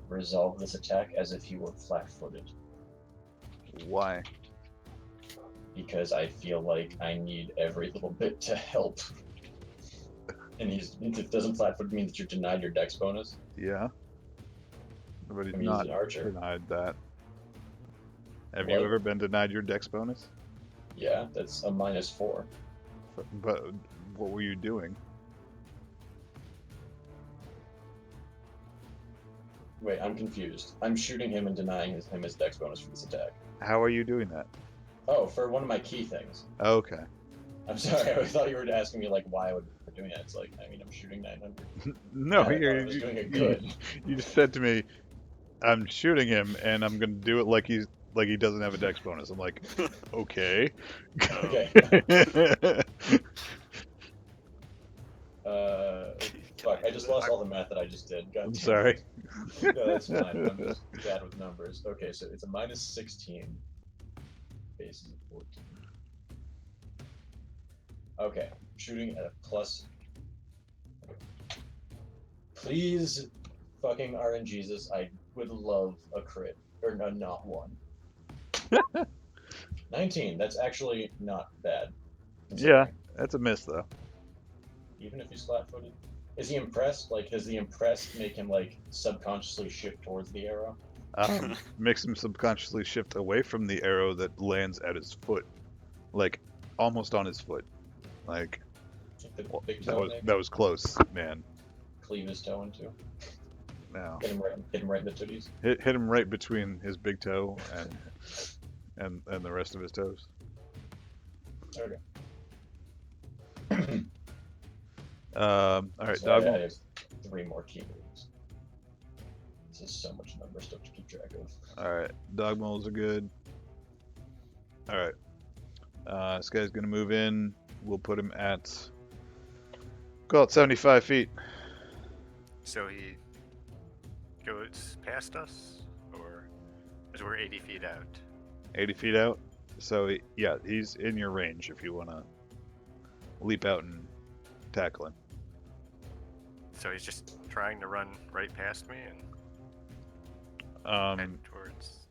resolve this attack as if he were flat-footed, Why? because I feel like I need every little bit to help. And it doesn't flat-footed mean that you're denied your dex bonus? Yeah. Nobody's I mean, he's not an archer. denied that. Have What? you ever been denied your dex bonus? Yeah, that's a -4. But what were you doing? Wait, I'm confused. I'm shooting him and denying him his dex bonus for this attack. How are you doing that? Oh, for one of my key things. Okay. I'm sorry, I thought you were asking me like why I would be doing that. It's like, I mean, I'm shooting 900. No, I thought I you was doing it good. you just said to me, I'm shooting him and I'm gonna do it like he doesn't have a dex bonus. I'm like, okay. Okay. Fuck, I just lost all the math that I just did. God I'm damn it. sorry. No, that's fine. I'm just bad with numbers. Okay, so it's a -16. Bases of 14. Okay, shooting at a plus. Please, fucking RNGesus, I would love a crit. Or no, not one. 19, that's actually not bad. Yeah, that's a miss though. Even if he's flat-footed. Is he impressed? Like, does the impressed make him, like, subconsciously shift towards the arrow? Makes him subconsciously shift away from the arrow that lands at his foot, like almost on his foot. Like Like the big toe, maybe? that was close, man. Cleave his toe into. No, Hit him right in the tooties. hit him right between his big toe and the rest of his toes. Okay. All right, So dog. I have 3 more key moves. This is so much number stuff to keep track of. All right, dog moles are good. All right, this guy's gonna move in. We'll put him at call it 75 feet. So he goes past us, or because we're 80 feet out. 80 feet out. So yeah, he's in your range if you want to leap out and tackle him. So he's just trying to run right past me and head towards.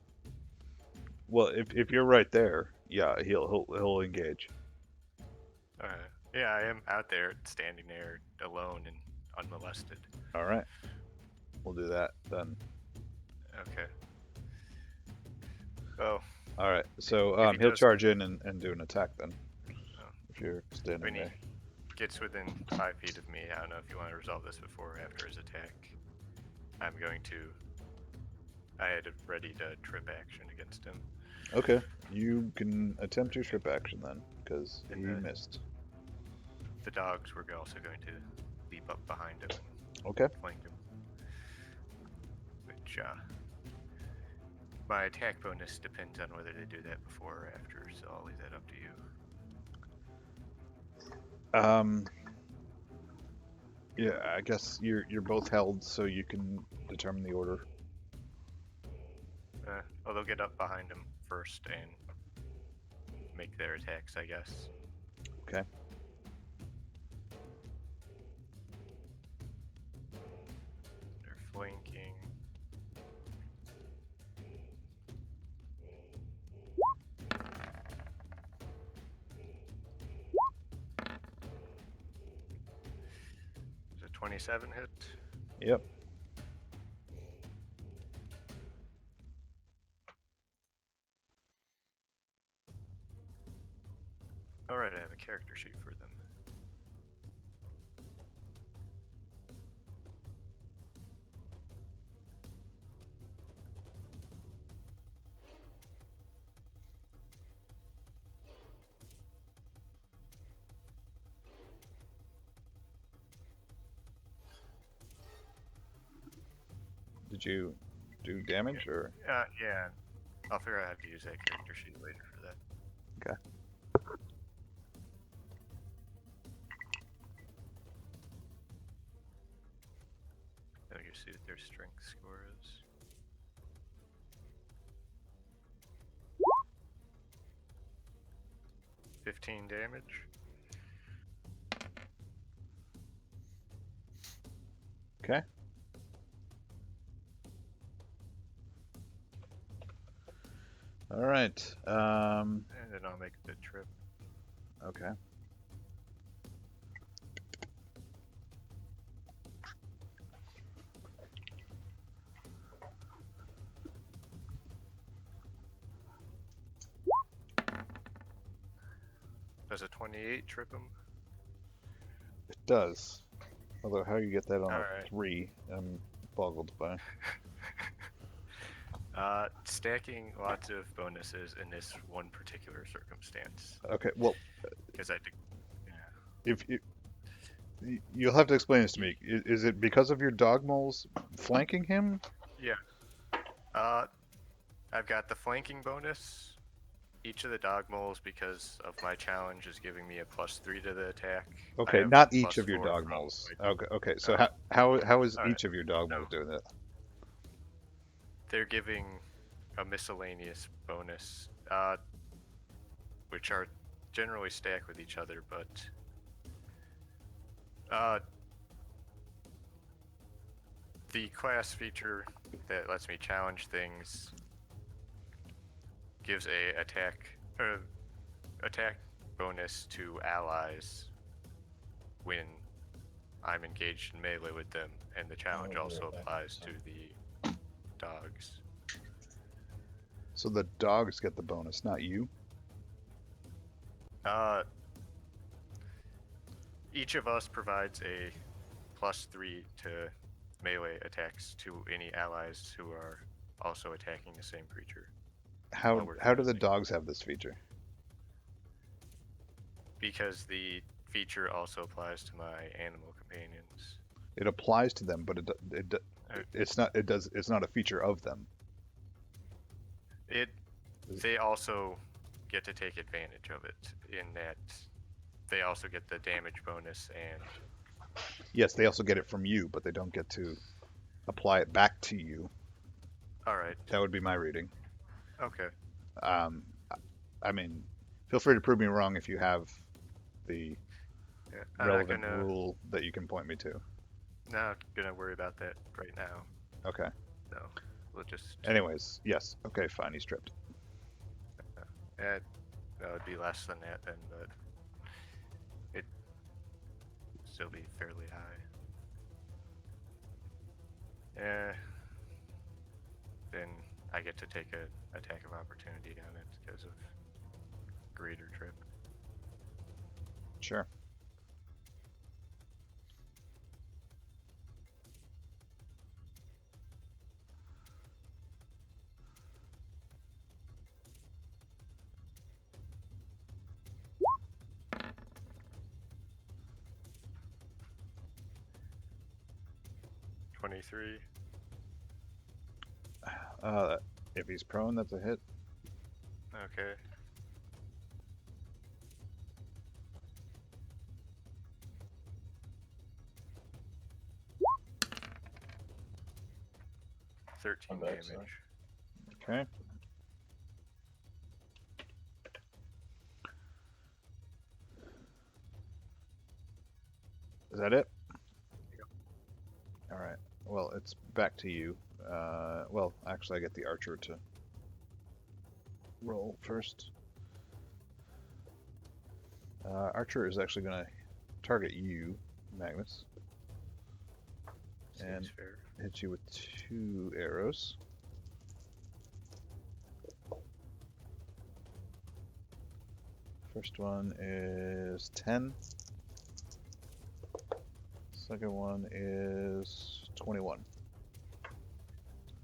Well, if you're right there, yeah, he'll engage. Yeah, I am out there, standing there alone and unmolested. All right, we'll do that then. Okay. Oh, All right, so If he he'll does- charge in and do an attack then. Oh. If you're standing when he there. gets within 5 feet of me, I don't know if you want to resolve this before or after his attack. I'm going to. I had a ready to trip action against him. Okay, you can attempt your trip action then, because he And, missed. The dogs were also going to leap up behind him Okay. and flank him. Which, my attack bonus depends on whether they do that before or after, so I'll leave that up to you. Yeah, I guess you're both held, so you can determine the order. Well, they'll get up behind him first and make their attacks, I guess. Okay. They're flanking. Is a 27 hit? Yep. Alright, I have a character sheet for them. Did you do damage or? Yeah. I'll figure out how to use that character sheet later for that. Okay. Let me see what their strength score is. $15 damage. Okay. All right. And then I'll make the trip. Okay. Does a 28 trip him? It does. Although how you get that on a Alright. 3, I'm boggled by. Stacking lots of bonuses in this one particular circumstance. Okay. Well, Because I did. if you'll have to explain this to me. Is it because of your dog moles flanking him? I've got the flanking bonus. Each of the dog moles, because of my challenge, is giving me a +3 to the attack. I Okay, have not each of your +4 dog from moles. my- Okay. Okay. So No. how is Alright. each of your dog moles No. doing that? They're giving a miscellaneous bonus, which are generally stacked with each other, but the class feature that lets me challenge things gives a attack bonus to allies when I'm engaged in melee with them, and the challenge Oh, also yeah, applies so- to the dogs. So the dogs get the bonus, not you. Each of us provides a +3 to melee attacks to any allies who are also attacking the same creature. How Well, we're how do the fusing. dogs have this feature? Because the feature also applies to my animal companions. It applies to them, but It's not. It does. It's not a feature of them. They also get to take advantage of it in that they also get the damage bonus and Yes, they also get it from you, but they don't get to apply it back to you. all right. That would be my reading. Okay. Um, I mean, feel free to prove me wrong if you have the Yeah, I'm relevant not gonna rule that you can point me to. not gonna worry about that right now. Okay. No. We'll just Anyways, yes. Okay, fine. He's tripped. that would be less than that then, but it still be fairly high. Yeah. Then I get to take a attack of opportunity on it because of greater trip. Sure. $23. If he's prone, that's a hit. Okay. I'm 13 back, damage. sorry. Okay. Is that it? Yep. All right. Well, it's back to you. Well, actually, I get the archer to roll first. Archer is actually going to target you, Magnus, and Seems fair. hit you with 2 arrows. First one is 10. Second one is 21.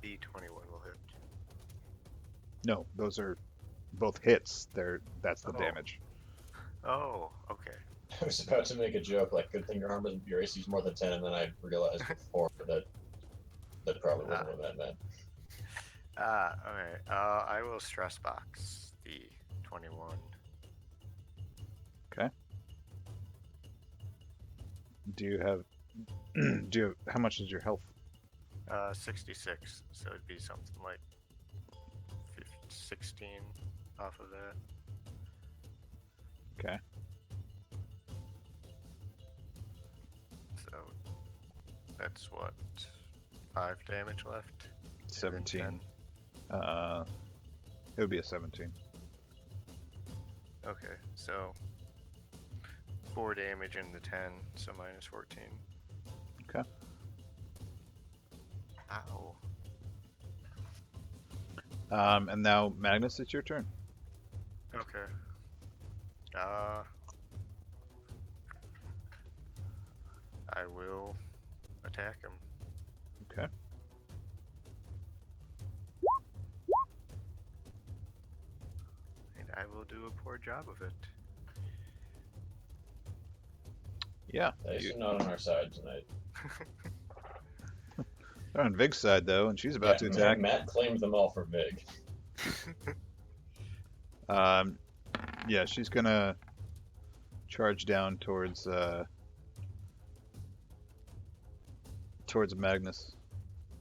B21 will hit. No, those are both hits. That's the Oh. damage. Oh, okay. I was about to make a joke like, good thing your AC's more than 10, and then I realized before that probably wasn't what that meant. Okay. I will stress box the 21. Do you have how much is your health? 66, so it'd be something like 16 off of that. Okay. So that's what, 5 damage left? And then 17. It would be a 17. Okay, so 4 damage in the 10, so minus 14. Okay. Ow. And now Magnus, it's your turn. Okay. I will attack him. Okay. And I will do a poor job of it. Yeah. Dice are not on our side tonight. They're on Vig's side though, and she's about to attack. Matt claimed them all for Vig. Yeah, she's gonna charge down towards Magnus,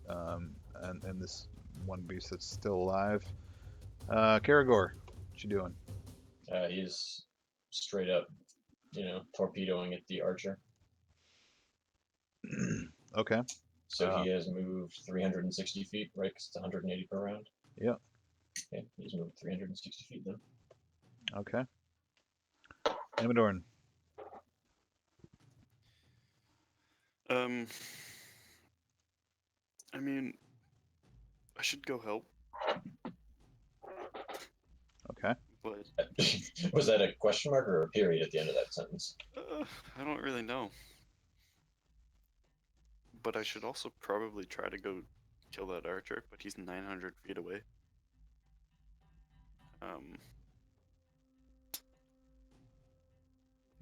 and this one beast that's still alive. Karagor, what you doing? He's straight up, torpedoing at the archer. Okay. So he has moved 360 feet, right? 'Cause it's 180 per round. Yep. Okay, he's moved 360 feet then. Okay. Amadorn. I mean, I should go help, Okay. but Was that a question mark or a period at the end of that sentence? I don't really know. But I should also probably try to go kill that archer, but he's 900 feet away.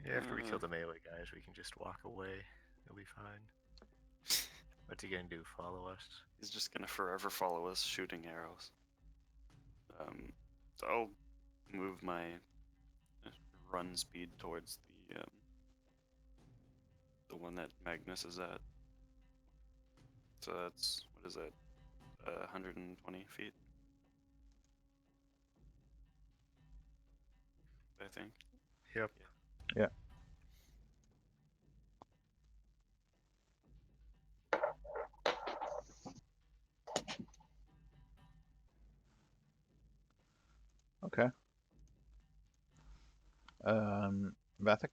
Yeah, after we kill the melee guys, we can just walk away. It'll be fine. What's he gonna do? Follow us? He's just gonna forever follow us, shooting arrows. So I'll move my run speed towards the one that Magnus is at. So that's, what is that? 120 feet, I think. Yep. Yeah. Okay. Vathic?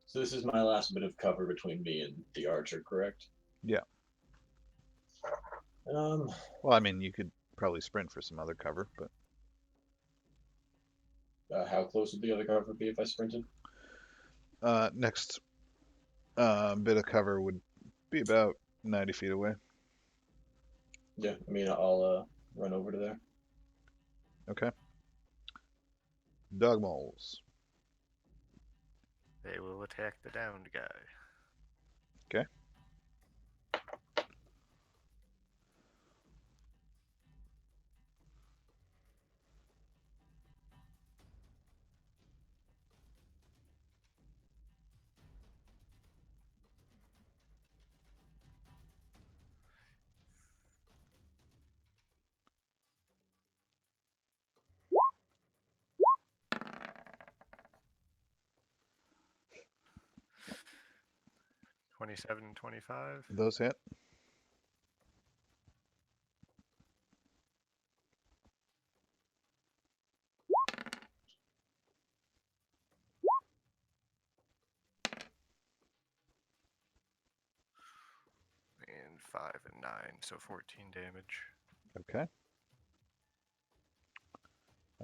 So this is my last bit of cover between me and the archer, correct? Yeah. Um, Well, I mean, you could probably sprint for some other cover, but how close would the other cover be if I sprinted? next bit of cover would be about 90 feet away. Yeah, I mean, I'll run over to there. Okay. Dog moles. They will attack the downed guy. Okay. $27, $25. Those hit. And 5 and 9, so 14 damage. Okay.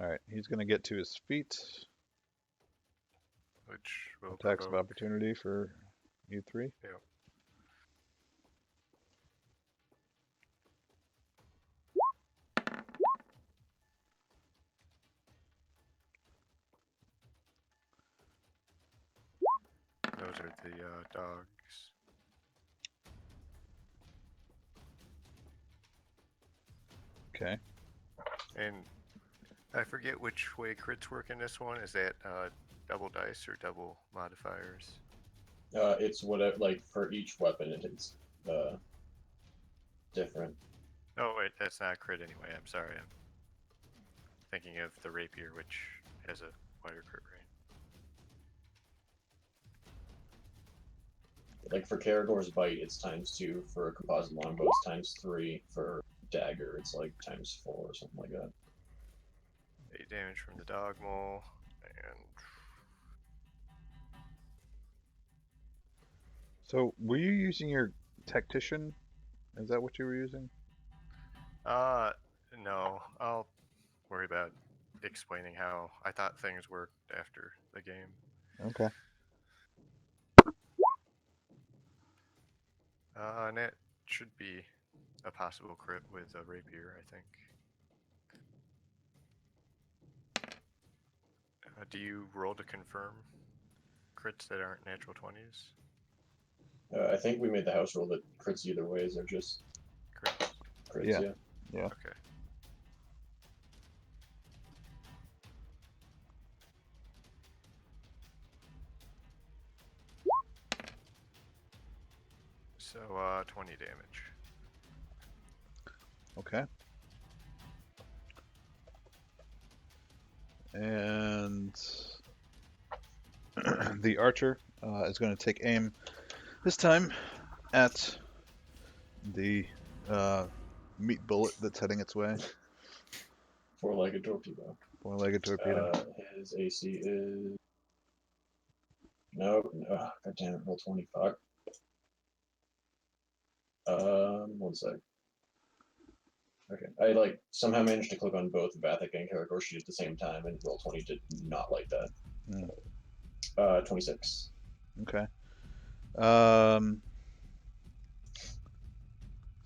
All right. He's going to get to his feet. Which will Attacks of provoke. opportunity for you three. Yep. Those are the dogs. Okay. And I forget which way crits work in this one. Is that double dice or double modifiers? It's whatever, like, for each weapon, it's different. Oh, wait, that's not crit anyway. I'm sorry. I'm thinking of the rapier, which has a wider crit range. Like, for Karagor's Bite, it's ×2. For a composite longbow, it's ×3. For dagger, it's like ×4 or something like that. 8 damage from the dog mole, and So, were you using your tactician? Is that what you were using? no, I'll worry about explaining how I thought things worked after the game. Okay. And it should be a possible crit with a rapier, I think. Do you roll to confirm crits that aren't natural 20s? I think we made the house rule that crits either ways are just Crits. crits, Yeah. yeah. Yeah. Okay. So, 20 damage. Okay. And the archer is going to take aim this time at the meat bullet that's heading its way. Four-legged torpedo. Four-legged torpedo. His AC is... No, God damn it, roll 25. 1 sec. Okay, I somehow managed to click on both Vathic and Karagor Sheet at the same time, and roll 20 did not like that. 26. Okay.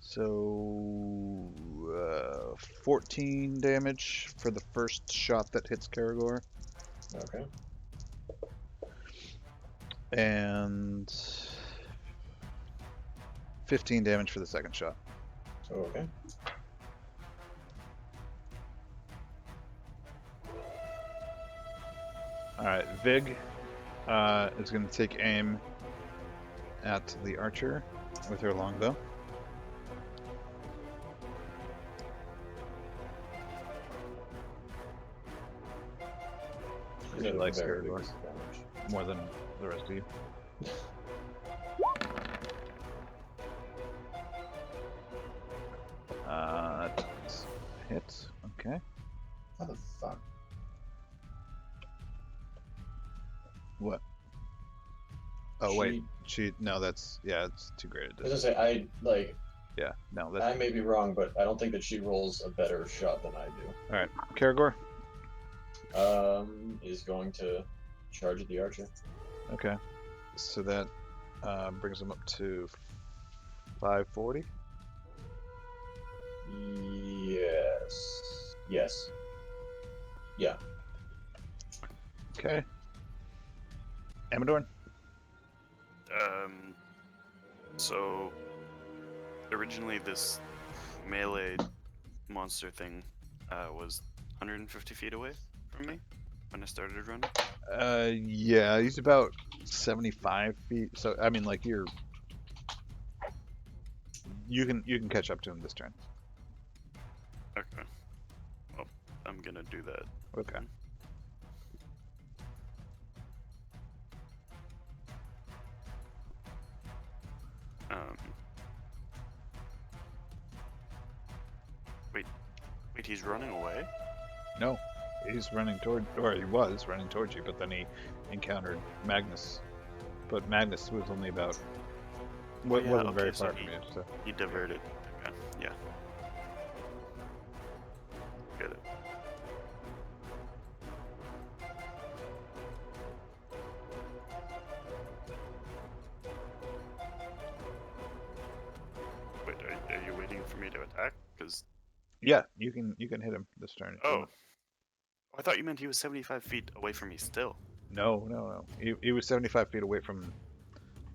So 14 damage for the first shot that hits Karagor. Okay. And 15 damage for the second shot. Okay. All right, Vig is going to take aim at the archer with her longbow. She's She at a likes very big Karagor disadvantage. more than the rest of you. That's a hit. Okay. How the fuck? What? Oh wait, no, that's it's too great a I was distance. gonna say Yeah, no, that's I may be wrong, but I don't think that she rolls a better shot than I do. all right. Karagor. Is going to charge at the archer. Okay, so that brings him up to 540. Yes. Yes. Yeah. Okay. Amadorn. So originally this melee monster thing was 150 feet away from me when I started running. Yeah, he's about 75 feet. So I mean, like you can catch up to him this turn. Okay. Well, I'm gonna do that. Okay. Wait, he's running away? No, he's running toward, or he was running towards you, but then he encountered Magnus. But Magnus was only about, wasn't very so far from you, so. he diverted. Okay, yeah. Get it. Wait, are you waiting for me to attack? Because Yeah, you can hit him this turn. if you oh, want. I thought you meant he was 75 feet away from me still. No. He was 75 feet away from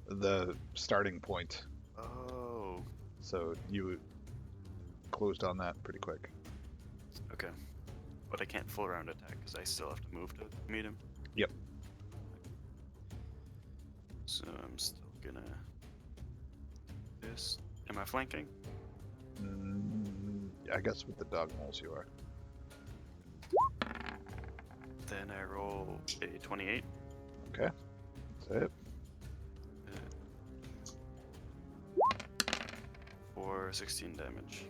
the starting point, Oh, so you closed on that pretty quick. okay. But I can't full round attack because I still have to move to meet him. Yep. So I'm still gonna do this. Am I flanking? I guess with the dog moles you are. Then I roll a 28. Okay, that's it. For 16 damage.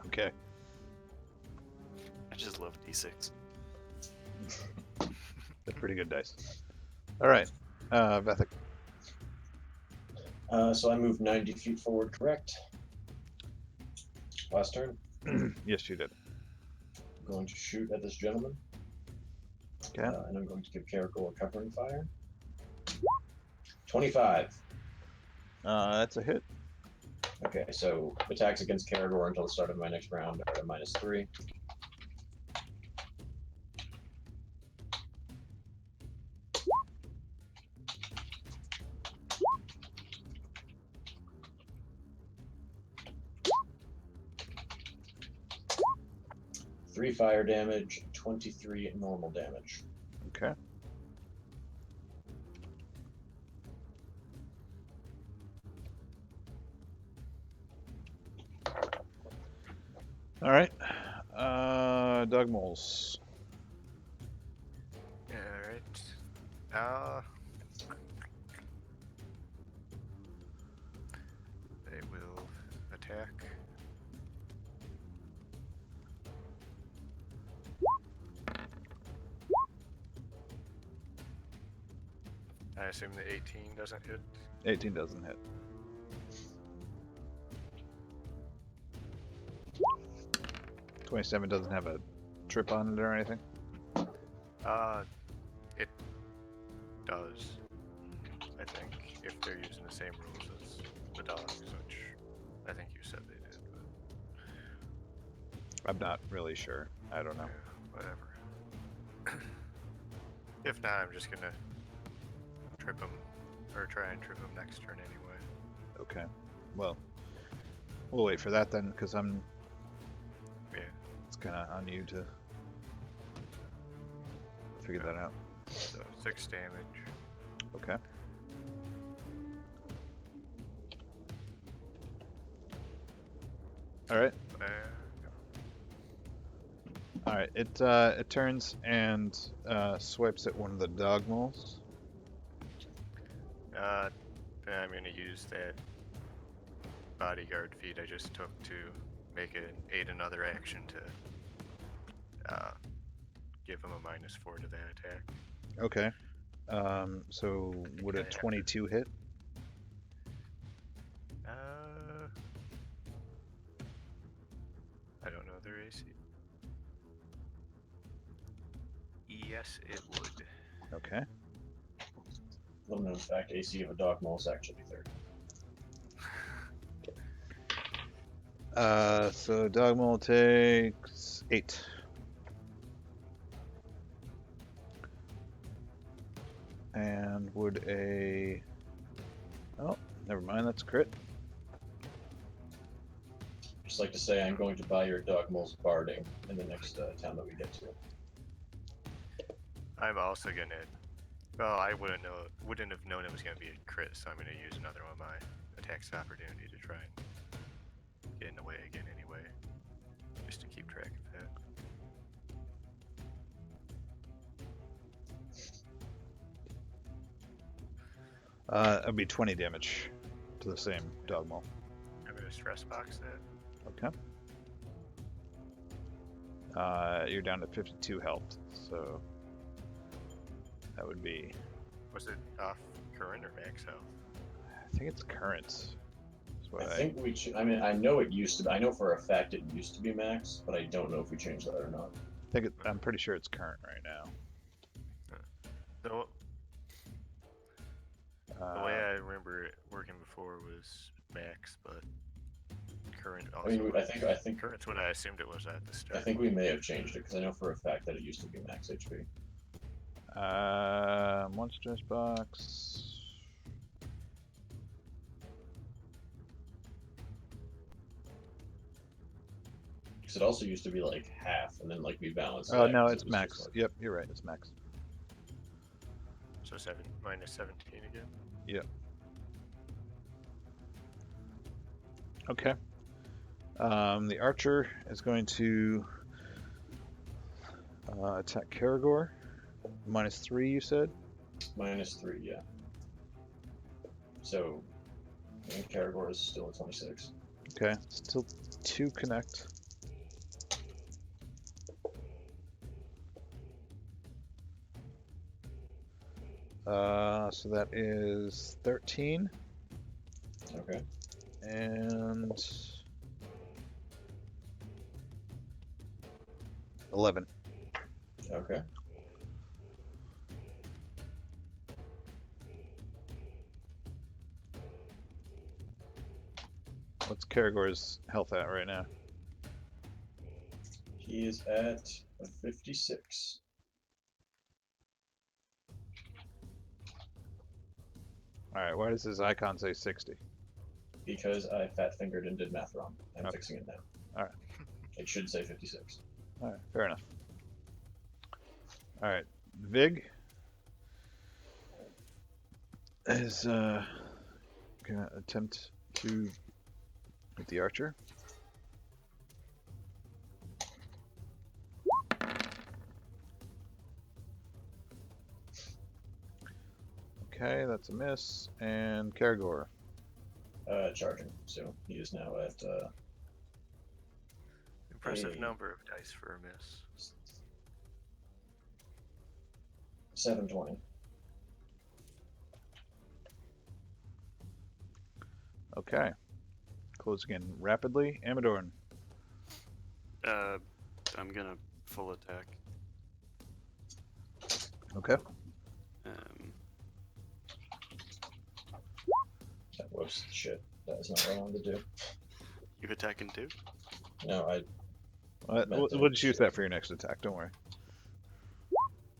Okay. I just love D6. They're pretty good dice. All right, Vethic. So I moved 90 feet forward, correct? Last turn. Yes, you did. I'm going to shoot at this gentleman. Okay. And I'm going to give Karagor covering fire. 25. That's a hit. Okay, so attacks against Karagor until the start of my next round are at -3. Three fire damage, 23 normal damage. Okay. All right. Doug Moles. Alright. They will attack. I assume the 18 doesn't hit. 18 doesn't hit. $27 doesn't have a trip on it or anything. It does. I think if they're using the same rules as the dogs, which I think you said they did, but I'm not really sure. I don't know. yeah, whatever. If not, I'm just gonna trip him or try and trip him next turn anyway. Okay. Well, we'll wait for that then, because Yeah. it's kind of on you to figure that out. So 6 damage. Okay. All right. All right. It turns and swipes at one of the dog moles. Then I'm gonna use that bodyguard feat I just took to make it aid another action to give him a -4 to that attack. Okay. So would a Okay. 22 hit? I don't know their AC. Yes, it would. Okay. Little known fact, AC of a dog mole is actually 30. So dog mole takes 8. And would a... Oh, never mind, that's a crit. Just like to say, I'm going to buy your dog mole's barding in the next town that we get to. I'm also gonna. Well, I wouldn't have known it was gonna be a crit, so I'm gonna use another one of my attacks of opportunity to try and get in the way again anyway, just to keep track of that. That'd be 20 damage to the same dog mole. I'm gonna stress box that. Okay. You're down to 52 health, so that would be... Was it off current or max health? I think it's current. Is what I think we I mean, I know it used to be, I know for a fact it used to be max, but I don't know if we changed that or not. I'm pretty sure it's current right now. The way I remember it working before was max, but current also. I mean, I think current's what I assumed it was at the start. I think we may have changed it because I know for a fact that it used to be max HP. Monsters box. Because it also used to be like half, and then like we balanced. Oh that no, 'cause it's it was max. just, like- Yep, you're right. It's max. So -17 again. Yep. Okay. The archer is going to attack Karagor. -3, you said? -3, yeah. So, I think Karagor is still at 26. Okay, still 2 connect. So that is 13 Okay. and 11. Okay. What's Karagor's health at right now? He is at a 56. Alright, why does his icon say 60? Because I fat fingered and did math wrong. I'm Okay. fixing it now. Alright. It should say 56. Alright, fair enough. Alright, Vig is gonna attempt to hit the archer. Okay, that's a miss. And Karagor. Charging. So he is now at Impressive Hey. number of dice for a miss. 720. Okay. Closing in rapidly. Amadorn. I'm gonna full attack. Okay. Whoops, shit. That is not what I wanted to do. You attacking too? No, I. We'll just use that for your next attack, don't worry.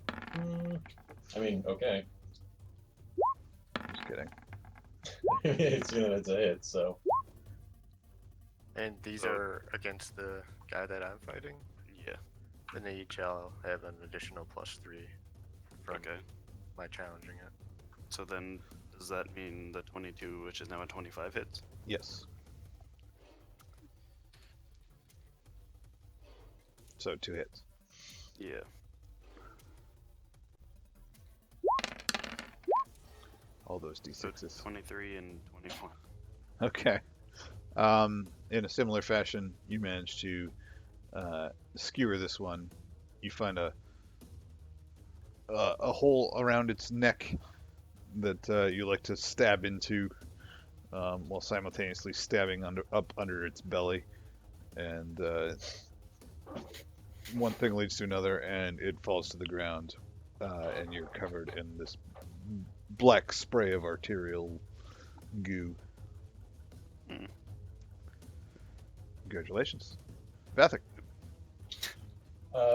I mean, okay. kidding. It's a hit, so And these So- are against the guy that I'm fighting. Yeah. Then they each have an additional +3 from Okay. my challenging it. So then, does that mean the 22, which is now a 25, hits? Yes. So 2 hits. Yeah. All those So d6s. 23 and 21. Okay. In a similar fashion, you manage to skewer this one. You find a hole around its neck that you like to stab into, while simultaneously stabbing up under its belly, and one thing leads to another, and it falls to the ground, and you're covered in this black spray of arterial goo. Hmm. Congratulations, Vathic.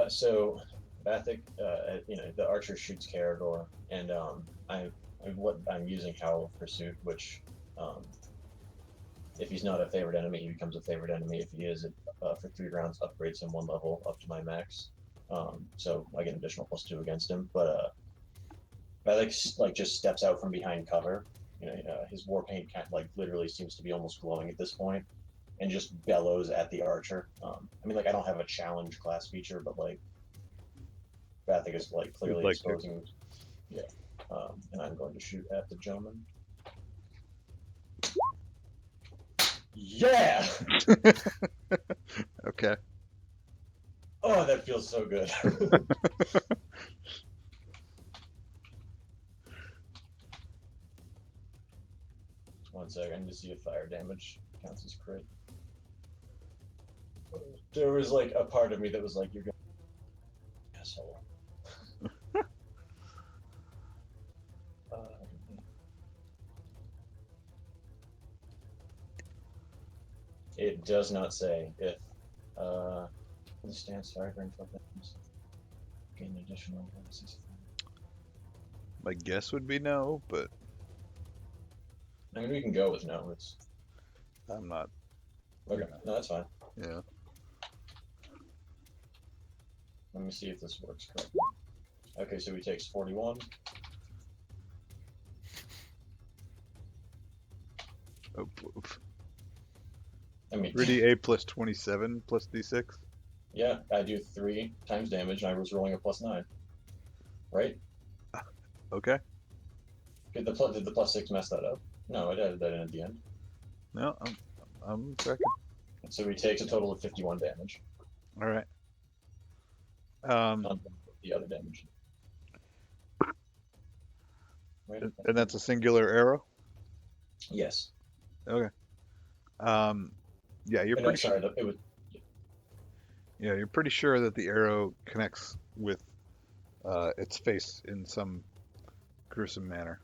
So Bathic, the archer shoots Caragor, and I'm using Howl of Pursuit, which, if he's not a favorite enemy, he becomes a favorite enemy. If he is, for 3 rounds, upgrades him 1 level up to my max. So I get an additional +2 against him. But Bathic just steps out from behind cover. His war paint literally seems to be almost glowing at this point, and just bellows at the archer. I don't have a challenge class feature, but Bathic is clearly like to. exposing. Yeah. And I'm going to shoot at the gentleman. Yeah! Okay. Oh, that feels so good. 1 second, I need to see if fire damage counts as crit. There was a part of me that was like, you're going asshole. It does not say if the stance fire during 12 seconds gain additional 65. My guess would be no, but We can go with no. It's I'm not. okay. No, that's fine. Yeah. Let me see if this works correctly. Okay, so he takes 41. Oh, I mean, 3d8 plus 27 plus d6. yeah, I do 3 times damage, and I was rolling a +9. Right? Okay. Did the +6 mess that up? No, I added that in at the end. No, I'm tracking. So he takes a total of 51 damage All right. on the other damage. Right? And that's a singular arrow. Yes. Okay. Yeah, you're No, pretty sorry, sure. it was. Yeah, you're pretty sure that the arrow connects with its face in some gruesome manner,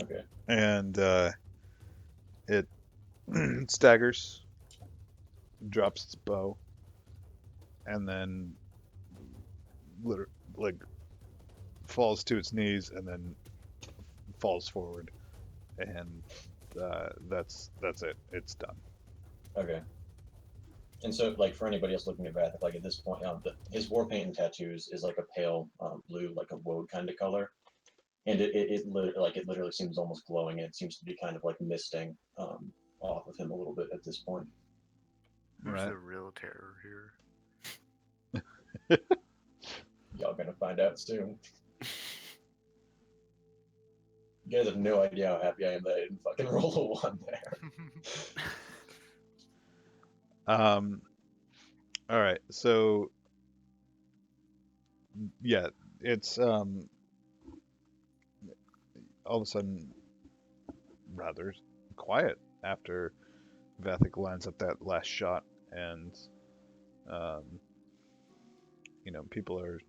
Okay. and it staggers, drops its bow, and then falls to its knees, and then falls forward, and that's it. It's done. Okay. And so, for anybody else looking at Vathic, at this point, his war paint and tattoos is a pale blue, like a woad kind of color, and it literally seems almost glowing. It seems to be kind of misting off of him a little bit at this point. Who's Right. the real terror here? Y'all gonna find out soon. You guys have no idea how happy I am that I didn't fucking roll a 1 there. All right. So yeah, it's all of a sudden rather quiet after Vathic lines up that last shot, and people are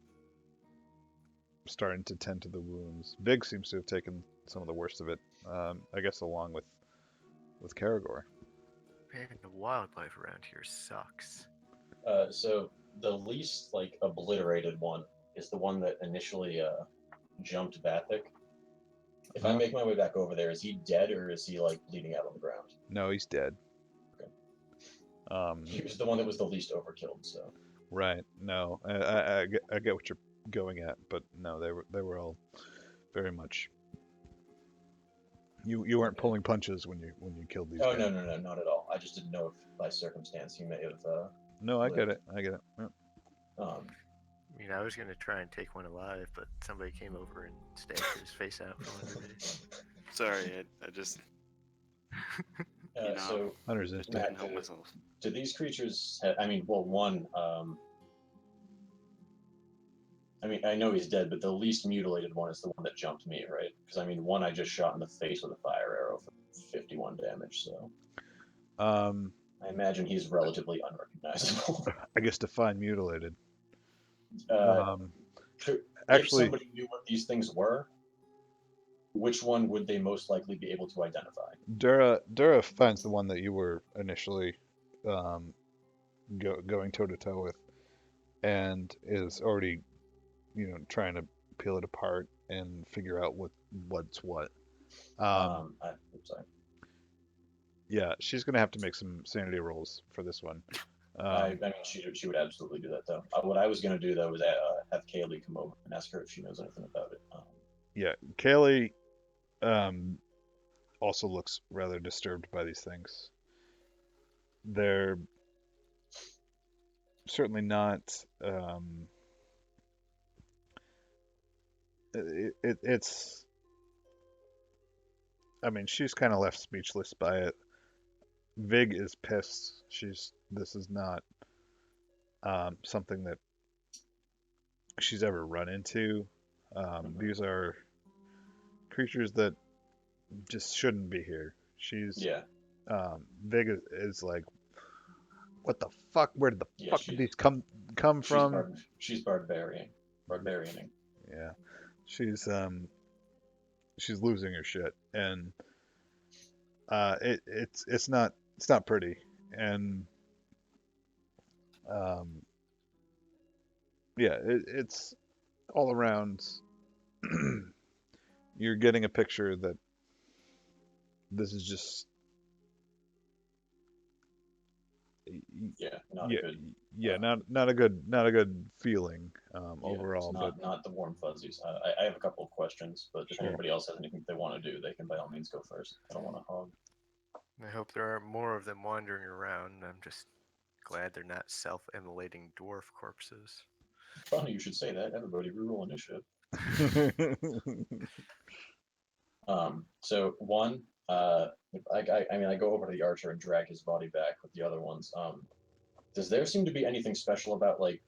starting to tend to the wounds. Vig seems to have taken some of the worst of it, I guess, along with Caragor. Man, the wildlife around here sucks. So the least obliterated one is the one that initially jumped Vathic. If I make my way back over there, is he dead or is he like bleeding out on the ground? No, he's dead. He was the one that was the least overkilled, so. Right. No, I get what you're going at, but no, they were all very much. You weren't pulling punches when you killed these Oh guys. no, not at all. I just didn't know if by circumstance he may have. No, I get lived. it. I get it. Yeah. Um, I mean, I was gonna try and take one alive, but somebody came over and stabbed his face out from under me. Sorry, I just you know, so Hunter's just instinct. couldn't help myself. do these creatures? I mean, well, one. I mean, I know he's dead, but the least mutilated one is the one that jumped me, right? Because I mean, one I just shot in the face with a fire arrow for 51 damage. So I imagine he's relatively unrecognizable. I guess define mutilated. uh, if Actually, somebody knew what these things were, which one would they most likely be able to identify? Dura finds the one that you were initially going toe to toe with, and is already, trying to peel it apart and figure out what's what. I'm sorry. Yeah, she's gonna have to make some sanity rolls for this one. I mean, she would absolutely do that though. What I was gonna do though was have Kaylee come over and ask her if she knows anything about it. Yeah, Kaylee also looks rather disturbed by these things. They're certainly not. It's. I mean, she's kind of left speechless by it. Vig is pissed. This is not something that she's ever run into. These are creatures that just shouldn't be here. Yeah. Vig is like, what the fuck? Where did the Yeah, fuck did these come from? She's barbarianing. Yeah, she's losing her shit, and it's not pretty, and yeah, it's all around. You're getting a picture that this is just Not a good. not a good feeling overall. It's not the warm fuzzies. I have a couple of questions, but if anybody else has anything they want to do, they can by all means go first. I don't want to hog. I hope there are more of them wandering around. I'm just glad they're not self-immolating dwarf corpses. Funny you should say that. Everybody reroll initiative. So one, I mean, I go over to the archer and drag his body back with the other ones. Does there seem to be anything special about like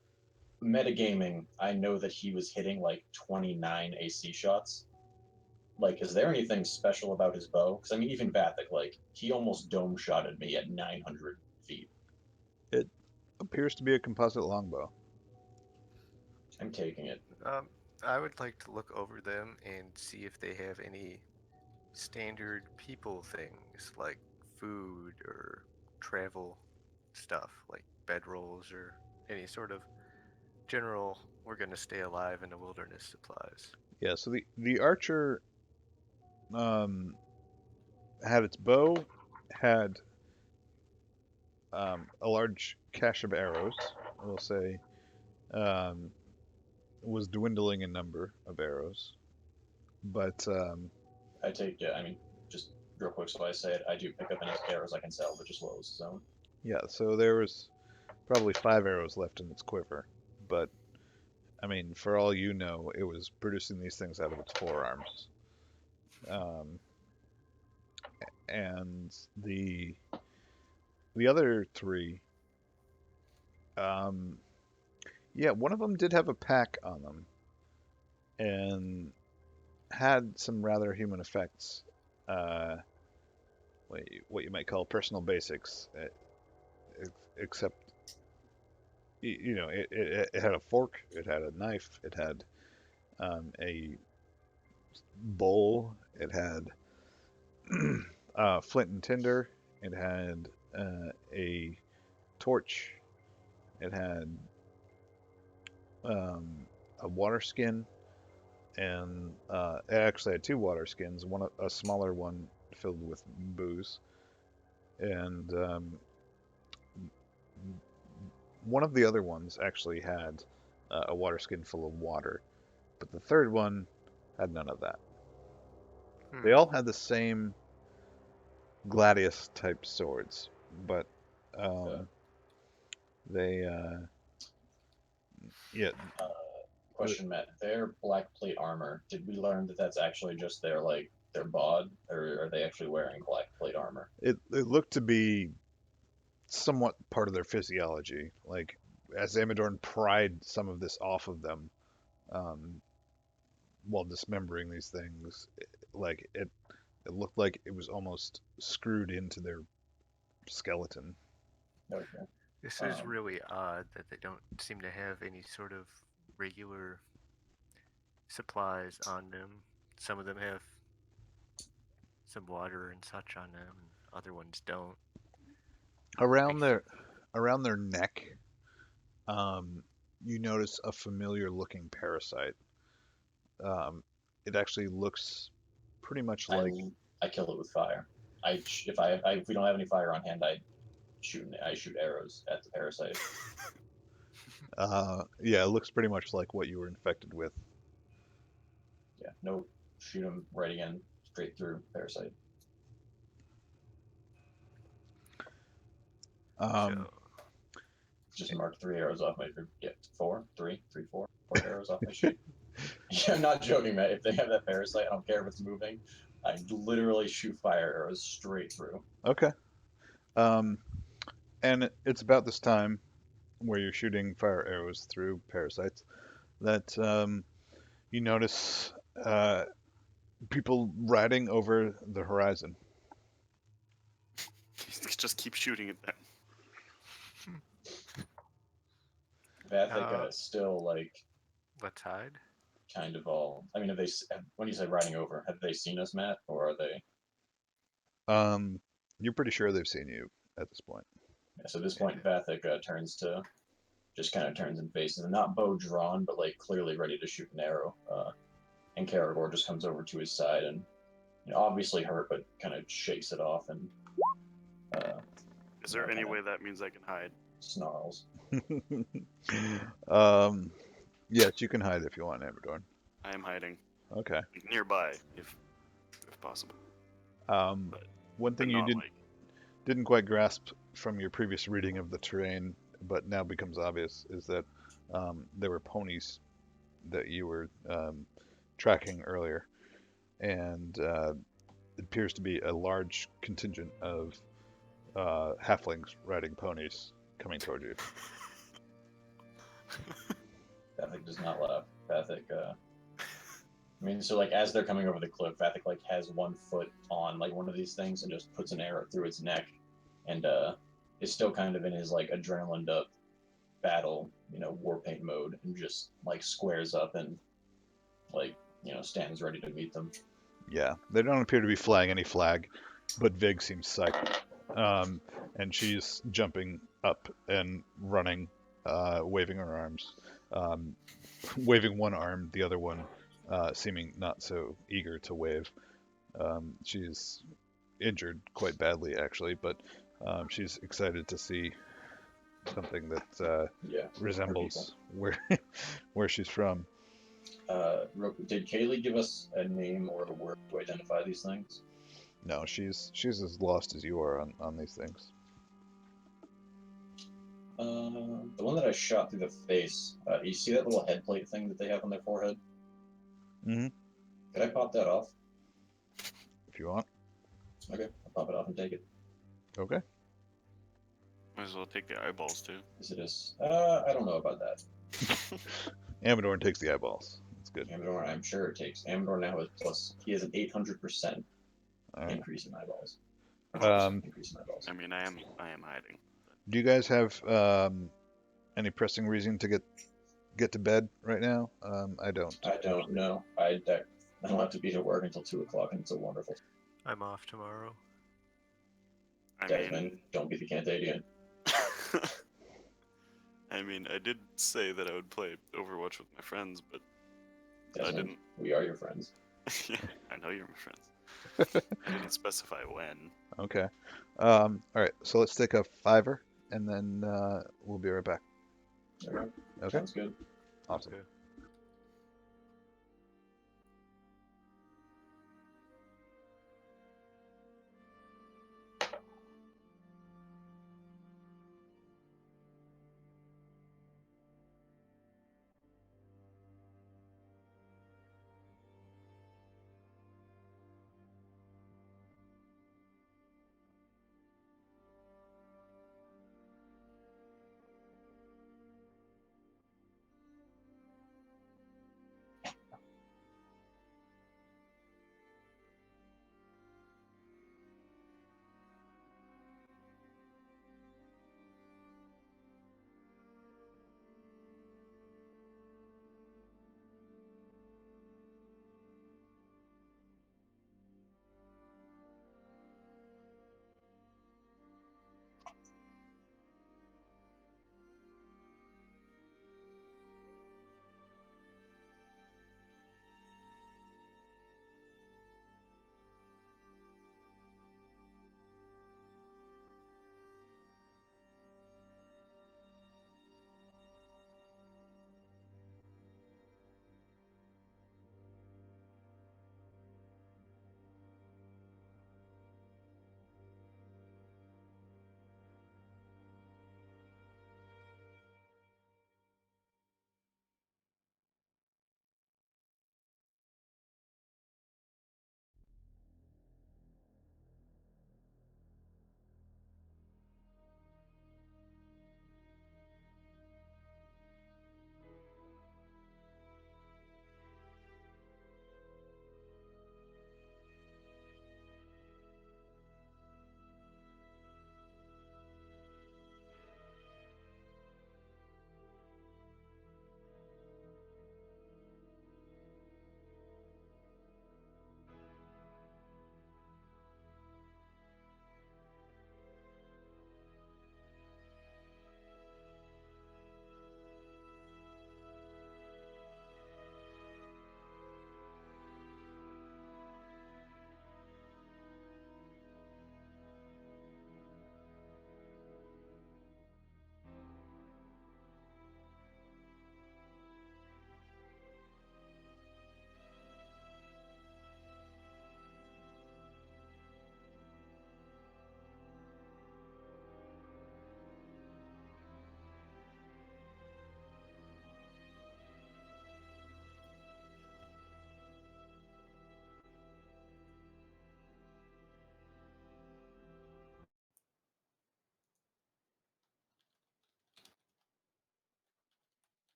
metagaming? I know that he was hitting like 29 AC shots. Like, is there anything special about his bow? Because I mean, even Vathek, like, he almost dome shotted me at 900 feet. It appears to be a composite longbow. I'm taking it. I would like to look over them and see if they have any standard people things like food or travel stuff like bedrolls or any sort of general we're going to stay alive in the wilderness supplies. Yeah, so the archer had its bow, had a large cache of arrows, I will say, was dwindling in number of arrows, but I mean, just real quick, so I say it, I do pick up any arrows I can salvage as well as his own. yeah, so there was probably 5 arrows left in its quiver, but I mean, for all you know, it was producing these things out of its forearms. And the other 3, yeah, one of them did have a pack on them, and had some rather human effects. What you might call personal basics, except it had a fork, it had a knife, it had a bowl, it had flint and tinder, it had a torch, it had a water skin, and it actually had 2 water skins, one a smaller one filled with booze, and one of the other ones actually had a water skin full of water, but the third one had none of that. They all had the same gladius type swords, but they yeah. Question, Matt. Their black plate armor. Did we learn that that's actually just their bod, or are they actually wearing black plate armor? It looked to be somewhat part of their physiology. Like as Amadorn pried some of this off of them, while dismembering these things, it looked like it was almost screwed into their skeleton. Okay. This is really odd that they don't seem to have any sort of regular supplies on them. Some of them have some water and such on them, and other ones don't. Around their neck, you notice a familiar looking parasite. It actually looks pretty much like I kill it with fire. If we don't have any fire on hand, I shoot arrows at the parasite. yeah, it looks pretty much like what you were infected with. Yeah, no, shoot him right again, straight through parasite. Just mark 3 arrows off my sheet. Yeah, 4 arrows off my sheet. Yeah, I'm not joking, Matt. If they have that parasite, I don't care if it's moving. I literally shoot fire arrows straight through. Okay. And it's about this time where you're shooting fire arrows through parasites that you notice people riding over the horizon. Just keep shooting at them. Vathic still Let's hide. kind of all. I mean, when you say riding over, have they seen us, Matt, or are they? You're pretty sure they've seen you at this point. Yeah, so at this point, Vathic turns and faces, and not bow drawn, but clearly ready to shoot an arrow. And Karagor just comes over to his side and, obviously hurt, but kind of shakes it off and. Is there any way that means I can hide? Snarls. Yes, you can hide if you want, Amadorn. I am hiding. Okay. Nearby, if possible. One thing you didn't quite grasp from your previous reading of the terrain, but now becomes obvious, is that there were ponies that you were tracking earlier, and it appears to be a large contingent of halflings riding ponies coming toward you. Vathic does not laugh. Vathic, so as they're coming over the cliff, Vathic has one foot on one of these things and just puts an arrow through its neck, and is still kind of in his adrenaline up battle, war paint mode, and just squares up and stands ready to meet them. Yeah, they don't appear to be flying any flag, but Vig seems psyched. And she's jumping up and running, waving her arms. Waving one arm, the other one seeming not so eager to wave. She's injured quite badly, actually, but she's excited to see something that resembles where she's from. Did Kaylee give us a name or a word to identify these things? No, she's as lost as you are on these things. The one that I shot through the face, you see that little head plate thing that they have on their forehead? Mm-hmm. Could I pop that off? If you want. Okay, I'll pop it off and take it. Okay. Might as well take the eyeballs, too. Yes, it is. I don't know about that. Amadorn takes the eyeballs. That's good. Amadorn, I'm sure it takes. Amadorn now has plus. He has an 800% increase in eyeballs. Increase in eyeballs. I mean, I am hiding. Do you guys have any pressing reason to get to bed right now? I don't. I don't know. I don't have to be at work until 2 o'clock, and it's a wonderful. I'm off tomorrow. Desmond, don't be the Cantadian. I mean, I did say that I would play Overwatch with my friends, but Desmond, We are your friends. I know you're my friends. I didn't specify when. Okay. All right. So let's take a 5-er, and then we'll be right back. All right. Okay. Sounds good. Awesome. Good.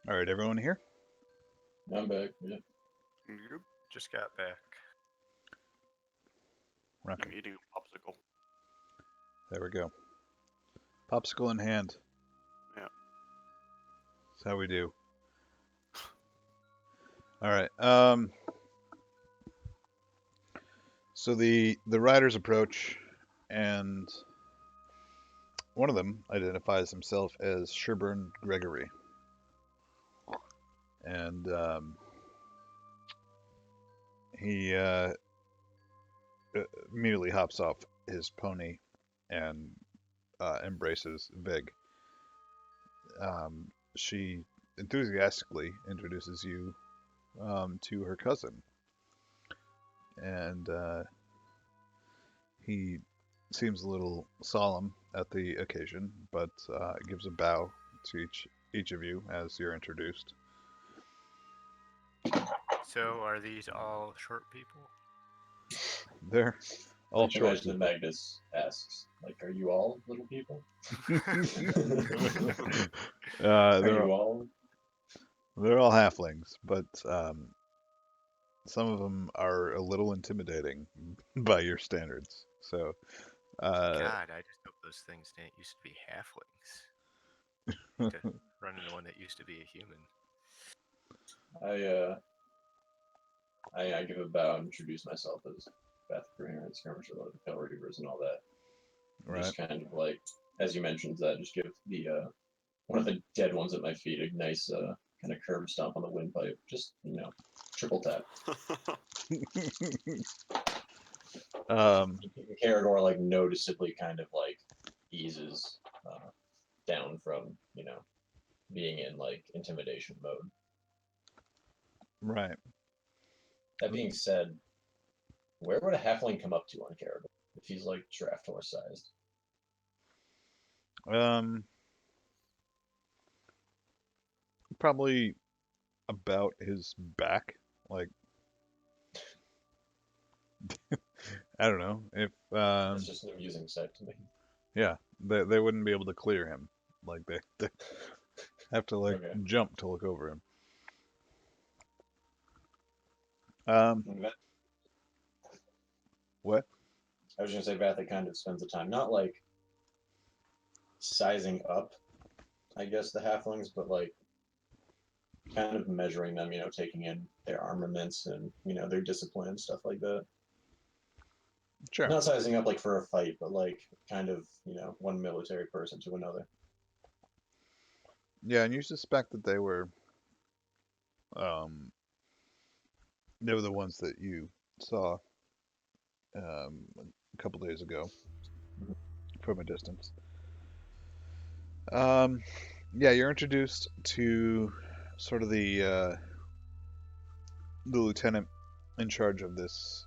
All right, everyone here? I'm back. Yeah. Yep. Just got back. Rockin'. I'm eating a popsicle. There we go. Popsicle in hand. Yeah. That's how we do. All right. So the riders approach, and one of them identifies himself as Sherburne Gregory, and he immediately hops off his pony and embraces Vig. She enthusiastically introduces you to her cousin, and he seems a little solemn at the occasion, but gives a bow to each of you as you're introduced. So, are these all short people? They're all Like, short imagine people. Magnus asks, like, "Are you all little people?" Are they're you all? they're all halflings, but some of them are a little intimidating by your standards. So, God, I just hope those things didn't used to be halflings. To run into one that used to be a human. I give a bow and introduce myself as Beth Greener, Skirmisher, the Pale Reavers, and all that. right. Just kind of like, as you mentioned, that just give the one of the dead ones at my feet a nice kind of curb stomp on the windpipe. Just triple tap. Karagor like noticeably kind of like eases down from being in like intimidation mode. Right. That being said, where would a halfling come up to on Karagor if he's like draft horse sized? Probably about his back. Like, I don't know if That's just an amusing sight to me. yeah, they wouldn't be able to clear him. Like they have to like Okay. jump to look over him. What? I was gonna say Vatha kind of spends the time not like sizing up, I guess, the halflings, but like kind of measuring them, taking in their armaments and their discipline and stuff like that. Sure. Not sizing up like for a fight, but like kind of one military person to another. Yeah, and you suspect that they were the ones that you saw a couple days ago from a distance. Yeah, you're introduced to sort of the lieutenant in charge of this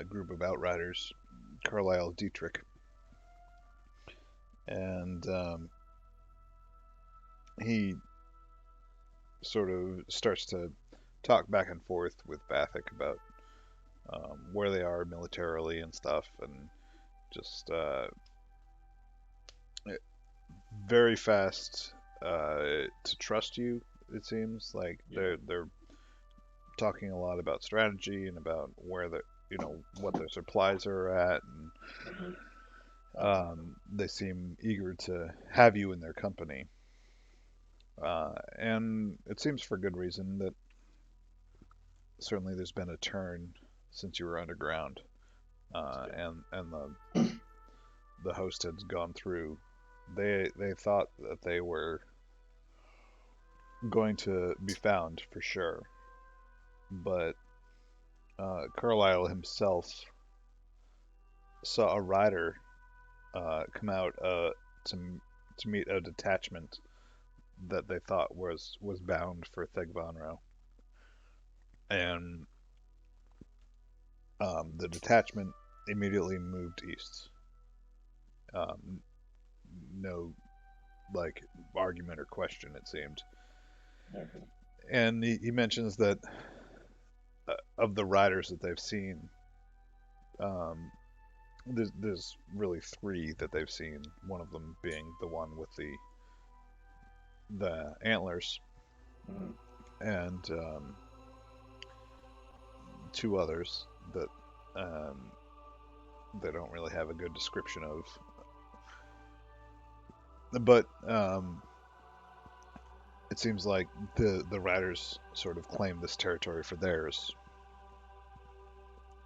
group of outriders, Carlisle Dietrich, and he sort of starts to talk back and forth with Vathek about where they are militarily and stuff, and just very fast to trust you. It seems like they're talking a lot about strategy and about where the what their supplies are at, and they seem eager to have you in their company. And it seems for good reason that certainly there's been a turn since you were underground, and the host had gone through. They thought that they were going to be found for sure, but Carlisle himself saw a rider come out to meet a detachment that they thought was bound for Thegvanro, and the detachment immediately moved east. No, like, argument or question, it seemed. Okay. And he mentions that of the riders that they've seen, there's really three that they've seen. One of them being the one with the antlers, and two others that they don't really have a good description of. But it seems like the riders sort of claim this territory for theirs,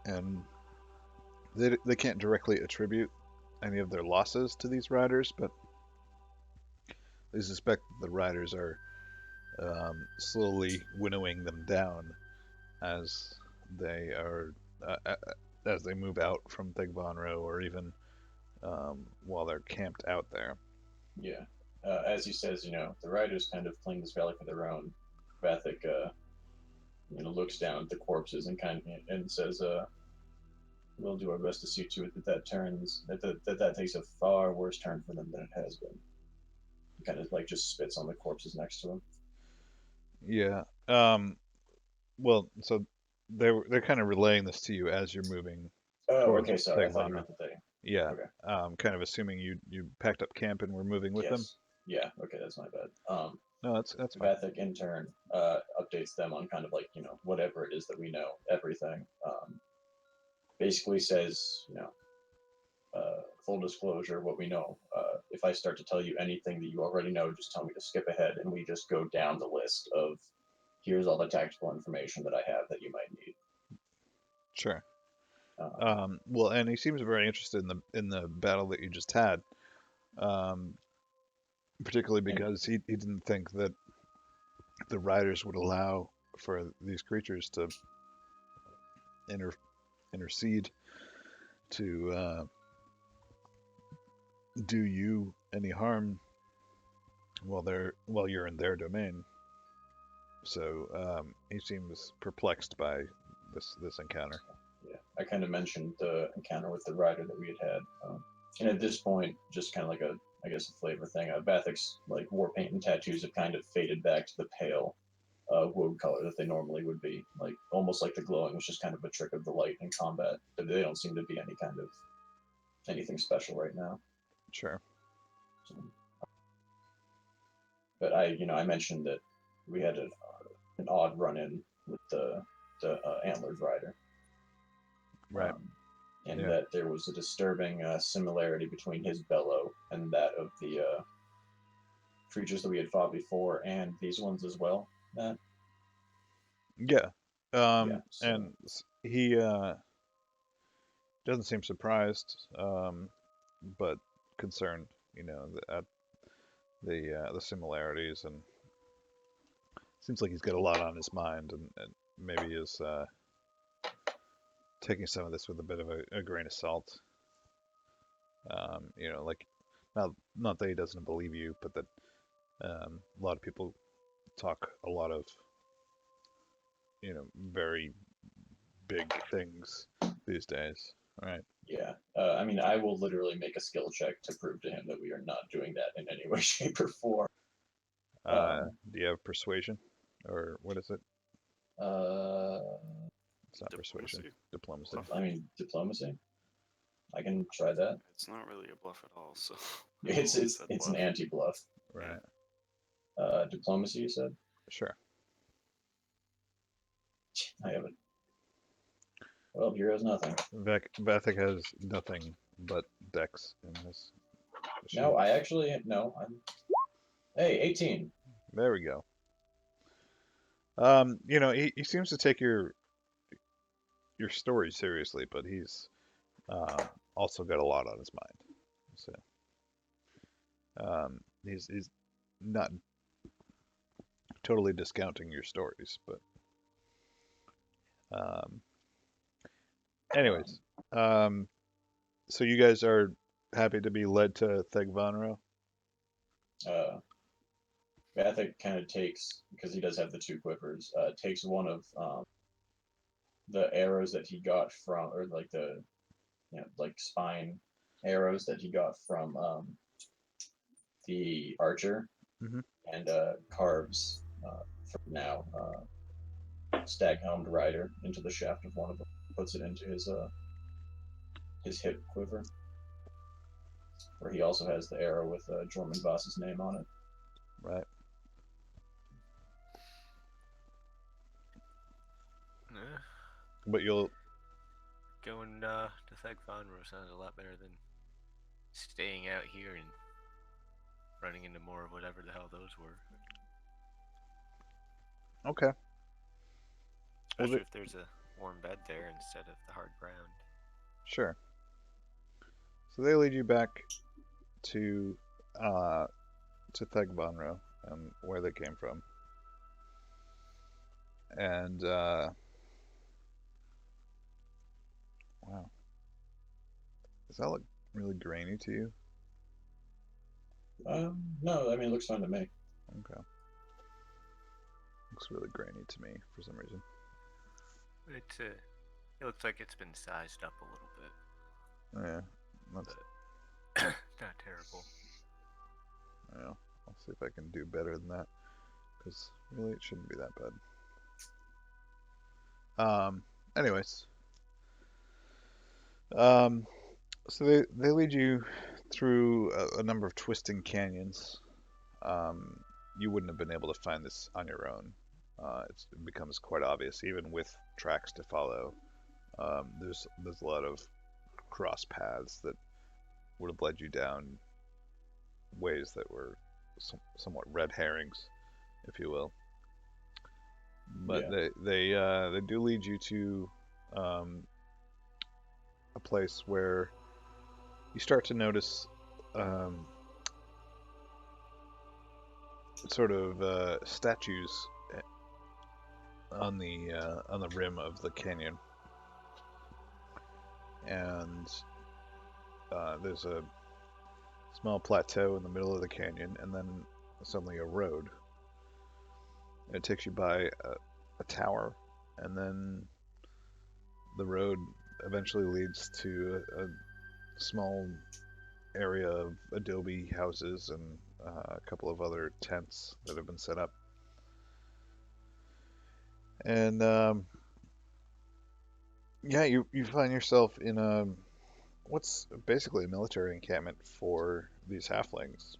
and they can't directly attribute any of their losses to these riders, but they suspect the riders are slowly winnowing them down as they are as they move out from Thegvanro, or even while they're camped out there. Yeah. As he says, the riders kind of claim this valley for their own. Vathek, looks down at the corpses and says, "We'll do our best to see to it that takes a far worse turn for them than it has been." He kind of like just spits on the corpses next to him. Yeah. Well, so they're kind of relaying this to you as you're moving. Oh, towards okay. Sorry, I thought you Thegvanro. meant that they. Yeah. Okay. Kind of assuming you packed up camp and were moving with them. Yes. Yeah, okay, that's my bad. No, that's fine. Vathic in turn updates them on kind of like, whatever it is that we know, everything. Basically says, full disclosure, what we know. If I start to tell you anything that you already know, just tell me to skip ahead, and we just go down the list of here's all the tactical information that I have that you might need. Sure. Um, Well, and he seems very interested in the battle that you just had, particularly because he didn't think that the riders would allow for these creatures to intercede to do you any harm while you're in their domain. So he seems perplexed by this encounter. yeah, I kind of mentioned the encounter with the rider that we had. And at this point, just kind of like I guess, a flavor thing. Bathic's like war paint and tattoos have kind of faded back to the pale woad color that they normally would be. Like almost like the glowing was just kind of a trick of the light in combat. They don't seem to be any kind of anything special right now. Sure. So, but I mentioned that we had an odd run-in with the antlered rider. Right. And Yeah. that there was a disturbing similarity between his bellow and that of the creatures that we had fought before, and these ones as well. Matt? Yeah. Yeah, so- And he doesn't seem surprised, but concerned, at the similarities, and seems like he's got a lot on his mind, and maybe is taking some of this with a bit of a grain of salt. Like not that he doesn't believe you, but that a lot of people talk a lot of very big things these days. All right. Yeah. I will literally make a skill check to prove to him that we are not doing that in any way, shape, or form. Do you have persuasion, or what is it? It's not persuasion. Diplomacy. Diplomacy. I can try that. It's not really a bluff at all, so. It's an anti-bluff. Right. Diplomacy, you said? Sure. I haven't. Well, here has nothing. Vathic has nothing but dex in this. No, I'm. Hey, 18. There we go. He seems to take your story seriously, but he's also got a lot on his mind. So he's not totally discounting your stories, but anyways, so you guys are happy to be led to Thegvanro? Vathic kind of takes, because he does have the two quivers, takes one of the arrows that he got from, or like the, like spine arrows that he got from the archer, Mhm. and carves for now stag-helmed rider into the shaft of one of them, puts it into his hip quiver, where he also has the arrow with Jorman Voss's name on it. Right. Yeah. But you'll Going to Thegvanro sounds a lot better than staying out here and running into more of whatever the hell those were. okay. Especially if there's a warm bed there instead of the hard ground. Sure. So they lead you back to Thegvanro and where they came from. And wow. Does that look really grainy to you? No, it looks fine to me. Okay. Looks really grainy to me for some reason. It looks like it's been sized up a little bit. Yeah. That's, Not terrible. yeah. I'll see if I can do better than that. Because really it shouldn't be that bad. Anyways. So they lead you through a number of twisting canyons. you wouldn't have been able to find this on your own. It becomes quite obvious, even with tracks to follow. There's a lot of cross paths that would have led you down ways that were somewhat red herrings, if you will. But Yeah. they do lead you to a place where you start to notice um, sort of statues on the rim of the canyon, and there's a small plateau in the middle of the canyon, and then suddenly a road. And it takes you by a tower, and then the road eventually leads to a small area of adobe houses and a couple of other tents that have been set up. And yeah, you find yourself in a what's basically a military encampment for these halflings,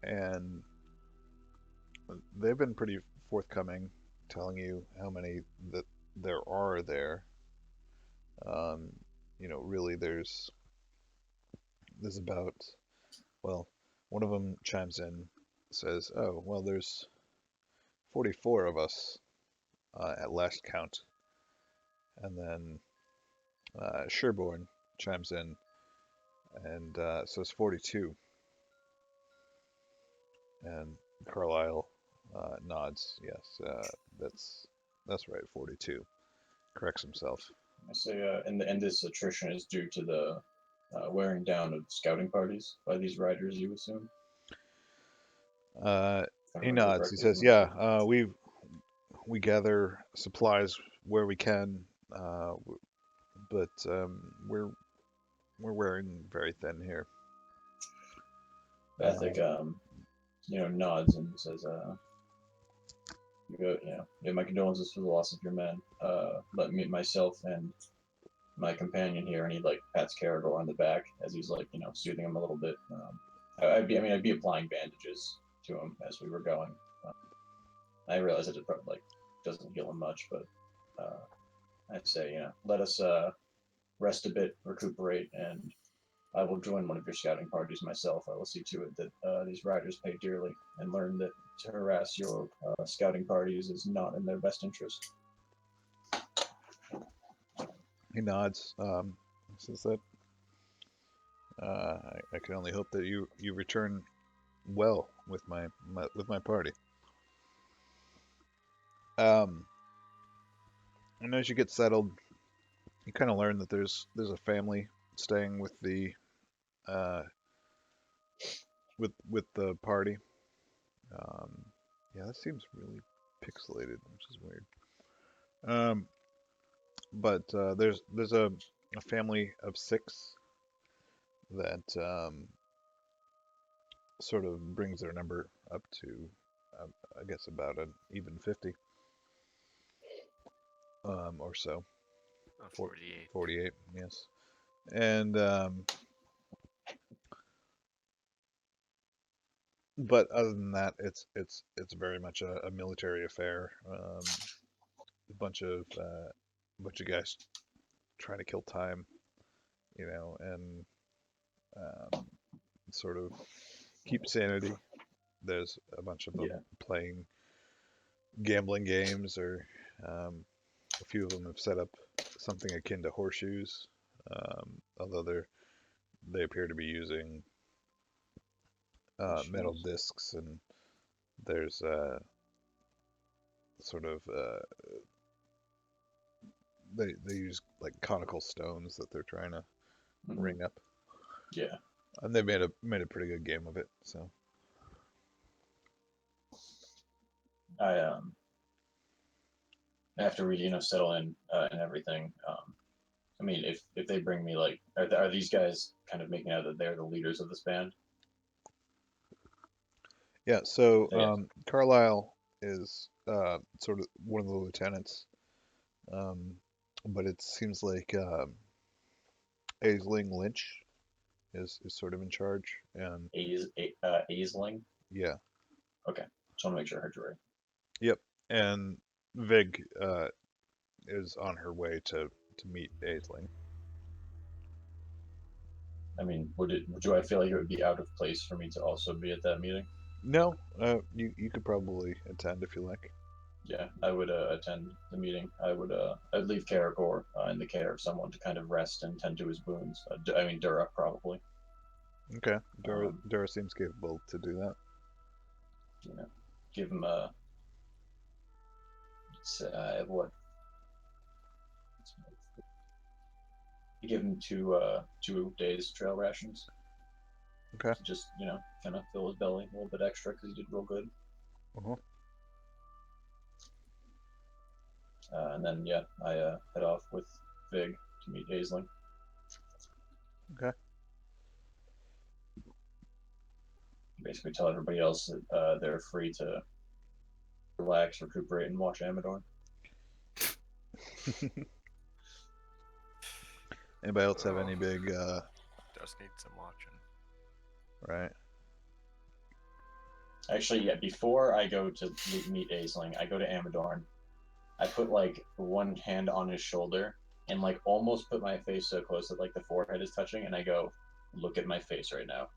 and they've been pretty forthcoming, telling you how many that there are there. Um, really, there's about well, one of them chimes in, says, "Oh, well, there's 44 of us at last count," and then Sherborne chimes in and says 42, and Carlisle nods. Yes, that's right, 42. Corrects himself. I say, and this attrition is due to the wearing down of scouting parties by these riders, you assume? Uh, If I he remember nods. He correctly says, from "Yeah, episode. we gather supplies where we can, but we're wearing very thin here." Bathic, nods and says, my condolences for the loss of your men. Let me, myself, and my companion here, and he like pats Caragor on the back as he's like, soothing him a little bit. I'd be applying bandages to him as we were going. I realize that it probably like doesn't heal him much, but I'd say, let us rest a bit, recuperate, and I will join one of your scouting parties myself. I will see to it that these riders pay dearly and learn that to harass your scouting parties is not in their best interest. He nods. Says that I can only hope that you return well with my party. Um, and as you get settled, you kind of learn that there's a family staying with the uh, with the party. Um, yeah, that seems really pixelated, which is weird. Um, but there's a family of six that sort of brings their number up to, I guess, about an even 50 or so. 48. 48, yes. And but other than that, it's very much a military affair. A bunch of guys trying to kill time, and um, sort of keep sanity. There's a bunch of them Yeah. playing gambling games, or um, a few of them have set up something akin to horseshoes, although they appear to be using metal discs, and there's sort of they use like conical stones that they're trying to Mm-hmm. ring up, Yeah. and they've made a pretty good game of it. So I after we settle in and everything. I mean, if they bring me like, are these guys kind of making out that they're the leaders of this band? yeah, so I guess. Carlisle is sort of one of the lieutenants, um, but it seems like Aisling Lynch is sort of in charge, and Aisling. Yeah. Just want to make sure I heard you right. Yep. And Vig is on her way to meet Aisling. I mean, do I feel like it would be out of place for me to also be at that meeting? No, you could probably attend if you like. Yeah, I would attend the meeting. I'd leave Karagor in the care of someone to kind of rest and tend to his wounds. I mean, Dura probably. Okay. Dora, Um, Dora seems capable to do that. You know, give him a what? Give him 2 days trail rations. Okay. To just kind of fill his belly a little bit extra because he did real good. Uh-huh. And then I head off with Vig to meet Aisling. Okay. Basically, tell everybody else that they're free to relax, recuperate, and watch Amador. Anybody else have Oh. any big Does need some watching. right? Actually, yeah. Before I go to meet Aisling, I go to Amadorn. I put like one hand on his shoulder and like almost put my face so close that like the forehead is touching, and I go, "Look at my face right now."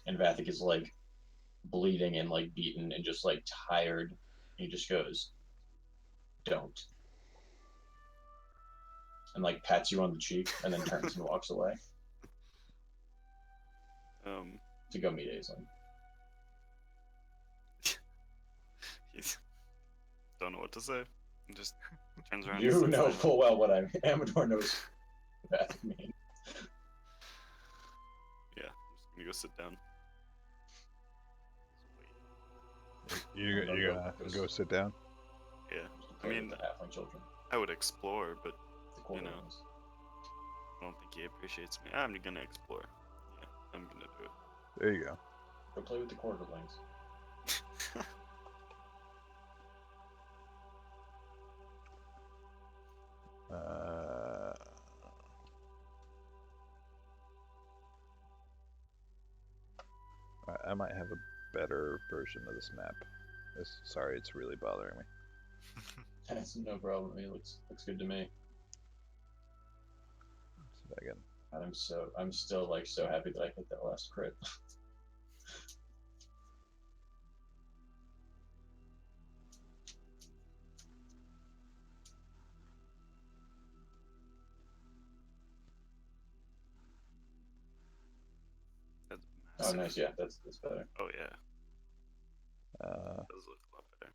And Vathik is like bleeding and like beaten and just like tired. He just goes, "Don't," and like pats you on the cheek and then turns and walks away to go meet Aisling. Don't know what to say. Just turns around. You and sits know down. full well what Amador knows what Vathik means. Yeah, I'm just gonna go sit down. You're gonna go sit down? Yeah, I I mean, the halfling children. I would explore, but The quarter know. ones. I don't think he appreciates me. I'm gonna explore. Yeah, I'm gonna do it. There you go. Go play with the quarterlings. I might have a better version of this map. Sorry, it's really bothering me. That's no problem. It looks good to me. Let's see if I can. And I'm still like so happy that I hit that last crit. That's Oh, massive. nice. Yeah, that's better. Oh yeah, Uh, that does look a lot better.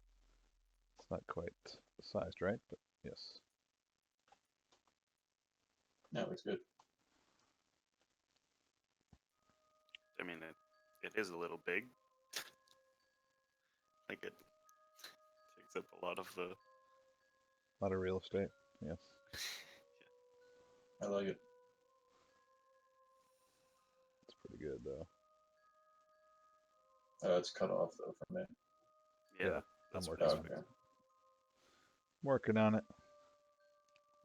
it's not quite sized right, but yes. No, it looks good. I mean, it is a little big. Like it takes up a lot of the. A lot of real estate. Yes. I like it. It's pretty good though. It's cut off though from it. Yeah, Yeah, that's I'm what working it's on it. Okay. Working on it.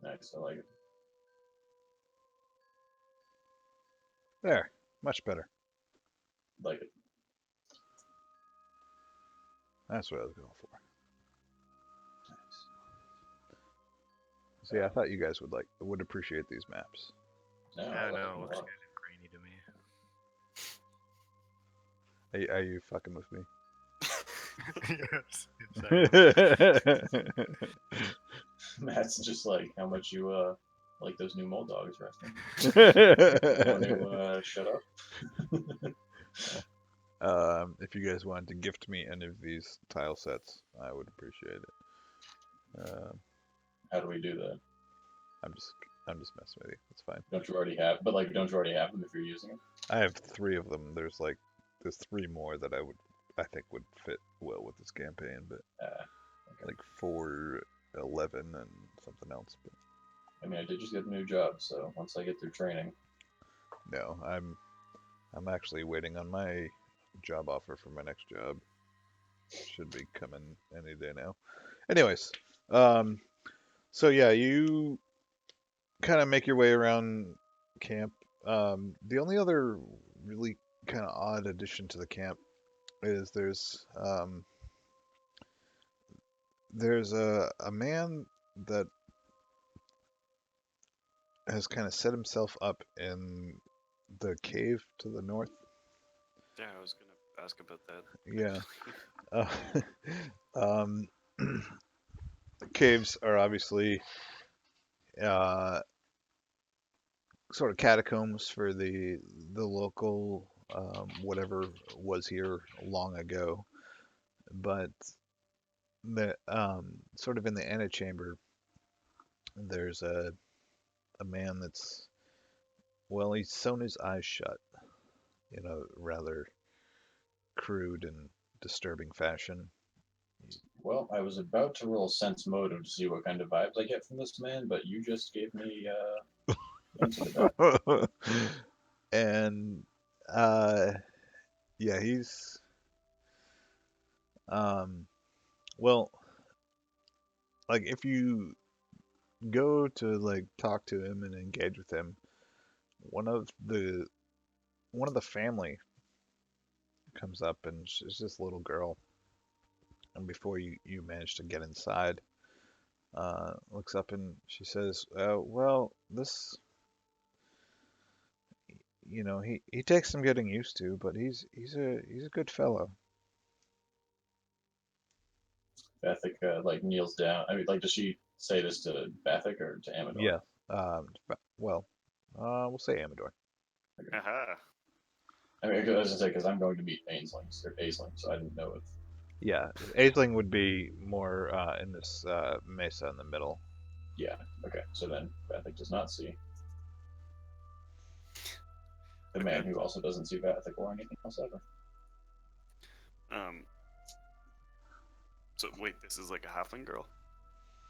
Nice. I like it. There. Much better. Like it. That's what I was going for. Nice. See, I thought you guys would appreciate these maps. No, Yeah, I like no, it it a looks lot. good and grainy to me. Are you fucking with me? Yes. Exactly. Matt's just like how much you like those new mole dogs resting. Want to shut up? If you guys wanted to gift me any of these tile sets, I would appreciate it. How do we do that? I'm just messing with you. It's fine. Don't you already have? But like, don't you already have them if you're using them? I have 3 of them. There's 3 more that I think would fit well with this campaign, but Okay. like 4, 11, and something else. But I mean, I did just get a new job, so once I get through training, no, I'm actually waiting on my job offer for my next job. Should be coming any day now. Anyways, so yeah, you kind of make your way around camp. The only other really kind of odd addition to the camp is there's a man that has kind of set himself up in the cave to the north. Yeah, I was gonna ask about that. Yeah. actually. Um, caves are obviously uh, sort of catacombs for the local whatever was here long ago, but the sort of in the antechamber, there's a man that's well, he's sewn his eyes shut in a rather crude and disturbing fashion. Well, I was about to roll sense motive to see what kind of vibes I get from this man, but you just gave me answer to that. And uh, yeah, he's um, well, like if you go to like talk to him and engage with him, one of the one of the family comes up and she's this little girl, and before you manage to get inside, looks up and she says, "Well, this, he takes some getting used to, but he's a good fellow." Bethic like kneels down. I mean, like, does she say this to Bethic or to Amador? Yeah. Well, we'll say Amador. Aha. I mean, I was gonna say because I'm going to meet Ainsling, so I didn't know if. Yeah, Aisling would be more in this mesa in the middle. Yeah. Okay. So then Bethic does not see the Okay. man who also doesn't see Bethic or anything else ever. Um. So wait, this is like a halfling girl.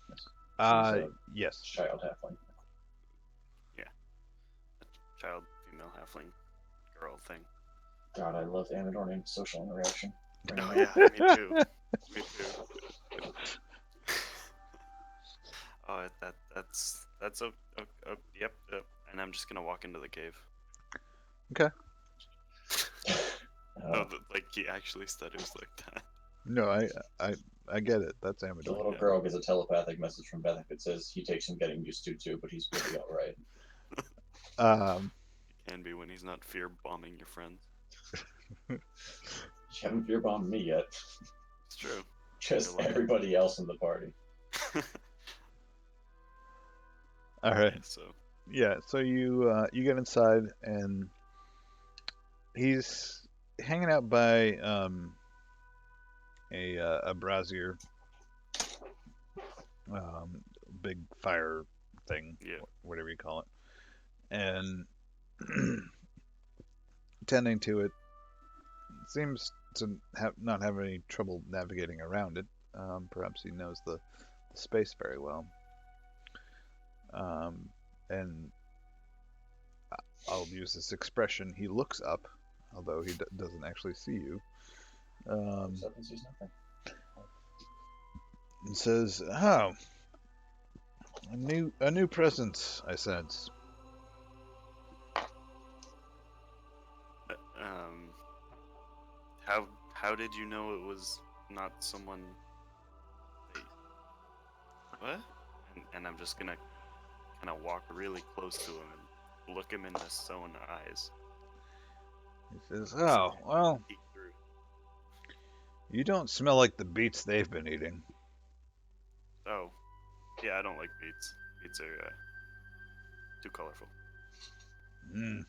Yes. She's a Yes. child halfling. Child, female halfling, girl thing. God, I love Amador social interaction. Bring Oh it yeah, on. me too. Me too. Oh, that's yep. And I'm just gonna walk into the cave. Okay. No, like he actually stutters like that. No, I get it. That's The Amador. little girl gets a telepathic message from Bethic that says he takes some getting used to too, but he's really all right. Um, He can be when he's not fear bombing your friends. You haven't fear bombed me yet. It's true. Just You're lucky. everybody else in the party. all right. So Yeah. So you get inside and he's hanging out by a brazier, big fire thing, yeah. whatever you call it, and tending to it. Seems to not have any trouble navigating around it. Perhaps he knows the space very well. And I'll use this expression. He looks up, although he doesn't actually see you. Except he sees nothing. And says, "Oh, a new presence, I sense." Um. How did you know it was not someone? That, what? And I'm just gonna kind of walk really close to him and look him in the sewn eyes. He says, "Oh, well, Peek through. you don't smell like the beets they've been eating." Oh, yeah, I don't like beets. Beets are too colorful. Hmm.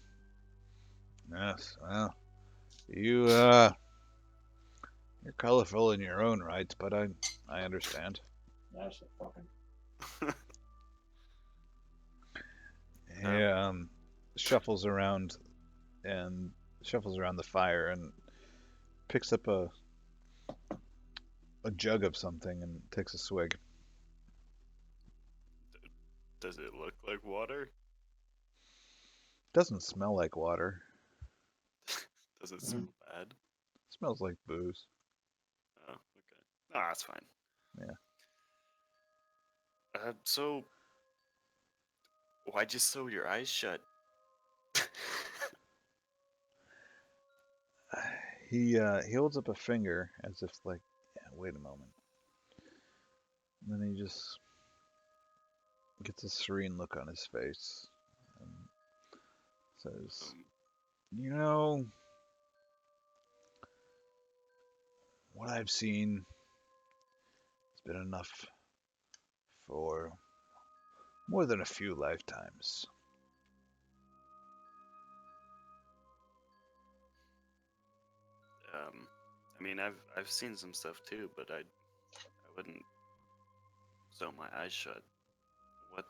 Yes. Well, you're colorful in your own right, but I understand. That's the fucking. He shuffles around and shuffles around the fire and picks up a jug of something and takes a swig. Does it look like water? Doesn't smell like water. Does it smell bad? Smells like booze. Oh, okay. Ah, that's fine. Yeah. So why'd you sew your eyes shut? He holds up a finger as if like, yeah, wait a moment. And then he just gets a serene look on his face and says, Um, "You know, what I've seen has been enough for more than a few lifetimes." I mean, I've seen some stuff too, but I wouldn't sew my eyes shut. What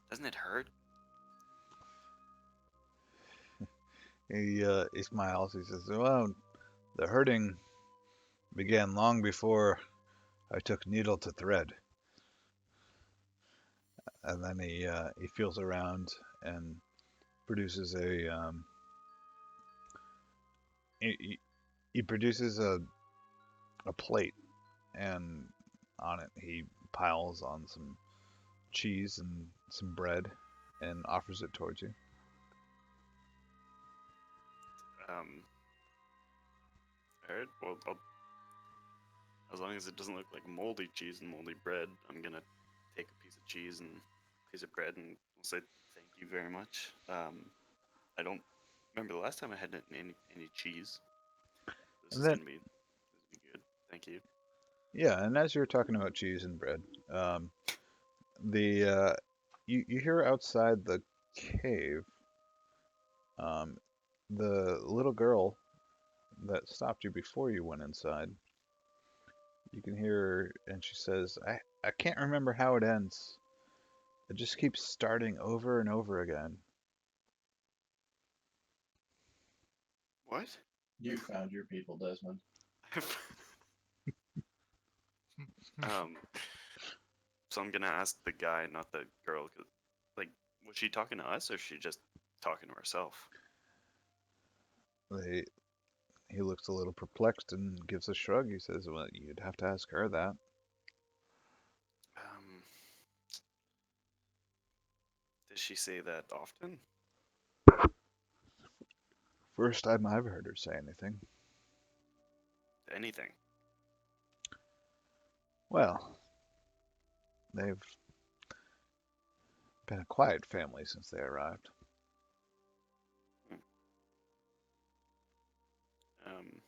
doesn't it hurt? He smiles. He says, "Well, the hurting began long before I took needle to thread." And then he feels around and produces he produces a plate, and on it he piles on some cheese and some bread and offers it towards you. Um, alright, well, as long as it doesn't look like moldy cheese and moldy bread, I'm gonna take a piece of cheese and a piece of bread and I'll say thank you very much. I don't remember the last time I had any cheese. This And is then gonna be good. Thank you. yeah, and as you're talking about cheese and bread, the you hear outside the cave, um, the little girl that stopped you before you went inside. You can hear her, and she says, I can't remember how it ends. It just keeps starting over and over again." What? You found your people, Desmond. um, so I'm gonna ask the guy, not the girl. 'Cause, like, was she talking to us or is she just talking to herself? They, he looks a little perplexed and gives a shrug. He says, "Well, you'd have to ask her that." Um, does she say that often? First time I've heard her say anything. Anything? Well, they've been a quiet family since they arrived. Hmm. Um,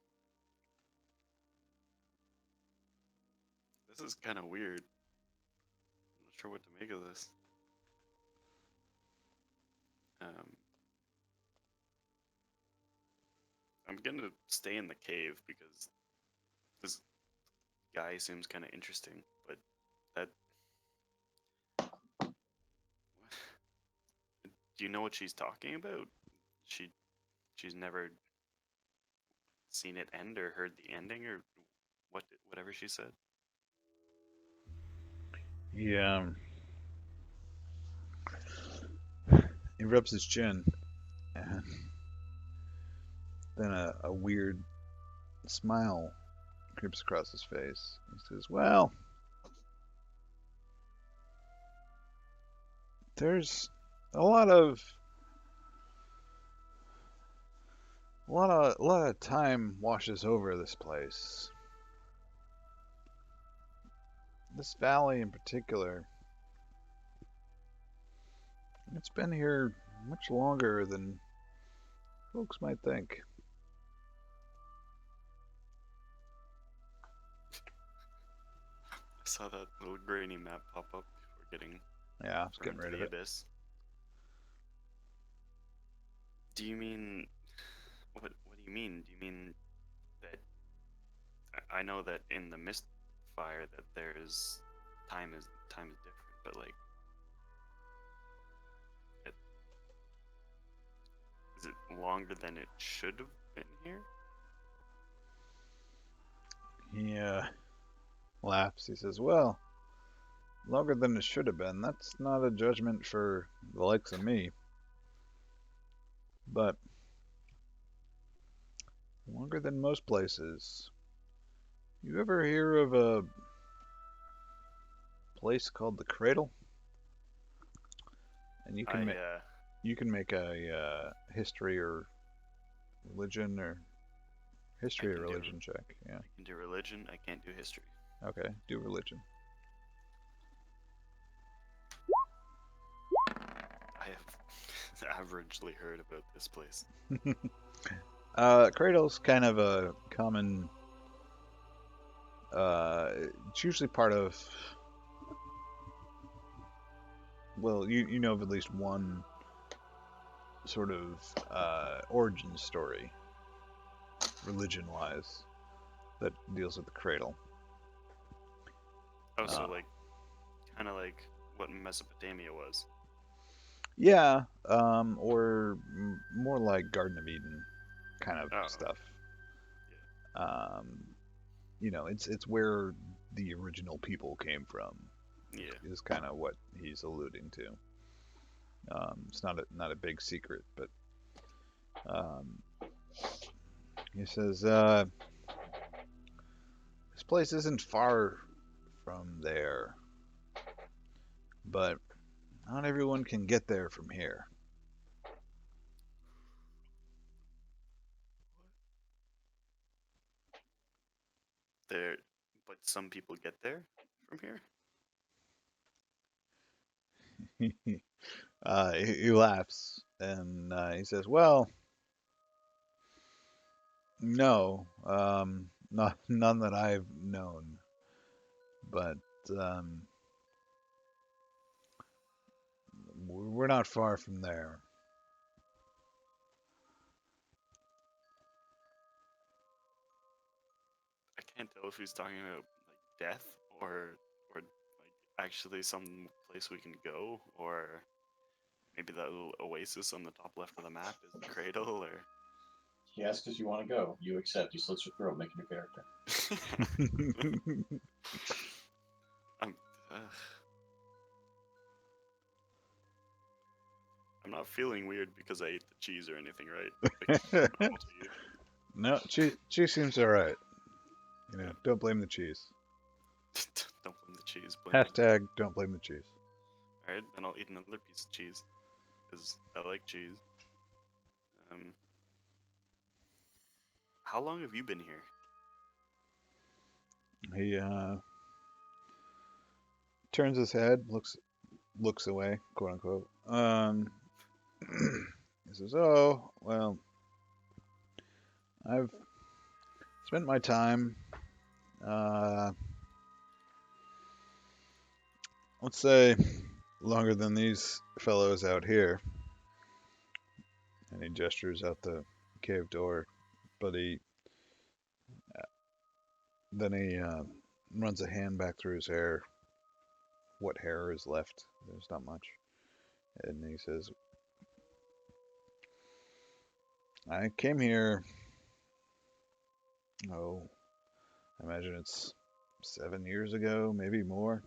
this is kind of weird. I'm not sure what to make of this. Um, I'm gonna stay in the cave because this guy seems kind of interesting, but that. Do you know what she's talking about? She she's never seen it end or heard the ending or whatever she said. He he rubs his chin, and then a weird smile creeps across his face. He says, "Well, there's a lot of time washes over this place. This valley in particular. It's been here much longer than folks might think." I saw that little grainy map pop up before getting Yeah, I was thrown getting into rid of the it. abyss. Do you mean what do you mean? Do you mean that I know that in the Mistfire that there's time is different, but like it, is it longer than it should have been here? He laughs. He says, "Well, longer than it should have been. That's not a judgment for the likes of me, but longer than most places. You ever hear of a place called the Cradle?" And I you can make a history or religion or history or can do- religion check. Yeah. I can do religion. I can't do history. Okay. Do religion. I have averagely heard about this place. Cradle's kind of a common. It's usually part of. Well, you know of at least one sort of origin story, religion-wise, that deals with the cradle. Oh, so Uh, like, kind of like what Mesopotamia was. Yeah, or more like Garden of Eden kind of Oh, stuff. Um, it's where the original people came from. yeah. Is kind of what he's alluding to. It's not a big secret, but um, he says this place isn't far from there, but not everyone can get there from here. There, but some people get there from here. He laughs and he says, "Well, no, not none that I've known, but um, we're not far from there." I can't tell if he's talking about like death or like actually some place we can go, or maybe that little oasis on the top left of the map is the cradle, or. He asks if you want to go. You accept. He slits your throat, making your character. I'm, ugh. I'm not feeling weird because I ate the cheese or anything, right? Like, normal to you. No, cheese seems all right. Don't blame the cheese. Don't blame the cheese. Blame the. Hashtag don't blame the cheese. Alright, then I'll eat another piece of cheese because I like cheese. How long have you been here? He turns his head, looks away, quote unquote. He says, "Oh, well, I've spent my time, uh, let's say, longer than these fellows out here." And he gestures out the cave door, but then he runs a hand back through his hair. What hair is left? There's not much. And he says, "I came here, oh, I imagine it's 7 years ago, maybe more.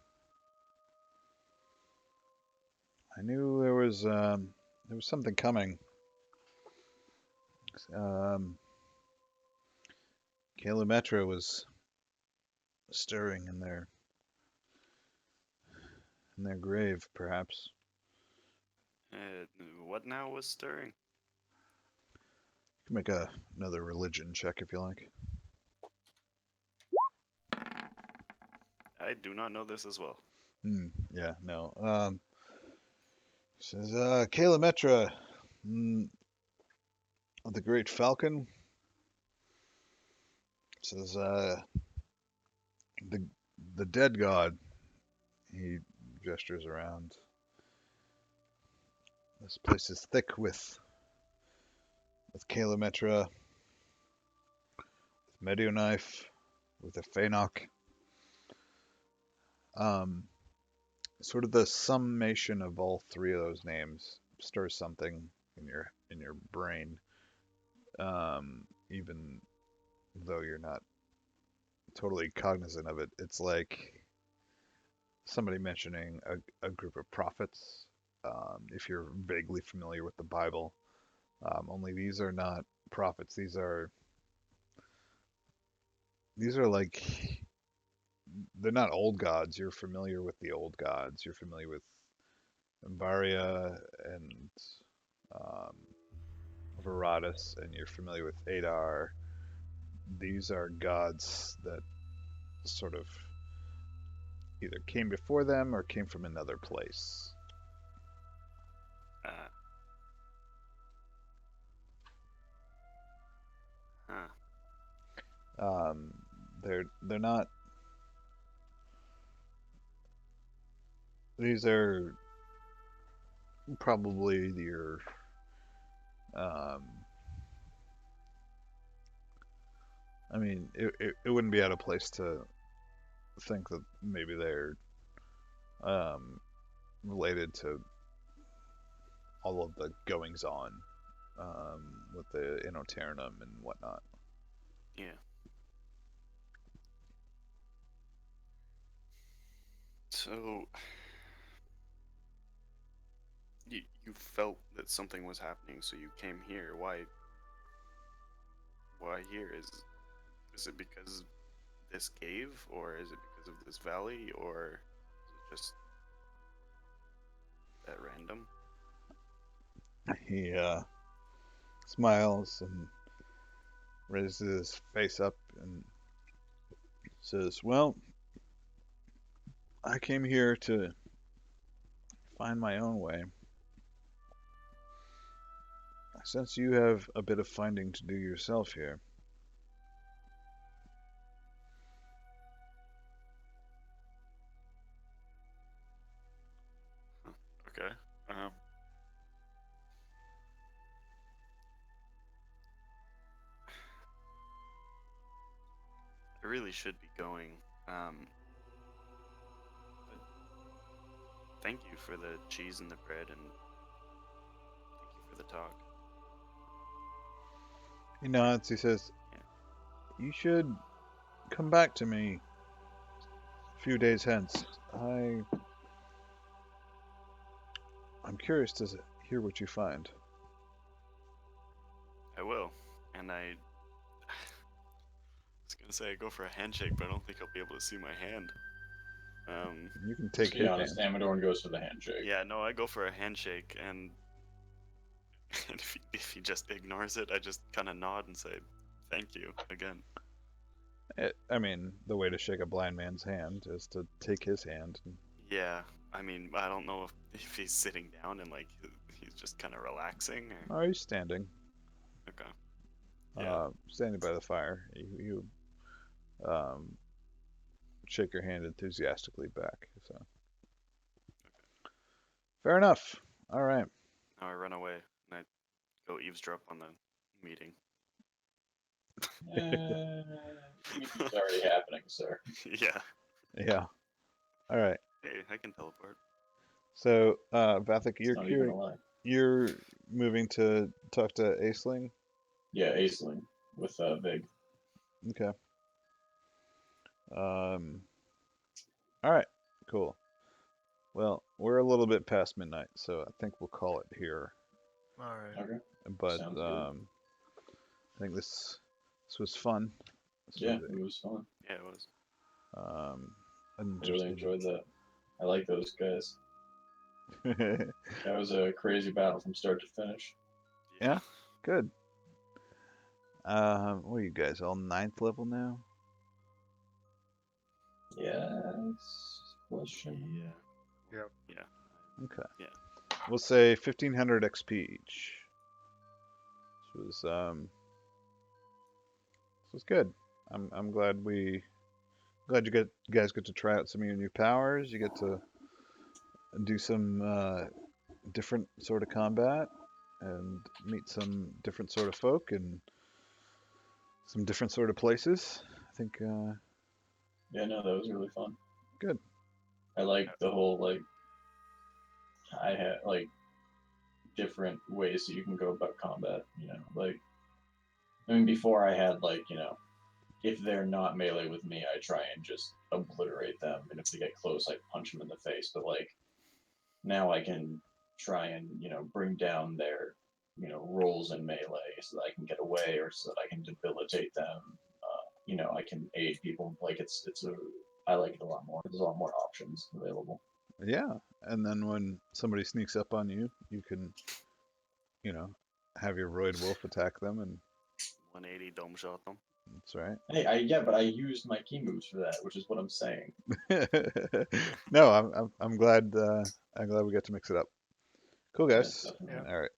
I knew there was something coming. Um, Kalumetra was stirring in their grave, perhaps." Uh, what now was stirring? You can make another religion check if you like. I do not know this as well. Yeah, no. Says, Kalumetra, the Great Falcon, says, the dead god. He gestures around. This place is thick with Kalumetra, with Medionif, with a Fenok. Sort of the summation of all three of those names stirs something in your brain, even though you're not totally cognizant of it. It's like somebody mentioning a group of prophets. If you're vaguely familiar with the Bible, only these are not prophets. These are like, they're not old gods. You're familiar with the old gods. You're familiar with Varia and Veratus and you're familiar with Adar, these are gods that sort of either came before them or came from another place. Uh, huh. They're not. These are probably your. I mean, it wouldn't be out of place to think that maybe they're related to all of the goings on with the Inoternum and whatnot. Yeah. So you felt that something was happening, so you came here. Why here? Is it because of this cave, or is it because of this valley, or is it just that random? He smiles and raises his face up and says, "Well, I came here to find my own way. I sense you have a bit of finding to do yourself here." Okay. Um, I really should be going. But thank you for the cheese and the bread, and thank you for the talk. He nods. He says, Yeah. "You should come back to me a few days hence. I'm curious to hear what you find." I will. And I was gonna say I go for a handshake, but I don't think I'll be able to see my hand. You can To take be his honest, hand. Amadorn goes for the handshake. Yeah, no, I go for a handshake, and, and if he just ignores it, I just kind of nod and say, "Thank you again." I mean, the way to shake a blind man's hand is to take his hand. Yeah, I mean, I don't know if he's sitting down and like he's just kind of relaxing, or Oh, he's standing. okay. Yeah. Standing by the fire. You shake your hand enthusiastically back. So, fair enough. All right. Now I run away and I go eavesdrop on the meeting. It's already happening, sir. Yeah. Yeah. All right. Hey, I can teleport. So, Vathik, It's not even a lie. you're moving to talk to Aisling? Yeah, Aisling with Vig. Okay. All right. Cool. Well, we're a little bit past midnight, so I think we'll call it here. All right. Okay. But Sounds good. I think this was fun. Yeah, it was fun. Yeah, it was. I really enjoyed that. I like those guys. That was a crazy battle from start to finish. Yeah, good. What are you guys, all 9th level now? Yes. Question. Yeah. Yep. Yeah. Okay. Yeah. We'll say 1500 XP each. This was good. I'm glad you guys get to try out some of your new powers. You get to do some different sort of combat and meet some different sort of folk and some different sort of places. I think Yeah, no, that was really fun. good. I like the whole I had different ways that you can go about combat. I mean, before I had if they're not melee with me, I try and just obliterate them, and if they get close, I punch them in the face. But now I can try and bring down their rolls in melee so that I can get away, or so that I can debilitate them. I can aid people. I like it a lot more. There's a lot more options available. Yeah, and then when somebody sneaks up on you, you can, have your Roid Wolf attack them, and 180 dome shot them. that's right. Hey, yeah, but I used my key moves for that, which is what I'm saying. No, I'm glad we got to mix it up. Cool, Yeah, guys. definitely. All right.